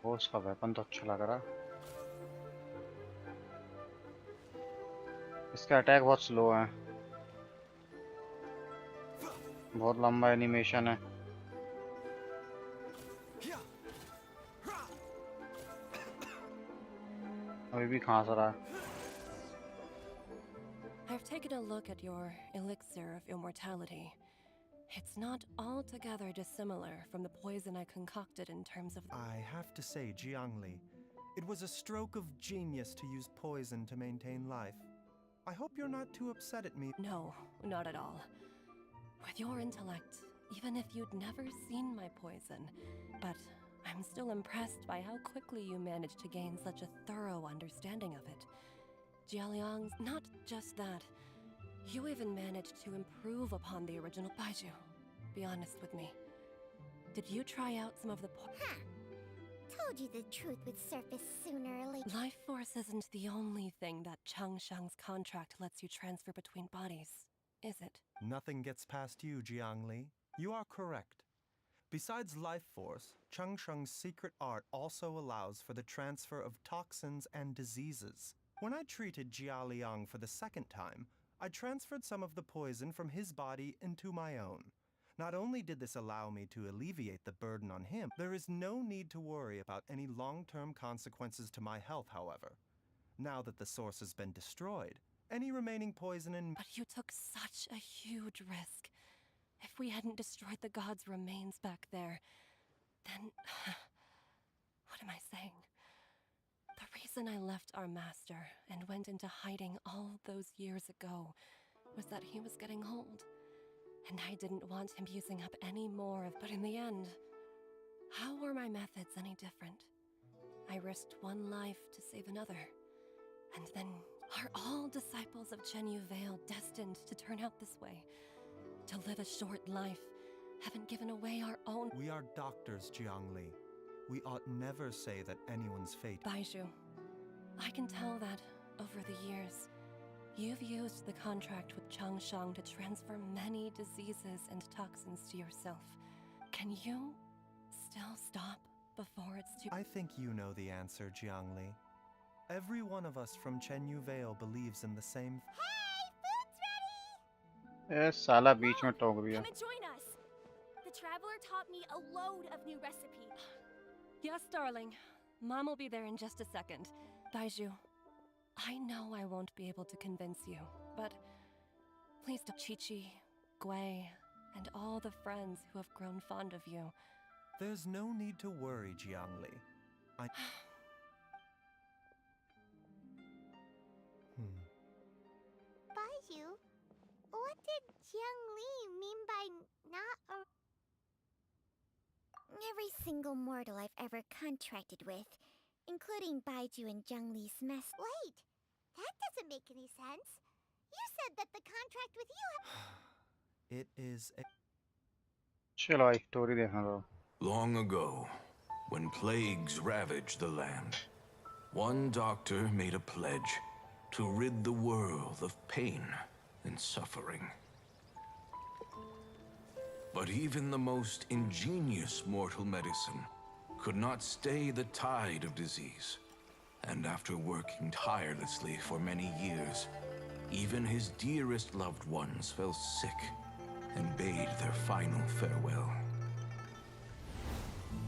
वो उसका वेपन तो अच्छा लग रहा. इसका अटैक बहुत स्लो है. बहुत लंबा एनिमेशन है. अभी भी खांस रहा है. I've taken a look at your elixir of immortality. It's not altogether dissimilar from the poison I concocted in terms of... I have to say, Jiangli, it was a stroke of genius to use poison to maintain life. I hope you're not too upset at me. No, not at all. With your intellect, even if you'd never seen my poison, but I'm still impressed by how quickly you managed to gain such a thorough understanding of it. Jialiang's not just that. You even managed to improve upon the original Baiju. Be honest with me. Did you try out some of the Huh. Told you the truth would surface sooner or later. Life Force isn't the only thing that Changsheng's contract lets you transfer between bodies, is it? Nothing gets past you, Jiangli. You are correct. Besides life force, Changsheng's secret art also allows for the transfer of toxins and diseases. When I treated Jia Liang for the second time, I transferred some of the poison from his body into my own. Not only did this allow me to alleviate the burden on him, there is no need to worry about any long-term consequences to my health, however. Now that the source has been destroyed, any remaining poison in... But you took such a huge risk. If we hadn't destroyed the god's remains back there, then... what am I saying? The reason I left our master and went into hiding all those years ago was that he was getting old. And I didn't want him using up any more of... But in the end, how were my methods any different? I risked one life to save another. And then, are all disciples of Chenyu Vale destined to turn out this way? To live a short life, haven't given away our own... We are doctors, Jiangli. We ought never say that anyone's fate... Baizhu, I can tell that, over the years, you've used the contract with Changsheng to transfer many diseases and toxins to yourself. Can you still stop before it's too... I think you know the answer, Jiangli. Every one of us from Chenyu Vale believes in the same... Hey, food's ready! ए साला बीच में टोक दिया. Come and join us. The traveler taught me a load of new recipes. Yes, darling. Mom will be there in just a second. Baizhu, I know I won't be able to convince you, but please don't... Chi-Chi, Gui, and all the friends who have grown fond of you. There's no need to worry, Jiangli. Baizhu, what did Jiangli mean by not a... Every single mortal I've ever contracted with, including Baizhu and Jiangli's mess... Wait, that doesn't make any sense. You said that the contract with you... It is a... चलो आई story देखना दो. Long ago, when plagues ravaged the land, one doctor made a pledge to rid the world of pain and suffering. But even the most ingenious mortal medicine could not stay the tide of disease. And after working tirelessly for many years, even his dearest loved ones fell sick and bade their final farewell.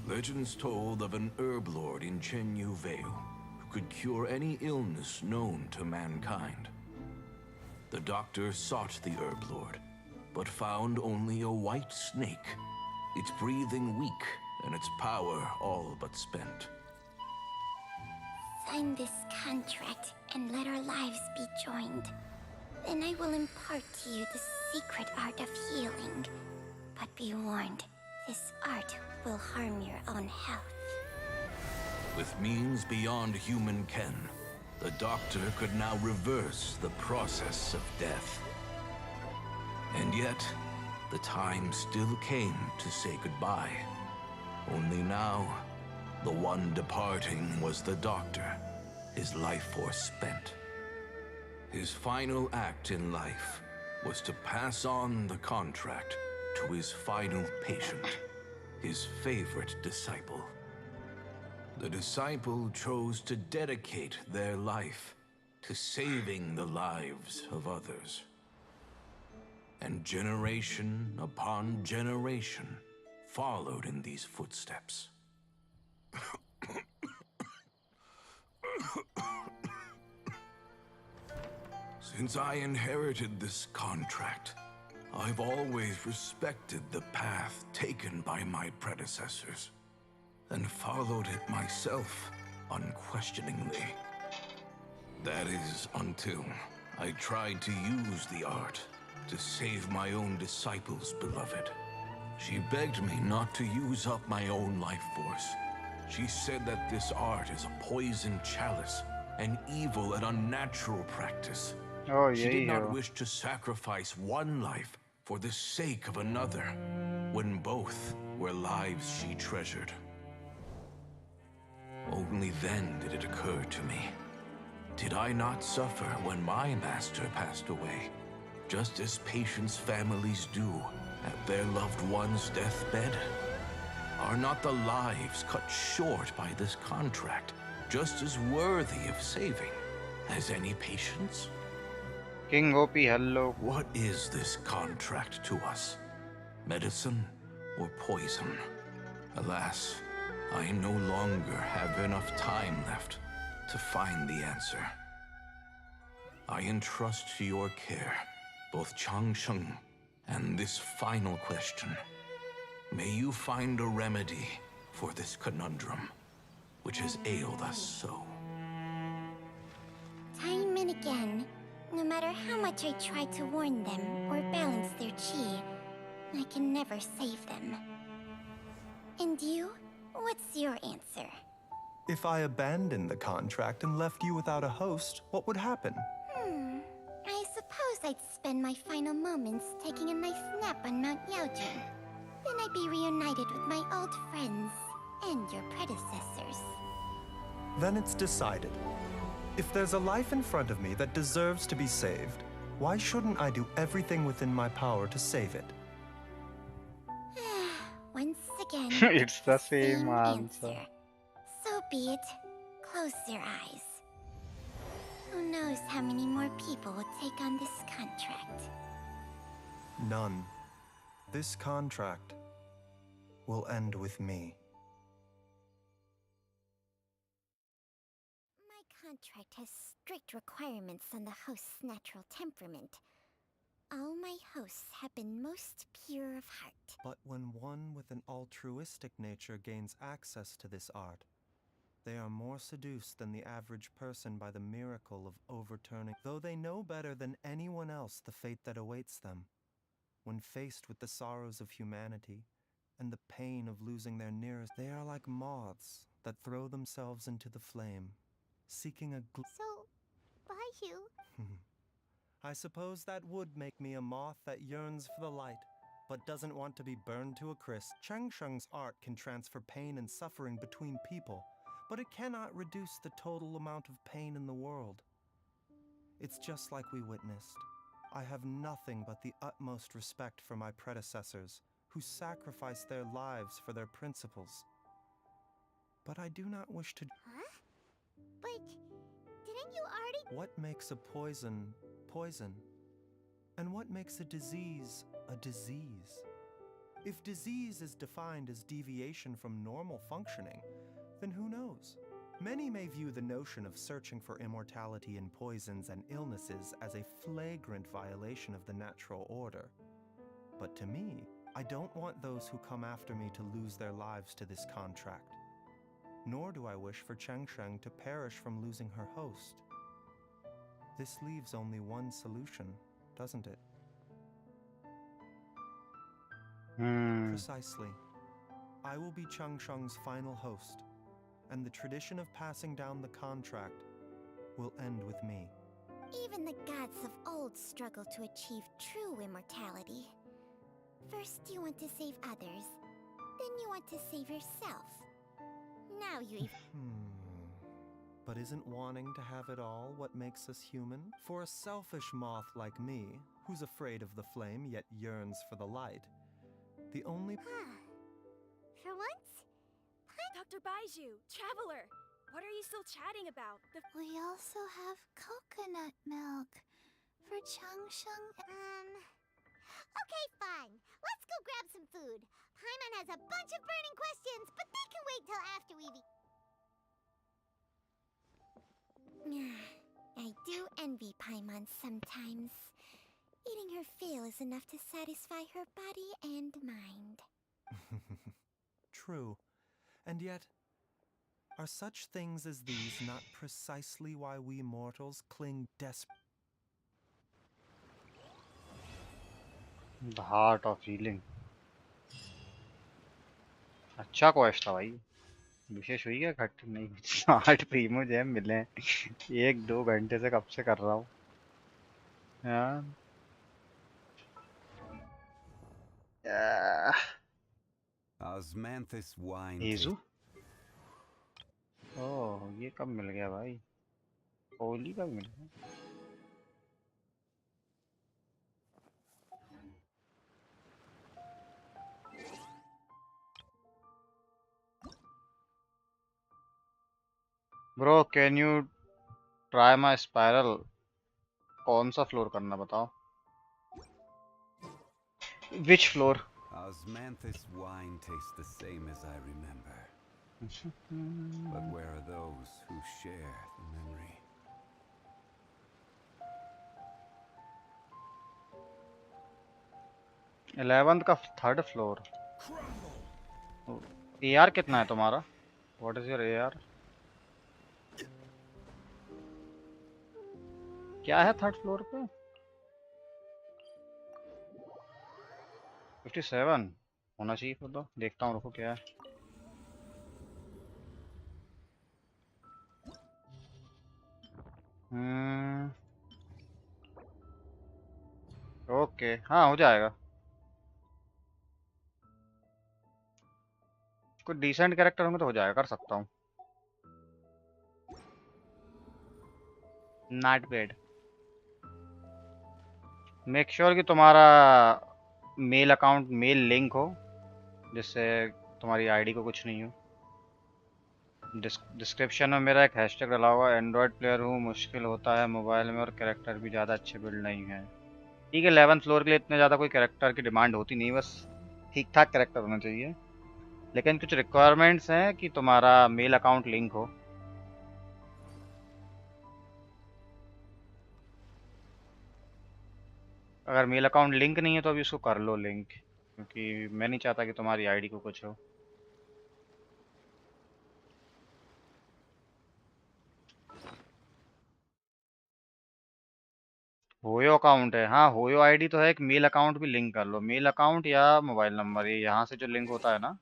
Legends told of an herb lord in Chenyu Vale who could cure any illness known to mankind. The doctor sought the herb lord, but found only a white snake, its breathing weak and its power all but spent. Sign this contract and let our lives be joined. Then I will impart to you the secret art of healing. But be warned, this art will harm your own health. With means beyond human ken, the doctor could now reverse the process of death. And yet, the time still came to say goodbye. Only now, the one departing was the doctor, his life force spent. His final act in life was to pass on the contract to his final patient, his favorite disciple. The disciple chose to dedicate their life to saving the lives of others. And generation upon generation followed in these footsteps. Since I inherited this contract, I've always respected the path taken by my predecessors, and followed it myself unquestioningly. That is, until I tried to use the art to save my own disciple's beloved. She begged me not to use up my own life force. She said that this art is a poison chalice, an evil and unnatural practice. She did not wish to sacrifice one life for the sake of another, when both were lives she treasured. Only then did it occur to me. Did I not suffer when my master passed away, just as patients' families do at their loved one's deathbed? Are not the lives cut short by this contract just as worthy of saving as any patients? King Gopi, hello. What is this contract to us? Medicine or poison? Alas, I no longer have enough time left to find the answer. I entrust to your care both Changsheng and this final question. May you find a remedy for this conundrum, which has ailed us so. Time and again, no matter how much I try to warn them or balance their chi, I can never save them. And you? What's your answer? If I abandoned the contract and left you without a host, what would happen? I suppose I'd spend my final moments taking a nice nap on Mount Yaojing. Then I'd be reunited with my old friends and your predecessors. Then it's decided. If there's a life in front of me that deserves to be saved, why shouldn't I do everything within my power to save it? Once again, It's the same answer. So be it. Close your eyes. Who knows how many more people will take on this contract? None. This contract will end with me. My contract has strict requirements on the host's natural temperament. All my hosts have been most pure of heart. But when one with an altruistic nature gains access to this art, they are more seduced than the average person by the miracle of overturning, though they know better than anyone else the fate that awaits them. When faced with the sorrows of humanity and the pain of losing their nearest, they are like moths that throw themselves into the flame, seeking a So, Baiju, I suppose that would make me a moth that yearns for the light, but doesn't want to be burned to a crisp. Changsheng's art can transfer pain and suffering between people, but it cannot reduce the total amount of pain in the world. It's just like we witnessed. I have nothing but the utmost respect for my predecessors, who sacrificed their lives for their principles. But I do not wish to... Huh? But didn't you already... What makes a poison, poison? And what makes a disease, a disease? If disease is defined as deviation from normal functioning, then who knows? Many may view the notion of searching for immortality in poisons and illnesses as a flagrant violation of the natural order. But to me, I don't want those who come after me to lose their lives to this contract. Nor do I wish for Changsheng to perish from losing her host. This leaves only one solution, doesn't it? Precisely. I will be Changsheng's final host, and the tradition of passing down the contract will end with me. Even the gods of old struggle to achieve true immortality. First you want to save others, then you want to save yourself. Now you But isn't wanting to have it all what makes us human? For a selfish moth like me, who's afraid of the flame yet yearns for the light, the only... For once? Dr. Baiju, Traveler, what are you still chatting about? We also have coconut milk for Changsheng. Okay, fine. Let's go grab some food. Paimon has a bunch of burning questions, but they can wait till after we've I do envy Paimon sometimes. Eating her fill is enough to satisfy her body and mind. True. And yet, are such things as these not precisely why we mortals cling desperately? The heart of healing. अच्छा question था भाई. विशेष हुई क्या घट नहीं. 8 Primo GeM मिले हैं. 1-2 घंटे से कब से कर रहा हूँ यार. Osmanthus wine हेजू? taste. ओह, ये कब मिल गया भाई? होली कब मिल गया? Bro can you try my spiral? कौन सा फ्लोर करना बताओ? विच floor? Osmanthus wine tastes the same as I remember. But where are those who share the memory? Eleventh का थर्ड फ्लोर। एआर कितना है तुम्हारा? What is your AR? क्या है थर्ड फ्लोर पे? 57 होना चाहिए फिर तो। देखता हूँ, रुको क्या है। ओके, हाँ हो जाएगा। कोई डिसेंट कैरेक्टर होंगे तो हो जाएगा, कर सकता हूँ। Not bad. मेक श्योर कि तुम्हारा मेल अकाउंट मेल लिंक हो, जिससे तुम्हारी आईडी को कुछ नहीं हो। डिस्क्रिप्शन में मेरा एक हैशटैग डाला हुआ, एंड्रॉयड प्लेयर हूँ, मुश्किल होता है मोबाइल में और कैरेक्टर भी ज़्यादा अच्छे बिल्ड नहीं है। ठीक है, 11th फ्लोर के लिए इतने ज़्यादा कोई कैरेक्टर की डिमांड होती नहीं, बस ठीक ठाक कैरेक्टर होना चाहिए। लेकिन कुछ रिक्वायरमेंट्स हैं कि तुम्हारा मेल अकाउंट लिंक हो। अगर मेल अकाउंट लिंक नहीं है तो अभी उसको कर लो लिंक, क्योंकि मैं नहीं चाहता कि तुम्हारी आईडी को कुछ हो। होयो अकाउंट है, हाँ होयो आईडी तो है, एक मेल अकाउंट भी लिंक कर लो। मेल अकाउंट या मोबाइल नंबर, ये यहाँ से जो लिंक होता है ना।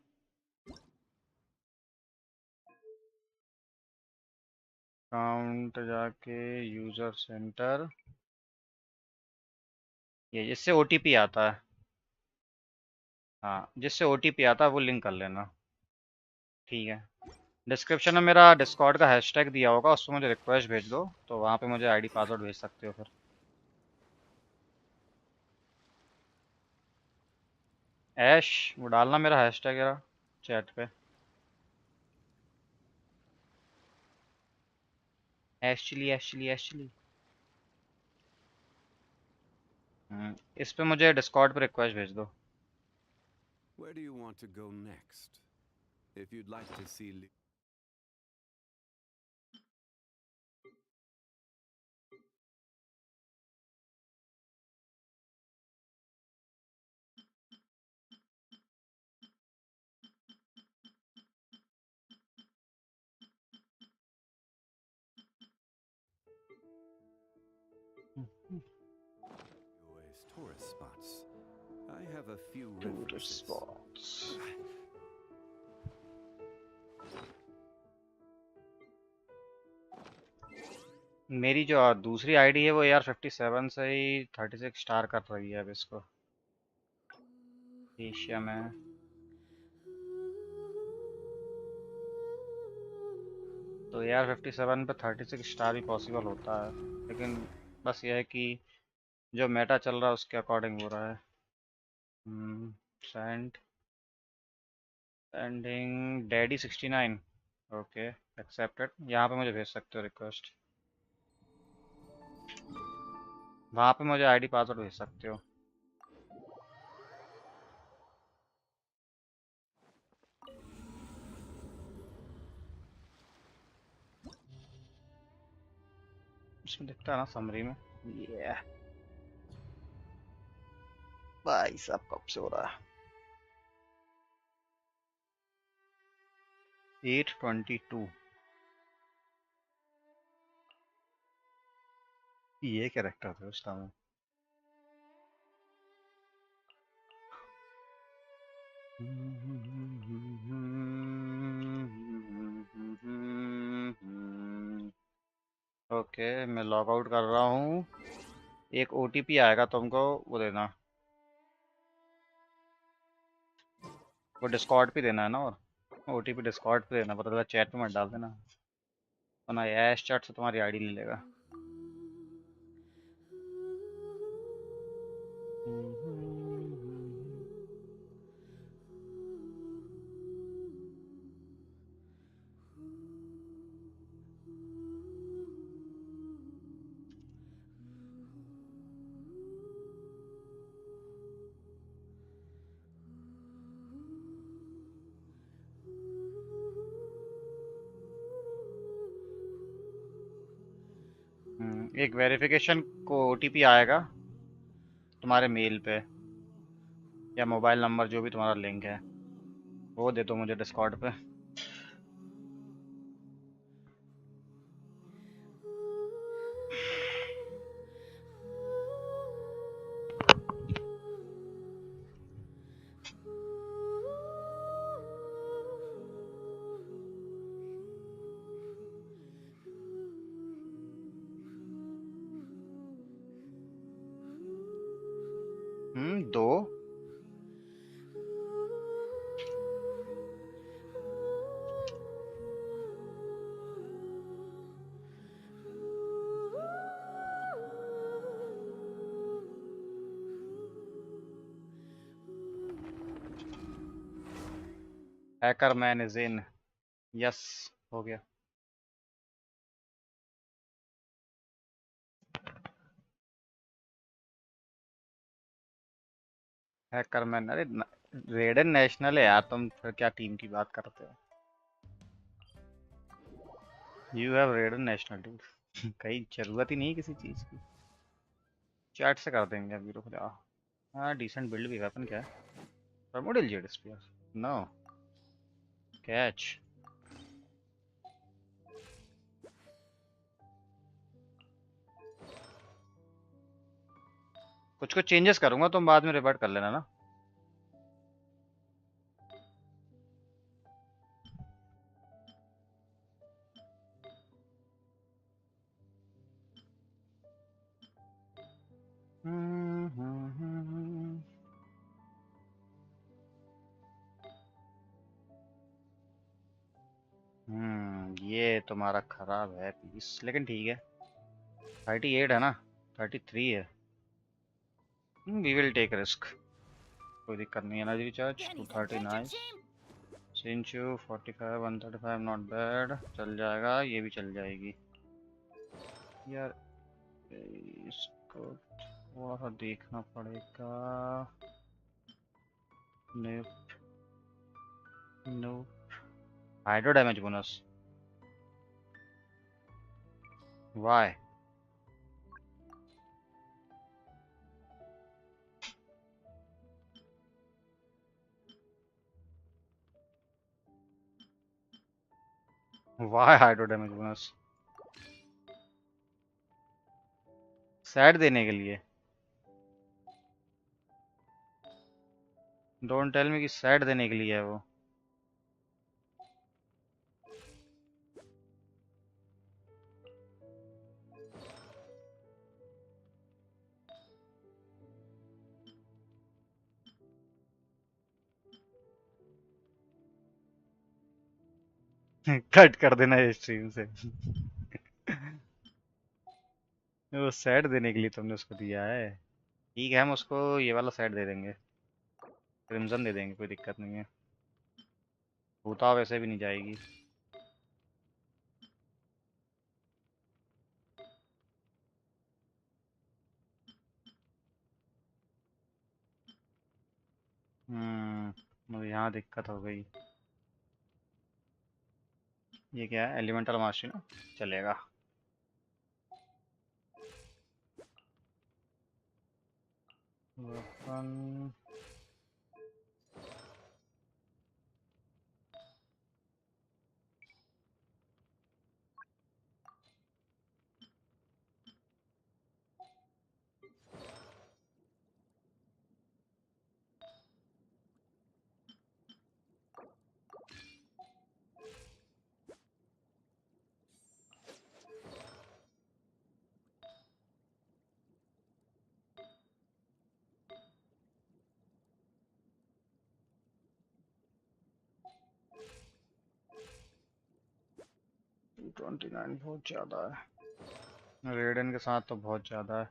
अकाउंट जाके यूजर सेंटर, ये जिससे ओटीपी आता है, हाँ जिससे ओटीपी आता है वो लिंक कर लेना। ठीक है, डिस्क्रिप्शन में मेरा डिस्कॉर्ड का हैशटैग दिया होगा, उसमें मुझे रिक्वेस्ट भेज दो, तो वहाँ पे मुझे आईडी पासवर्ड भेज सकते हो फिर। ऐश, वो डालना मेरा हैशटैग यार चैट पे। एक्चुअली एक्चुअली एक्चुअली इस पे मुझे डिस्कॉर्ड पे रिक्वेस्ट भेज दो। Where do you want to go next? If you'd like to see Joy's tourist spots, I have a few tourist references. Spots. मेरी जो दूसरी आईडी है वो यार 57 से ही 36 स्टार कर रही है अब इसको एशिया में। तो यार 57 पे 36 स्टार भी पॉसिबल होता है, लेकिन बस यह है कि जो मेटा चल रहा है उसके अकॉर्डिंग हो रहा है। Send sending daddy 69। Okay, accepted. यहाँ पे मुझे भेज सकते हो रिक्वेस्ट, वहाँ पे मुझे आईडी पासवर्ड भेज सकते हो। इसमें दिखता है ना समरी में। ये भाई साहब कब से हो रहा है? 822। ये कैरेक्टर था उस टाइम। ओके, मैं लॉग आउट कर रहा हूँ। एक ओटीपी आएगा तुमको, वो देना। वो डिस्कॉर्ड पे देना है ना, और ओटीपी डिस्कॉर्ड पे देना, पता चला चैट पे मत डाल देना, वरना ऐश चैट से तुम्हारी आईडी ले लेगा। एक वेरिफिकेशन को ओटीपी आएगा तुम्हारे मेल पे या मोबाइल नंबर जो भी तुम्हारा लिंक है, वो दे दो मुझे डिस्कॉर्ड पे। दो hacker man is in. Yes, हो गया। हैकर मैन, अरे रेडन नेशनल है यार, तुम फिर क्या टीम की बात करते हो? You have रेडन national dude. कहीं जरूरत ही नहीं है किसी चीज की, चैट से कर देंगे अभी, रुक जा। हाँ डिसेंट बिल्ड भी, वेपन क्या है? Primordial jade spear, no catch. कुछ कुछ चेंजेस करूंगा, तुम बाद में रिवर्ट कर लेना ना। ये तुम्हारा खराब है पीस, लेकिन ठीक है। 38 है ना, 33 है। वी विल टेक रिस्क, कोई दिक्कत नहीं है। Energy recharge 230 nice. सिंचू 45 135 not bad, चल जाएगा, ये भी चल जाएगी यार। इसको थोड़ा सा देखना पड़ेगा। Nope nope, hydro damage bonus, why? Why hydro damage bonus? सैड देने के लिए? डोंट टेल मी कि सैड देने के लिए है वो। कट कर देना ये स्ट्रीम से। वो सैड देने के लिए तुमने उसको दिया है? ठीक है, हम उसको ये वाला सैड दे देंगे, क्रिम्जन दे देंगे, कोई दिक्कत नहीं है। भूता वैसे भी नहीं जाएगी। मुझे यहाँ दिक्कत हो गई। ये क्या है? एलिमेंटल मास्टरी ना, चलेगा। वेपन 29 बहुत ज़्यादा है, रेडन के साथ तो बहुत ज़्यादा है।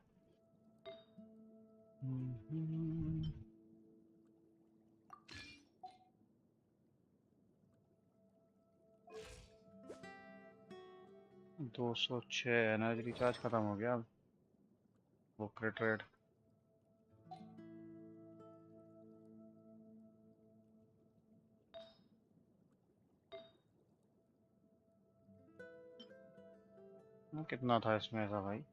हम्म, 206 एनर्जी रिचार्ज खत्म हो गया। वो क्रिट रेट कितना था इसमें ऐसा भाई?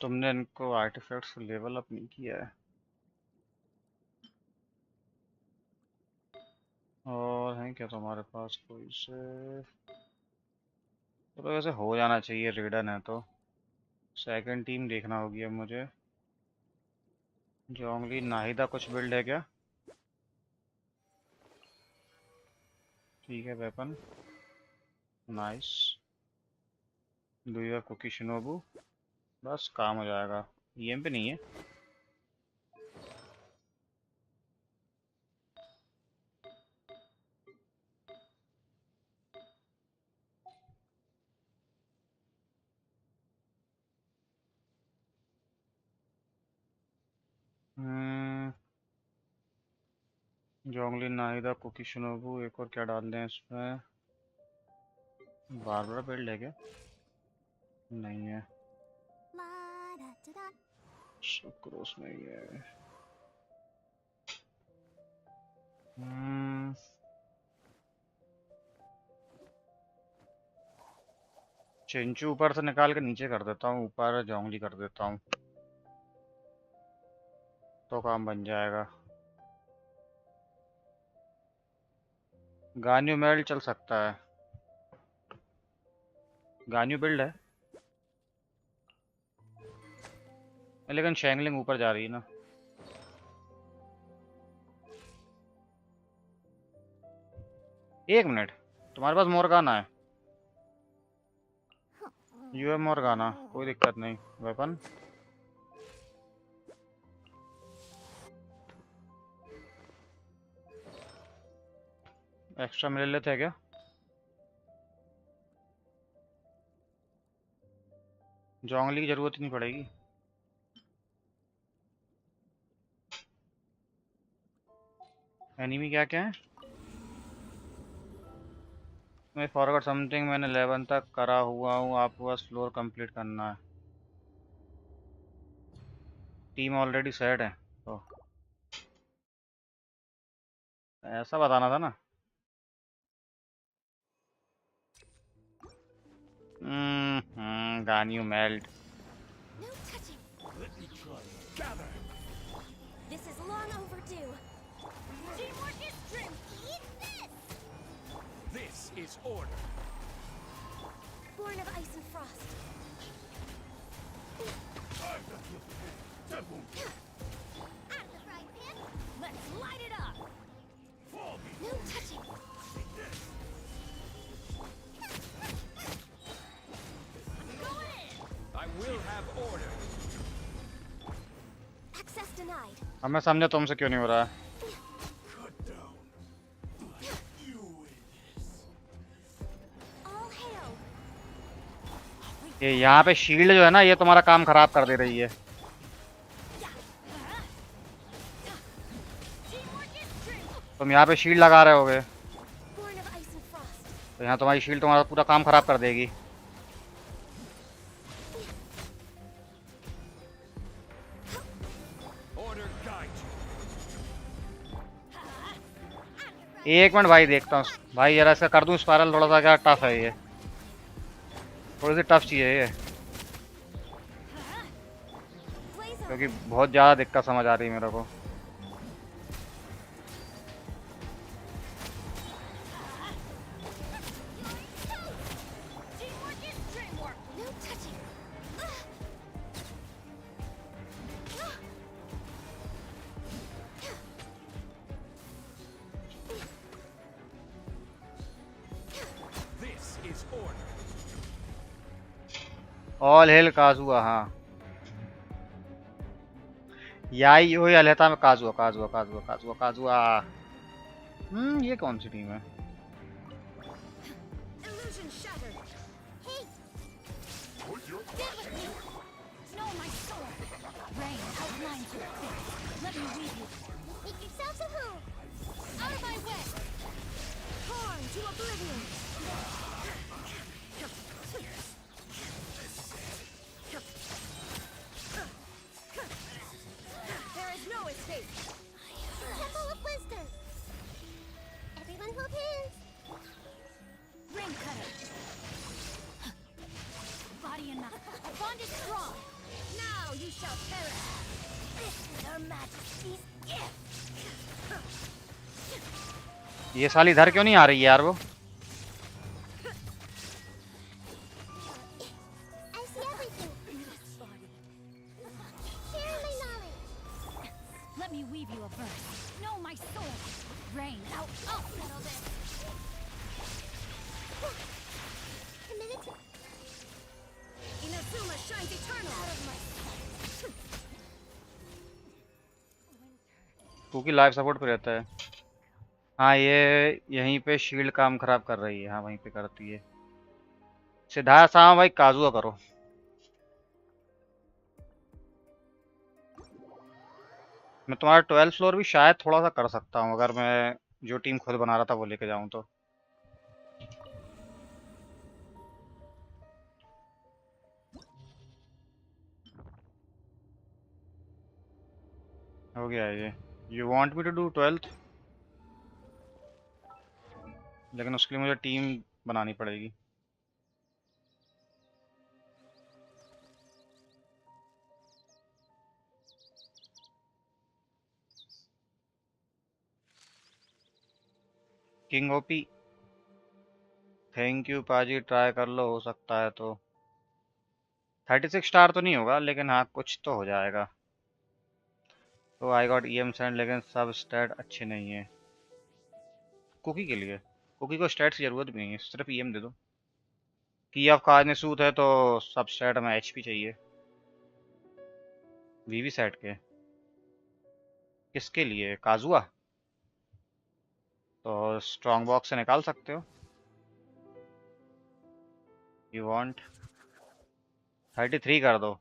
तुमने इनको आर्टिफैक्ट्स लेवल अप नहीं किया है। और है क्या तुम्हारे पास कोई से? तो वैसे हो जाना चाहिए, रेडन है तो। सेकंड टीम देखना होगी अब मुझे। जोंगली नाहिदा कुछ बिल्ड है क्या? ठीक है, weapon nice. Do Kuki Shinobu, बस काम हो जाएगा। ईएम पे नहीं है। जोंगली नाहिदा कुकी शिनोबू, एक और क्या डाल दें इसमें? बारबरा बिल्ड है क्या? नहीं है। सुक्रोस नहीं है। चिंचू ऊपर से निकाल के नीचे कर देता हूँ, ऊपर जोंगली कर देता हूँ तो काम बन जाएगा। गान्यू मेल चल सकता है। गान्यू बिल्ड है, लेकिन शैंगलिंग ऊपर जा रही है ना। एक मिनट, तुम्हारे पास मोरगाना है? यू है मोरगाना, कोई दिक्कत नहीं। वेपन एक्स्ट्रा में ले लेते हैं क्या? जोंगली की जरूरत ही नहीं पड़ेगी। एनिमी क्या क्या है? मैं फॉरवर्ड समथिंग, मैंने 11 तक करा हुआ हूँ, आपको बस फ्लोर कंप्लीट करना है। टीम ऑलरेडी सेट है तो ऐसा बताना था ना। गान्यू melt. No touching. Let me try. Gather. This is long overdue. Teamwork is strength. Eat this. This is order. Born of ice and frost. Out of the frying pan. Let's light it up. No touching. Going in. I will have order. Access denied. अब मैं समझा तुमसे क्यों नहीं हो रहा है। All hail. ये यहाँ पे शील्ड जो है ना, ये तुम्हारा काम खराब कर दे रही है। तुम यहाँ पे शील्ड लगा रहे होगे Born of ice and frost. तो यहाँ तुम्हारी शील्ड तुम्हारा पूरा काम खराब कर देगी। Order guide you. एक मिनट भाई, देखता हूँ भाई, जरा इसका कर दूं स्पाइरल, थोड़ा सा क्या टफ है ये, थोड़ी सी टफ चीज़ है ये, क्योंकि बहुत ज़्यादा दिक्कत समझ आ रही है मेरे को। ऑल हेल काजुआ, हाँ याई वही अलहता में काजुआ काजुआ काजुआ काजुआ काजुआ। ये कौन सी टीम है? Illusion shattered. Hey! Get with me! Know my sword. Rain outlines your face. Let me weave you. Make yourselves a who? Out of my way! Torn to oblivion! There is no escape! Temple of Wisdom! Everyone hold hands! Ring cutter! Body and mouth. Our bond is strong! Now you shall perish! This is Her Majesty's gift! ये साल इधर क्यों नहीं आ रही है यार वो? I see everything! Share my knowledge! Let me weave you a verse. Know my sword! Rain out! I'll settle this! A minute. Inazuma shines eternal! Out of my sight! क्योंकि लाइफ सपोर्ट पे रहता है। हाँ ये यहीं पे shield काम खराब कर रही है, हाँ वहीं पे करती है। सिद्धार्थ साहब भाई काजुआ करो। मैं तुम्हारा 12th फ्लोर भी शायद थोड़ा सा कर सकता हूँ, अगर मैं जो टीम खुद बना रहा था वो लेके जाऊँ तो। हो गया ये। You want me to do 12th, लेकिन उसके लिए मुझे टीम बनानी पड़ेगी। किंग ओपी, थैंक यू पाजी, ट्राई कर लो, हो सकता है तो। 36 स्टार तो नहीं होगा, लेकिन हाँ कुछ तो हो जाएगा। तो आई गॉट EM सेंड, लेकिन सब स्टैट अच्छे नहीं है कुकी के लिए। कुकी को स्टैट्स की जरूरत भी नहीं है, सिर्फ EM दे दो। की ऑफ खाने सूत है तो सब स्टैट में HP चाहिए। वीवी सेट के किसके लिए? काजुआ तो स्ट्रॉन्ग बॉक्स से निकाल सकते हो। यू वांट 33 कर दो।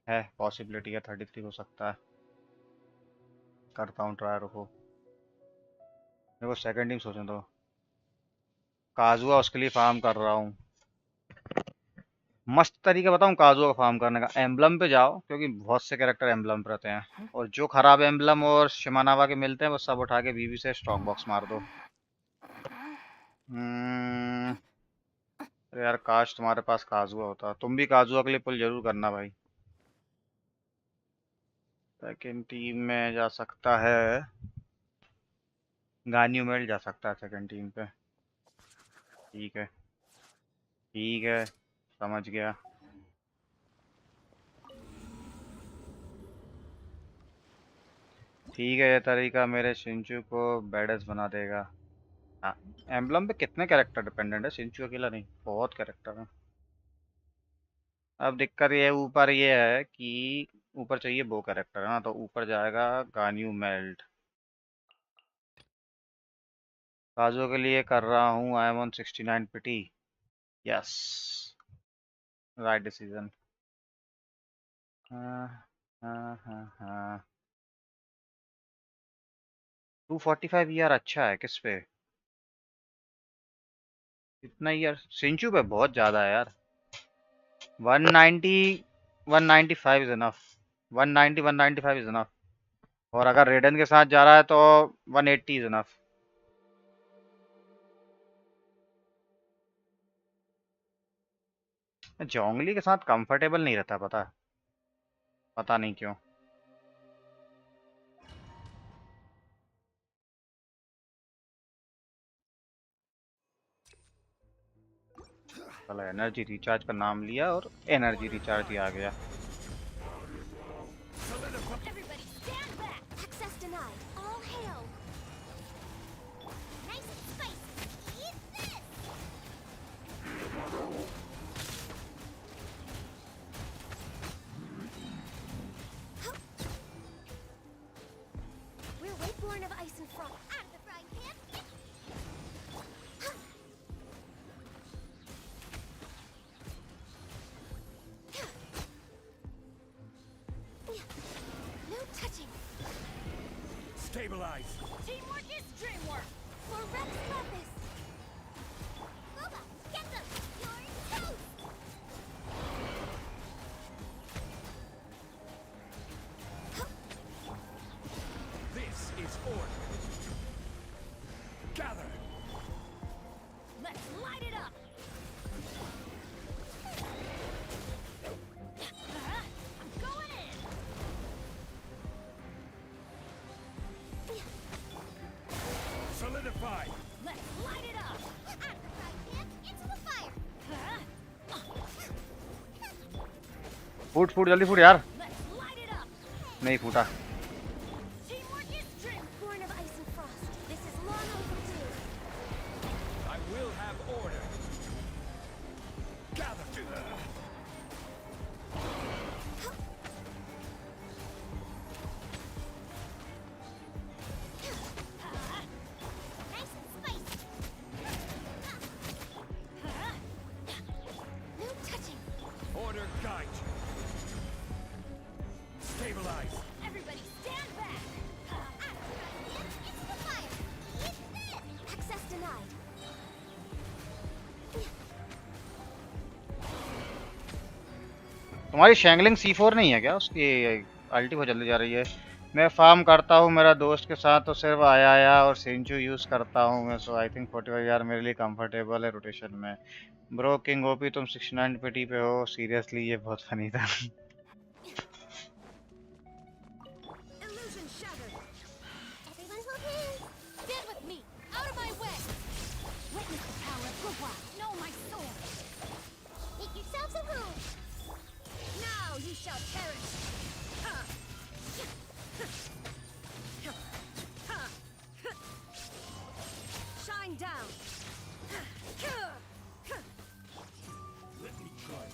है पॉसिबिलिटी है 33 हो सकता है। करता हूँ ट्राई, रुको मेरे को सेकंड टीम सोचने दो। काजुआ उसके लिए फार्म कर रहा हूँ। मस्त तरीका बताऊँ काजुआ का फार्म करने का? एम्बलम पे जाओ, क्योंकि बहुत से कैरेक्टर एम्बलम पे रहते हैं, और जो खराब एम्बलम और शिमानावा के मिलते हैं वो सब उठा के वीवी से स्ट्रॉन्ग बॉक्स मार दो। अरे यार काश तुम्हारे पास काजुआ होता। तुम भी काजुआ के लिए पुल जरूर करना भाई। सेकंड टीम में जा सकता है, गानियो मेल जा सकता है सेकंड टीम पे। ठीक है ठीक है, समझ गया। ठीक है, ये तरीका मेरे शिंचू को बैडेस बना देगा। हाँ, एम्बलम पे कितने कैरेक्टर डिपेंडेंट है? शिंचू अकेला नहीं, बहुत कैरेक्टर है। अब दिक्कत ये ऊपर ये है कि ऊपर चाहिए वो कैरेक्टर है ना, तो ऊपर जाएगा गानियो मेल्ट। काजू के लिए कर रहा हूँ। I am on 69 pity. Yes, right decision. हाँ हाँ हाँ हाँ। 245 यार अच्छा है। किस पे इतना यार? सिंचू पे बहुत ज्यादा है यार। 190 195 इज इनफ। 190 195 is enough. और अगर रेडन के साथ जा रहा है तो 180 इज इनफ। जोंगली के साथ कंफर्टेबल नहीं रहता, पता नहीं क्यों। चलो एनर्जी रिचार्ज का नाम लिया और एनर्जी रिचार्ज ही आ गया। Everybody stand back! Access denied. All hail! Nice and spicy. Eat this! We're way born of ice and frost. Out of the frying pan! No touching! Stabilize. Teamwork is dreamwork! For spiralabyss! Boba, get them! You're toast! This is order. Gather. Let's light it up! I'm going in! Solidify. Let's light it up! Out of the frying pan, into the fire! फूट जल्दी फूट यार। Let's light it up! नहीं फूटा। Teamwork is dream! Born of ice and frost. This is long overdue. I will have order. Gather. Nice and spicy. No touching. Order guide you. Stabilize. Everybody stand back. Into the fire. Eat this. Access denied. तुम्हारी शैंगलिंग C4 नहीं है क्या? उसकी अल्टी बहुत जल्दी जा रही है। मैं फार्म करता हूँ मेरा दोस्त के साथ, तो सिर्फ आया और सेंचू यूज़ करता हूँ मैं। सो आई थिंक 45 यार मेरे लिए कंफर्टेबल है रोटेशन में। ब्रो किंग ओपी तुम 69 पेटी पे हो, सीरियसली ये बहुत फनी था। Illusion shattered. Everyone hold hands. Stand with me. Out of my way. Witness the power of Gugwa. Know my sword. Make yourselves at home. Now you shall perish. Ha. Ha. Shine down. Let me try.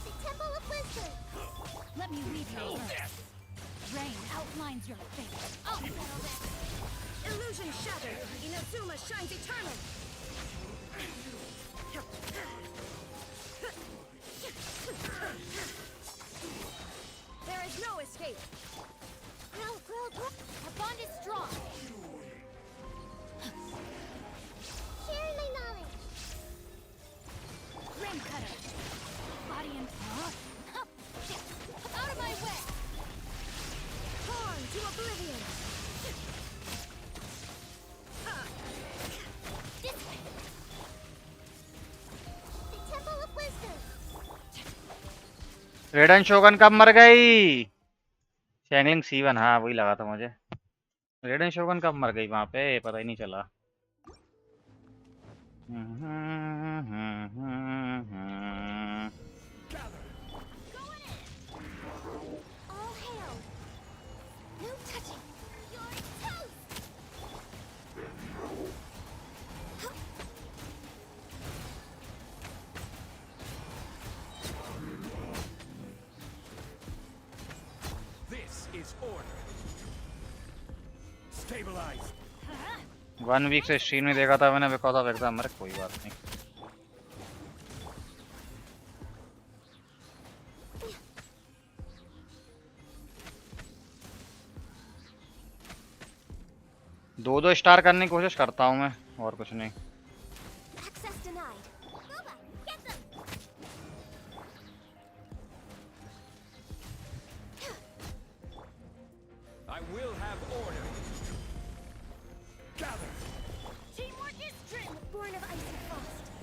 The Temple of Wisdom. Let me weave your verse. Rain outlines your fate. I'll settle this. Illusion shattered. Inazuma shines eternal. There is no escape. Grow, grow, grow. Our bond is strong. Share my knowledge. Rain cutter. Body and out of my way. Torn to oblivion. This way. The Temple of Wisdom. रेडन शोगन कब मर गई? शैंगलिंग C1, हाँ वही लगा था मुझे। रेडन शोगन कब मर गई वहां पे, पता ही नहीं चला। All hail. No touching. You're toast. This is order. Stabilize. 1 week से स्ट्रीम में देखा था मैंने बिकॉज ऑफ एग्जाम। मर कोई बात नहीं। दो स्टार करने की कोशिश करता हूँ मैं, और कुछ नहीं। Access denied. Boba, get them. I will have order. Gather. Teamwork is dream. Born of ice and frost.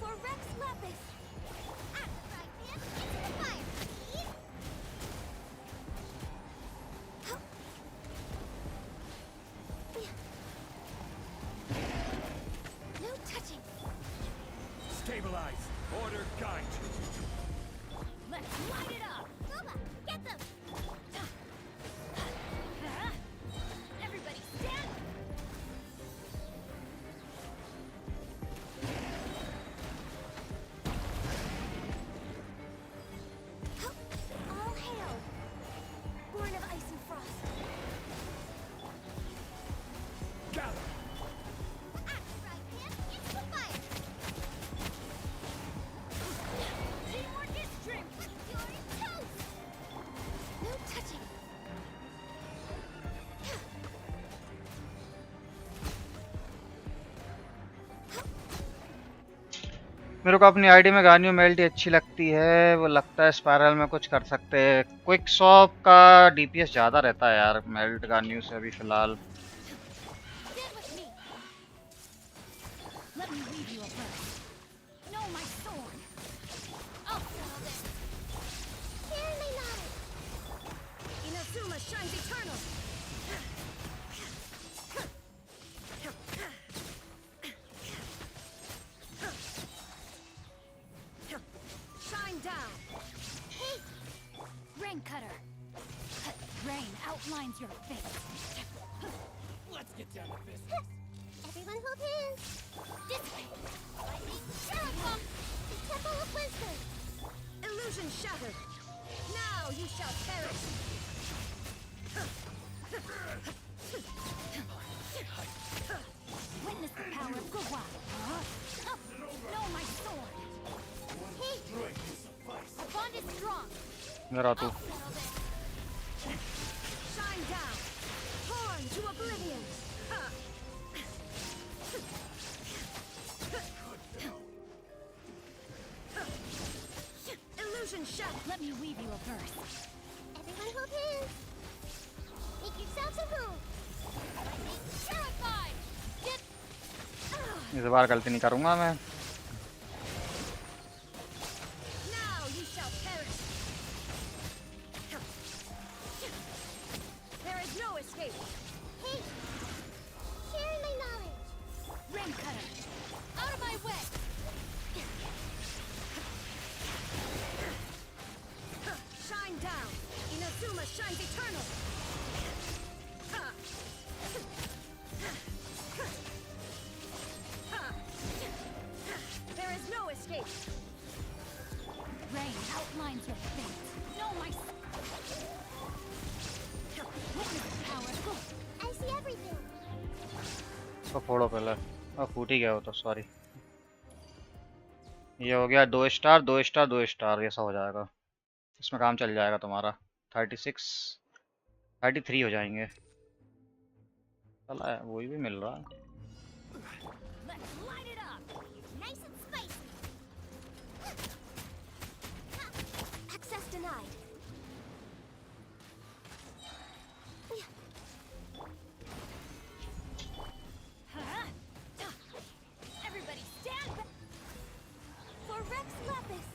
मेरे को अपनी आईडी में गानियो मेल्टी अच्छी लगती है, वो लगता है स्पायरल में कुछ कर सकते हैं। क्विक शॉप का डीपीएस ज़्यादा रहता है यार मेल्ट गानियो से अभी फ़िलहाल। Stand with me. Let me weave you a verse. Know my sword. I'll settle this. Here may not. Inazuma shines eternal. Shine down. Rain cutter. Rain outlines your face. Let's get down to business. Everyone hold hands. Dissipate. Lightning, Terraform. The Temple of Wisdom. Illusion shattered. Now you shall perish. Witness the power of Gugwa. Know my sword. Our bond is strong. मेरा तू Settle this. Shine down. Torn to oblivion. Illusion shattered. Let me weave you a verse. Everyone hold hands. Make yourselves at home. Lightning, terrified. Get. इस बार गलती नहीं करूँगा मैं। Now you shall perish. There is no escape. Hey, sharing my knowledge. Rain cutter. Out of my way. Shine down. Inazuma shines eternal. There is no escape. Rain outlines your fate. Know my. Witness the power of Gugwa. I see everything. इसको फोड़ो पहले। फूट ही गया वो तो, sorry. ये हो गया 2 star 2 star 2 star, ऐसा हो जाएगा। इसमें काम चल जाएगा तुम्हारा। 36 33 हो जाएंगे। चला वही भी मिल रहा है। Let's light it up. Nice and spicy. Access denied. Everybody stand back. For Rex Lapis.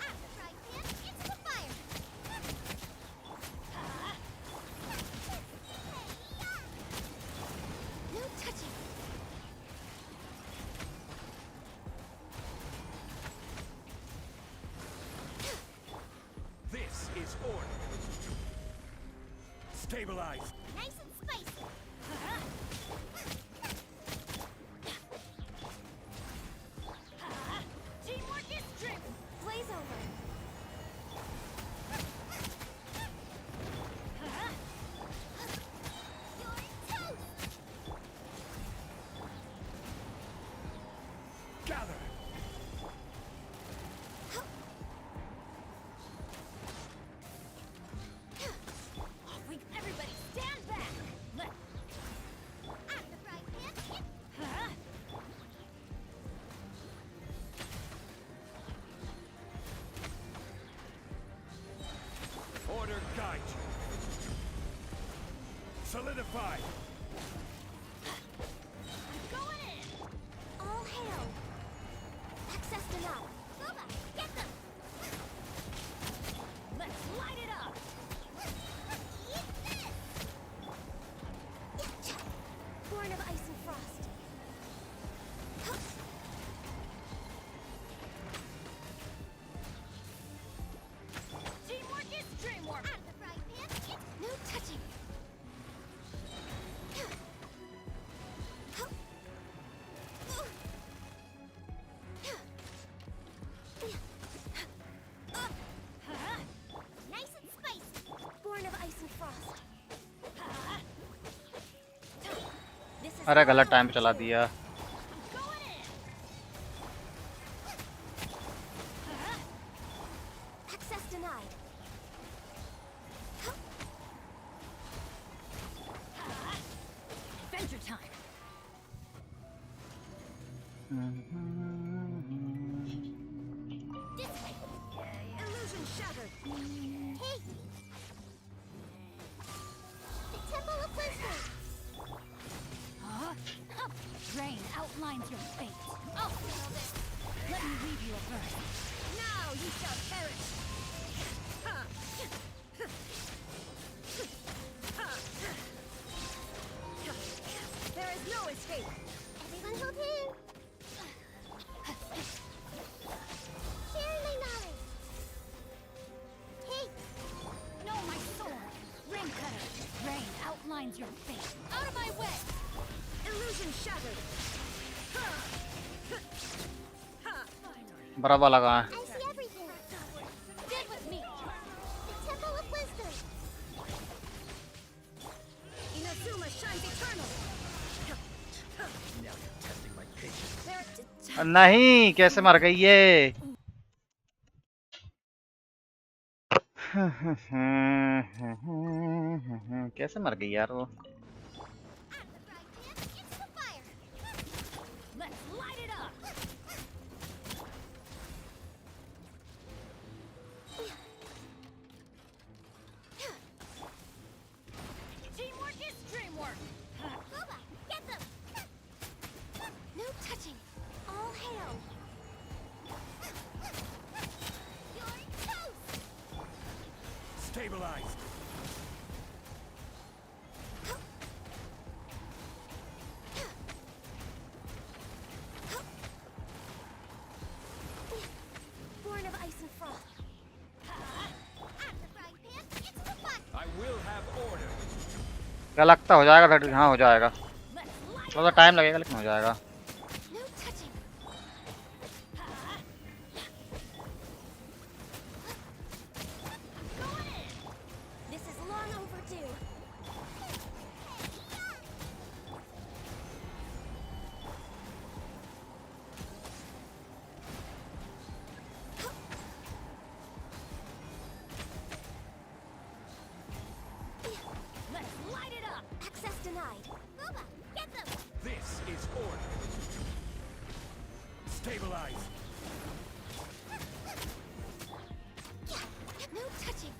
I'm the frying pan. Into the fire. No touching. This is order. Stabilize. Nice and spicy. Teamwork is strength. Blaze over. You're toast. Gather. Everybody stand back. Let. I'm the frying pan. Order guide you. Solidify. Going in. All hail. Access denied. Boba, get them. Let's light it up. Eat this. Born of ice and frost. Teamwork is dreamwork. I'm the frying pan. No touching. Nice and spicy. Born of ice and frost. This is अरे गलत time पे चला दिया। Going in. access denied. Adventure time. Illusion shattered. Hey. The Temple of Wisdom. Rain outlines your fate. I'll settle this. Let me read you a verse. Now you shall perish. There is no escape. Everyone hold hands. Share my knowledge. Take. No, my sword. Ring cutter. Rain outlines your fate. Out of my way. Illusion shattered. बराबर लगा है. I see everything. Stand with me. The Temple of Wisdom. Inazuma shines eternal. Now you're testing my patience. नहीं, कैसे मर गई ये? कैसे मर गई यार वो? Let's light it up. Teamwork is dreamwork. Boba, get them. No touching. All hail. You're toast. Stabilized. Born of ice and frost. At the frying pan, it's the fun. I will have order. क्या लगता हो जाएगा? 30? हाँ हो जाएगा. थोड़ा time लगेगा लेकिन हो जाएगा. No touching. This is long overdue. Let's light it up. Access denied. Boba, get them. This is order. Stabilized. No touching.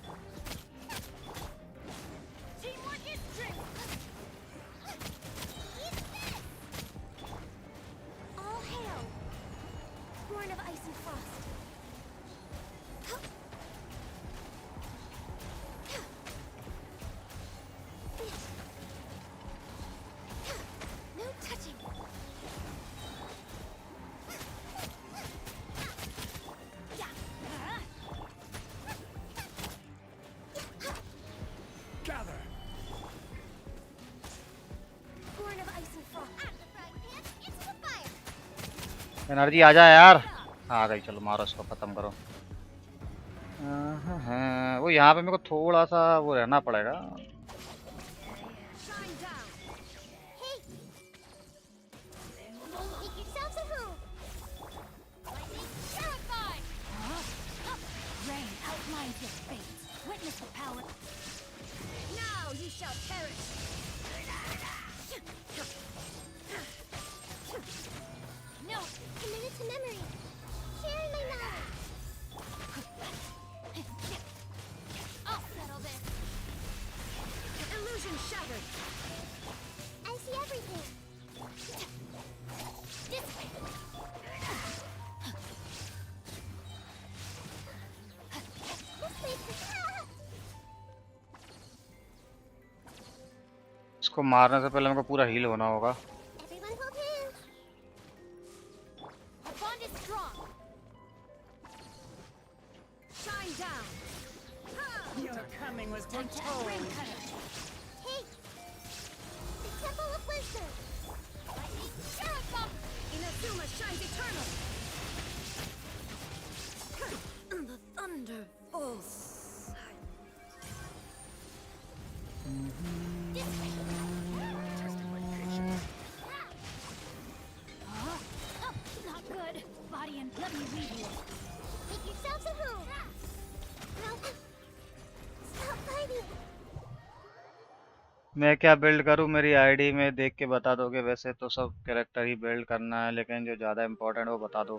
Teamwork is dreamwork. All hail. Born of ice and frost. No touching. Gather. Born of ice and frost. At the frying pan, it's the fire. Energy आ जाए यार. आ गई. चलो मारो इसको, खत्म करो. वो यहाँ पे मेरे को थोड़ा सा वो रहना पड़ेगा. Shine down. Hey. Make yourselves at home. Lightning purified. Rain outlines your fate. Witness the power. Now you shall perish. No, committed to memory. Sharing my knowledge. I'll settle this. Illusion shattered. I see everything. This way. This way. इसको मारने से पहले मेरे को पूरा heal होना होगा. Everyone hold hands. Our bond is strong. Shine down. Your coming was Time to ring foretold. cutter. Take. The Temple of Wisdom. Lightning purified. Inazuma shines eternal. The thunder falls. This way. Testing my patience. Not good. Body and let me read you. Make yourselves at home. Well, stop fighting. मैं क्या build करूं? मेरी ID में देख के बता दोगे? वैसे तो सब कैरेक्टर ही बिल्ड करना है, लेकिन जो ज़्यादा इम्पोर्टेंट है वो बता दो।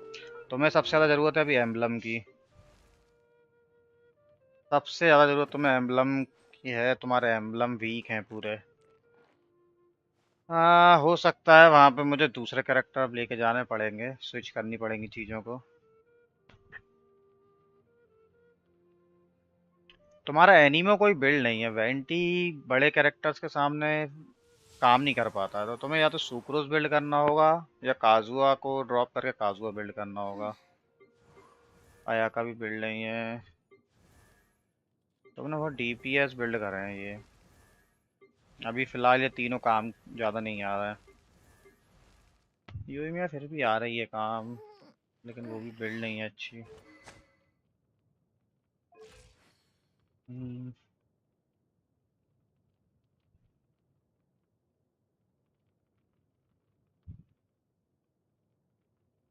तुम्हें सबसे ज़्यादा ज़रूरत है अभी एम्बलम की। सबसे ज़्यादा ज़रूरत तुम्हें एम्बलम की है। तुम्हारे एम्बलम वीक हैं पूरे। हाँ, हो सकता है वहाँ पे मुझे दूसरे कैरेक्टर अब लेके जाने पड़ेंगे, स्विच करनी पड़ेंगी चीज़ों को। तुम्हारा एनीमो कोई बिल्ड नहीं है। वेंटी बड़े कैरेक्टर्स के सामने काम नहीं कर पाता है, तो तुम्हें या तो सुक्रोज बिल्ड करना होगा या काजुआ को ड्रॉप करके काजुआ बिल्ड करना होगा। आयाका भी बिल्ड नहीं है। तुमने बहुत डीपीएस बिल्ड करे हैं ये। अभी फिलहाल ये तीनों काम ज़्यादा नहीं आ रहा है। यूएमिया फिर भी आ रही है काम, लेकिन वो भी बिल्ड नहीं है अच्छी। हम्म,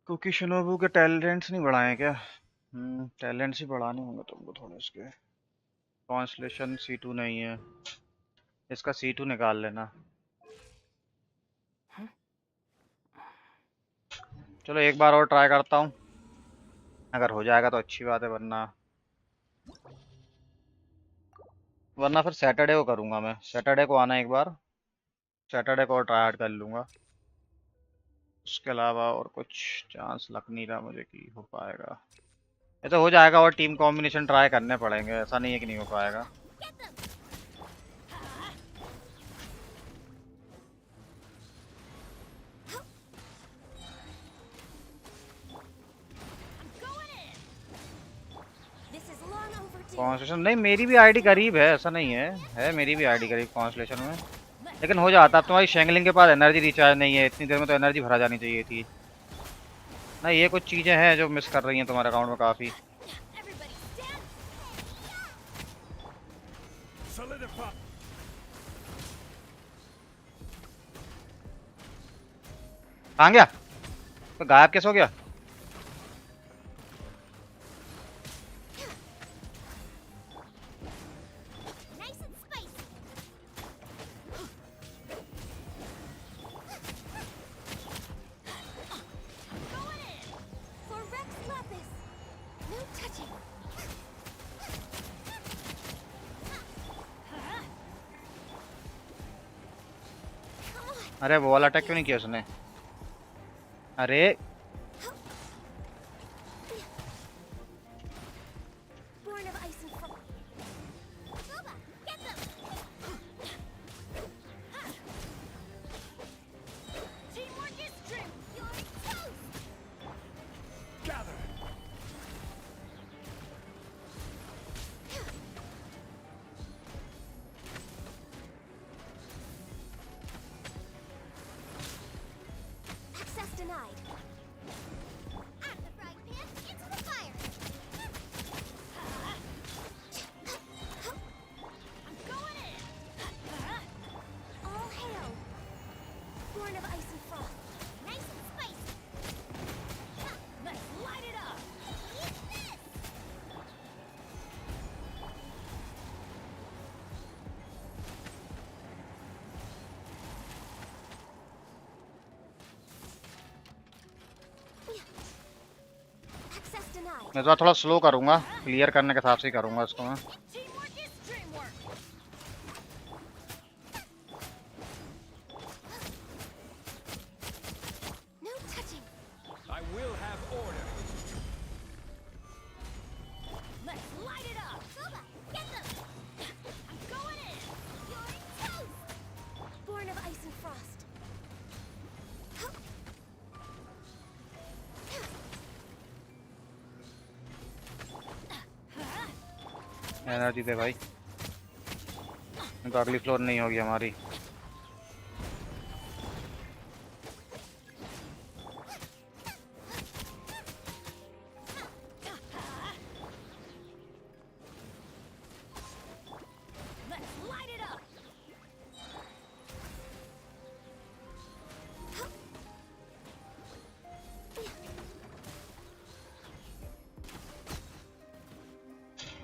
कुकी शिनोबू के टैलेंट्स नहीं बढ़ाए क्या? टैलेंट्स ही बढ़ाने होंगे तुमको थोड़े इसके। कॉन्स्टलेशन C2 नहीं है, इसका C2 निकाल लेना। चलो एक बार और ट्राई करता हूँ, अगर हो जाएगा तो अच्छी बात है, वरना वरना फिर सैटरडे को करूँगा। मैं सैटरडे को आना एक बार, सैटरडे को और ट्राई हार्ड कर लूँगा। उसके अलावा और कुछ चांस लग नहीं रहा मुझे कि हो पाएगा। ये तो हो जाएगा, और टीम कॉम्बिनेशन ट्राई करने पड़ेंगे, ऐसा नहीं है कि नहीं हो पाएगा। कॉन्स्टलेशन नहीं, मेरी भी आईडी करीब है, ऐसा नहीं है मेरी भी आईडी करीब कॉन्स्टलेशन में, लेकिन हो जाता। अब तुम्हारी शेंगलिंग के पास एनर्जी रिचार्ज नहीं है, इतनी देर में तो एनर्जी भरा जानी चाहिए थी ना। ये कुछ चीज़ें हैं जो मिस कर रही हैं तुम्हारे अकाउंट में काफ़ी। कहाँ गया? तो गायब कैसे हो गया? अरे वो वाला अटैक क्यों नहीं किया उसने? अरे मैं तो थोड़ा स्लो करूँगा, क्लियर करने के हिसाब से ही करूँगा इसको मैं। एनर्जी दे भाई, तो अगली फ्लोर नहीं होगी हमारी।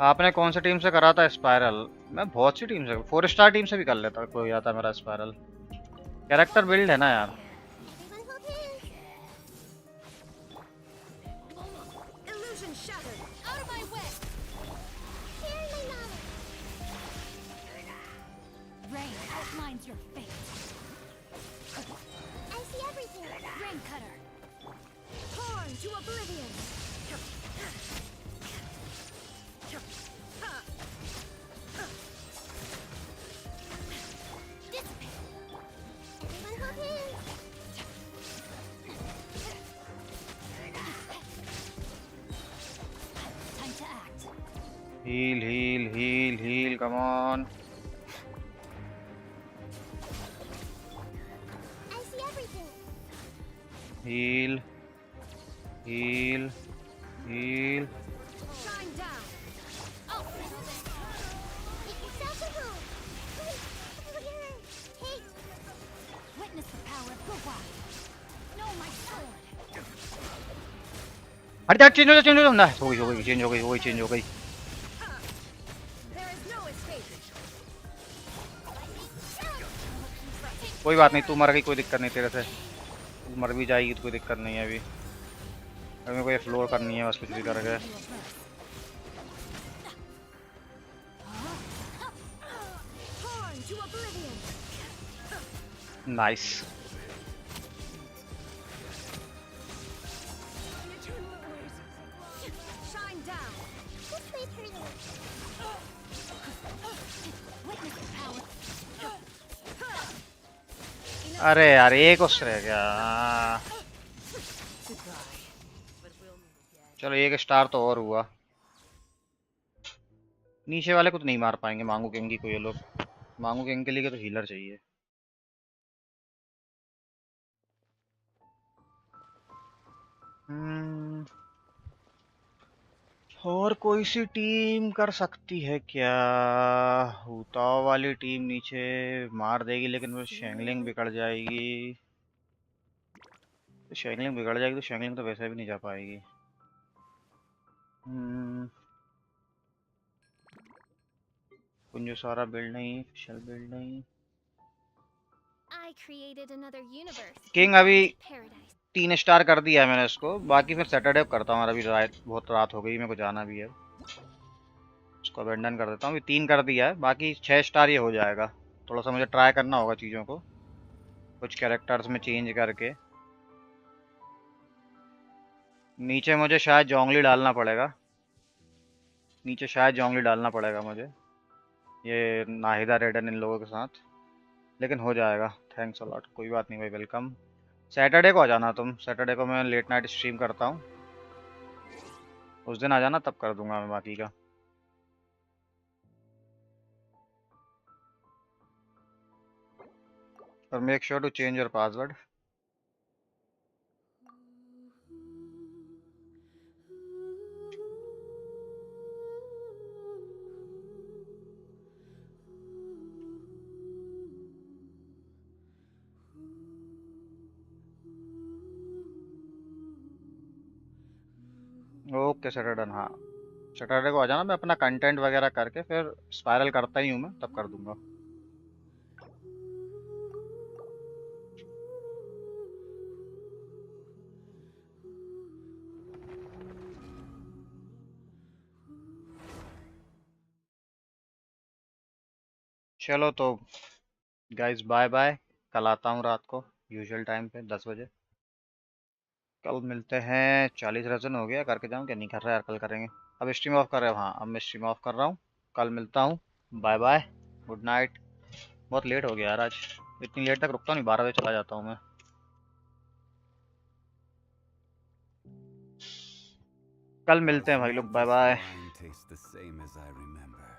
आपने कौन सी टीम से करा था स्पाइरल? मैं बहुत सी टीम से, 4 स्टार टीम से भी कर लेता कोई आता मेरा स्पाइरल। कैरेक्टर बिल्ड है ना यार। Illusion shattered. Out of my way. Here, my love. Rain outlines your fate. I see everything. Rain cutter. Torn to oblivion. Dissipate. Everyone hold hands. Time to act. Heal heal heal heal, come on. I see everything. Heal heal heal. Shine down. Oh. Make yourself at home. Hey, Witness the power of Gua. Know my sword. अरे change हो change हो गई change हो गई वही change हो गई। There is no escape. कोई बात नहीं, तू मर गई कोई दिक्कत नहीं तेरे से। तू मर भी जाएगी तो कोई दिक्कत नहीं है। अभी मेरे को ये फ्लोर करनी है बस, कुछ भी करके। Torn to oblivion. Nice. Shine down. this way, Pearly. Witness the power. अरे यार एक उससे रह गया। चलो एक स्टार तो और हुआ। नीचे वाले को तो नहीं मार पाएंगे मांगू किंग को ये लोग। मांगू किंग के लिए तो हीलर चाहिए। और कोई सी टीम कर सकती है क्या? हुताओ वाली टीम नीचे मार देगी, लेकिन वो शेंगलिंग बिगड़ जाएगी। तो शेंगलिंग बिगड़ जाएगी तो शेंगलिंग तो वैसे भी नहीं जा पाएगी। कुंजो सारा बिल्ड नहीं, फिशल बिल्ड नहीं। I created another universe. King अभी Paradise. 3 स्टार कर दिया है मैंने इसको। बाकी फिर सैटरडे को करता हूँ। अभी रात बहुत रात हो गई, मेरे को जाना भी है। इसको अबेंडन कर देता हूँ। अभी 3 कर दिया है, बाकी 6 स्टार ये हो जाएगा। थोड़ा सा मुझे ट्राई करना होगा चीज़ों को, कुछ कैरेक्टर्स में चेंज करके। नीचे मुझे शायद जोंगली डालना पड़ेगा। नीचे शायद जोंगली डालना पड़ेगा मुझे, ये नाहिदा रेडन इन लोगों के साथ। लेकिन हो जाएगा। Thanks a lot. कोई बात नहीं भाई, वेलकम। सैटरडे को आ जाना तुम। सैटरडे को मैं लेट नाइट स्ट्रीम करता हूँ, उस दिन आ जाना, तब कर दूंगा मैं बाकी का। और make sure to change your password. Okay Saturday, हाँ सैटरडे को आ जाना। मैं अपना कंटेंट वगैरह करके फिर स्पाइरल करता ही हूँ मैं, तब कर दूंगा। चलो तो गाइस बाय बाय। कल आता हूँ रात को यूजुअल टाइम पे 10 बजे। कल मिलते हैं। 40 रजन हो गया, करके जाऊँ क्या? नहीं कर रहा यार, कल करेंगे। अब स्ट्रीम ऑफ कर रहे हो? हाँ अब मैं स्ट्रीम ऑफ कर रहा हूँ। कल मिलता हूँ। Bye bye, good night. बहुत लेट हो गया यार आज, इतनी लेट तक रुकता नहीं, 12 बजे चला जाता हूँ मैं। कल मिलते हैं भाई लोग, bye bye. Wine tastes the same as I remember.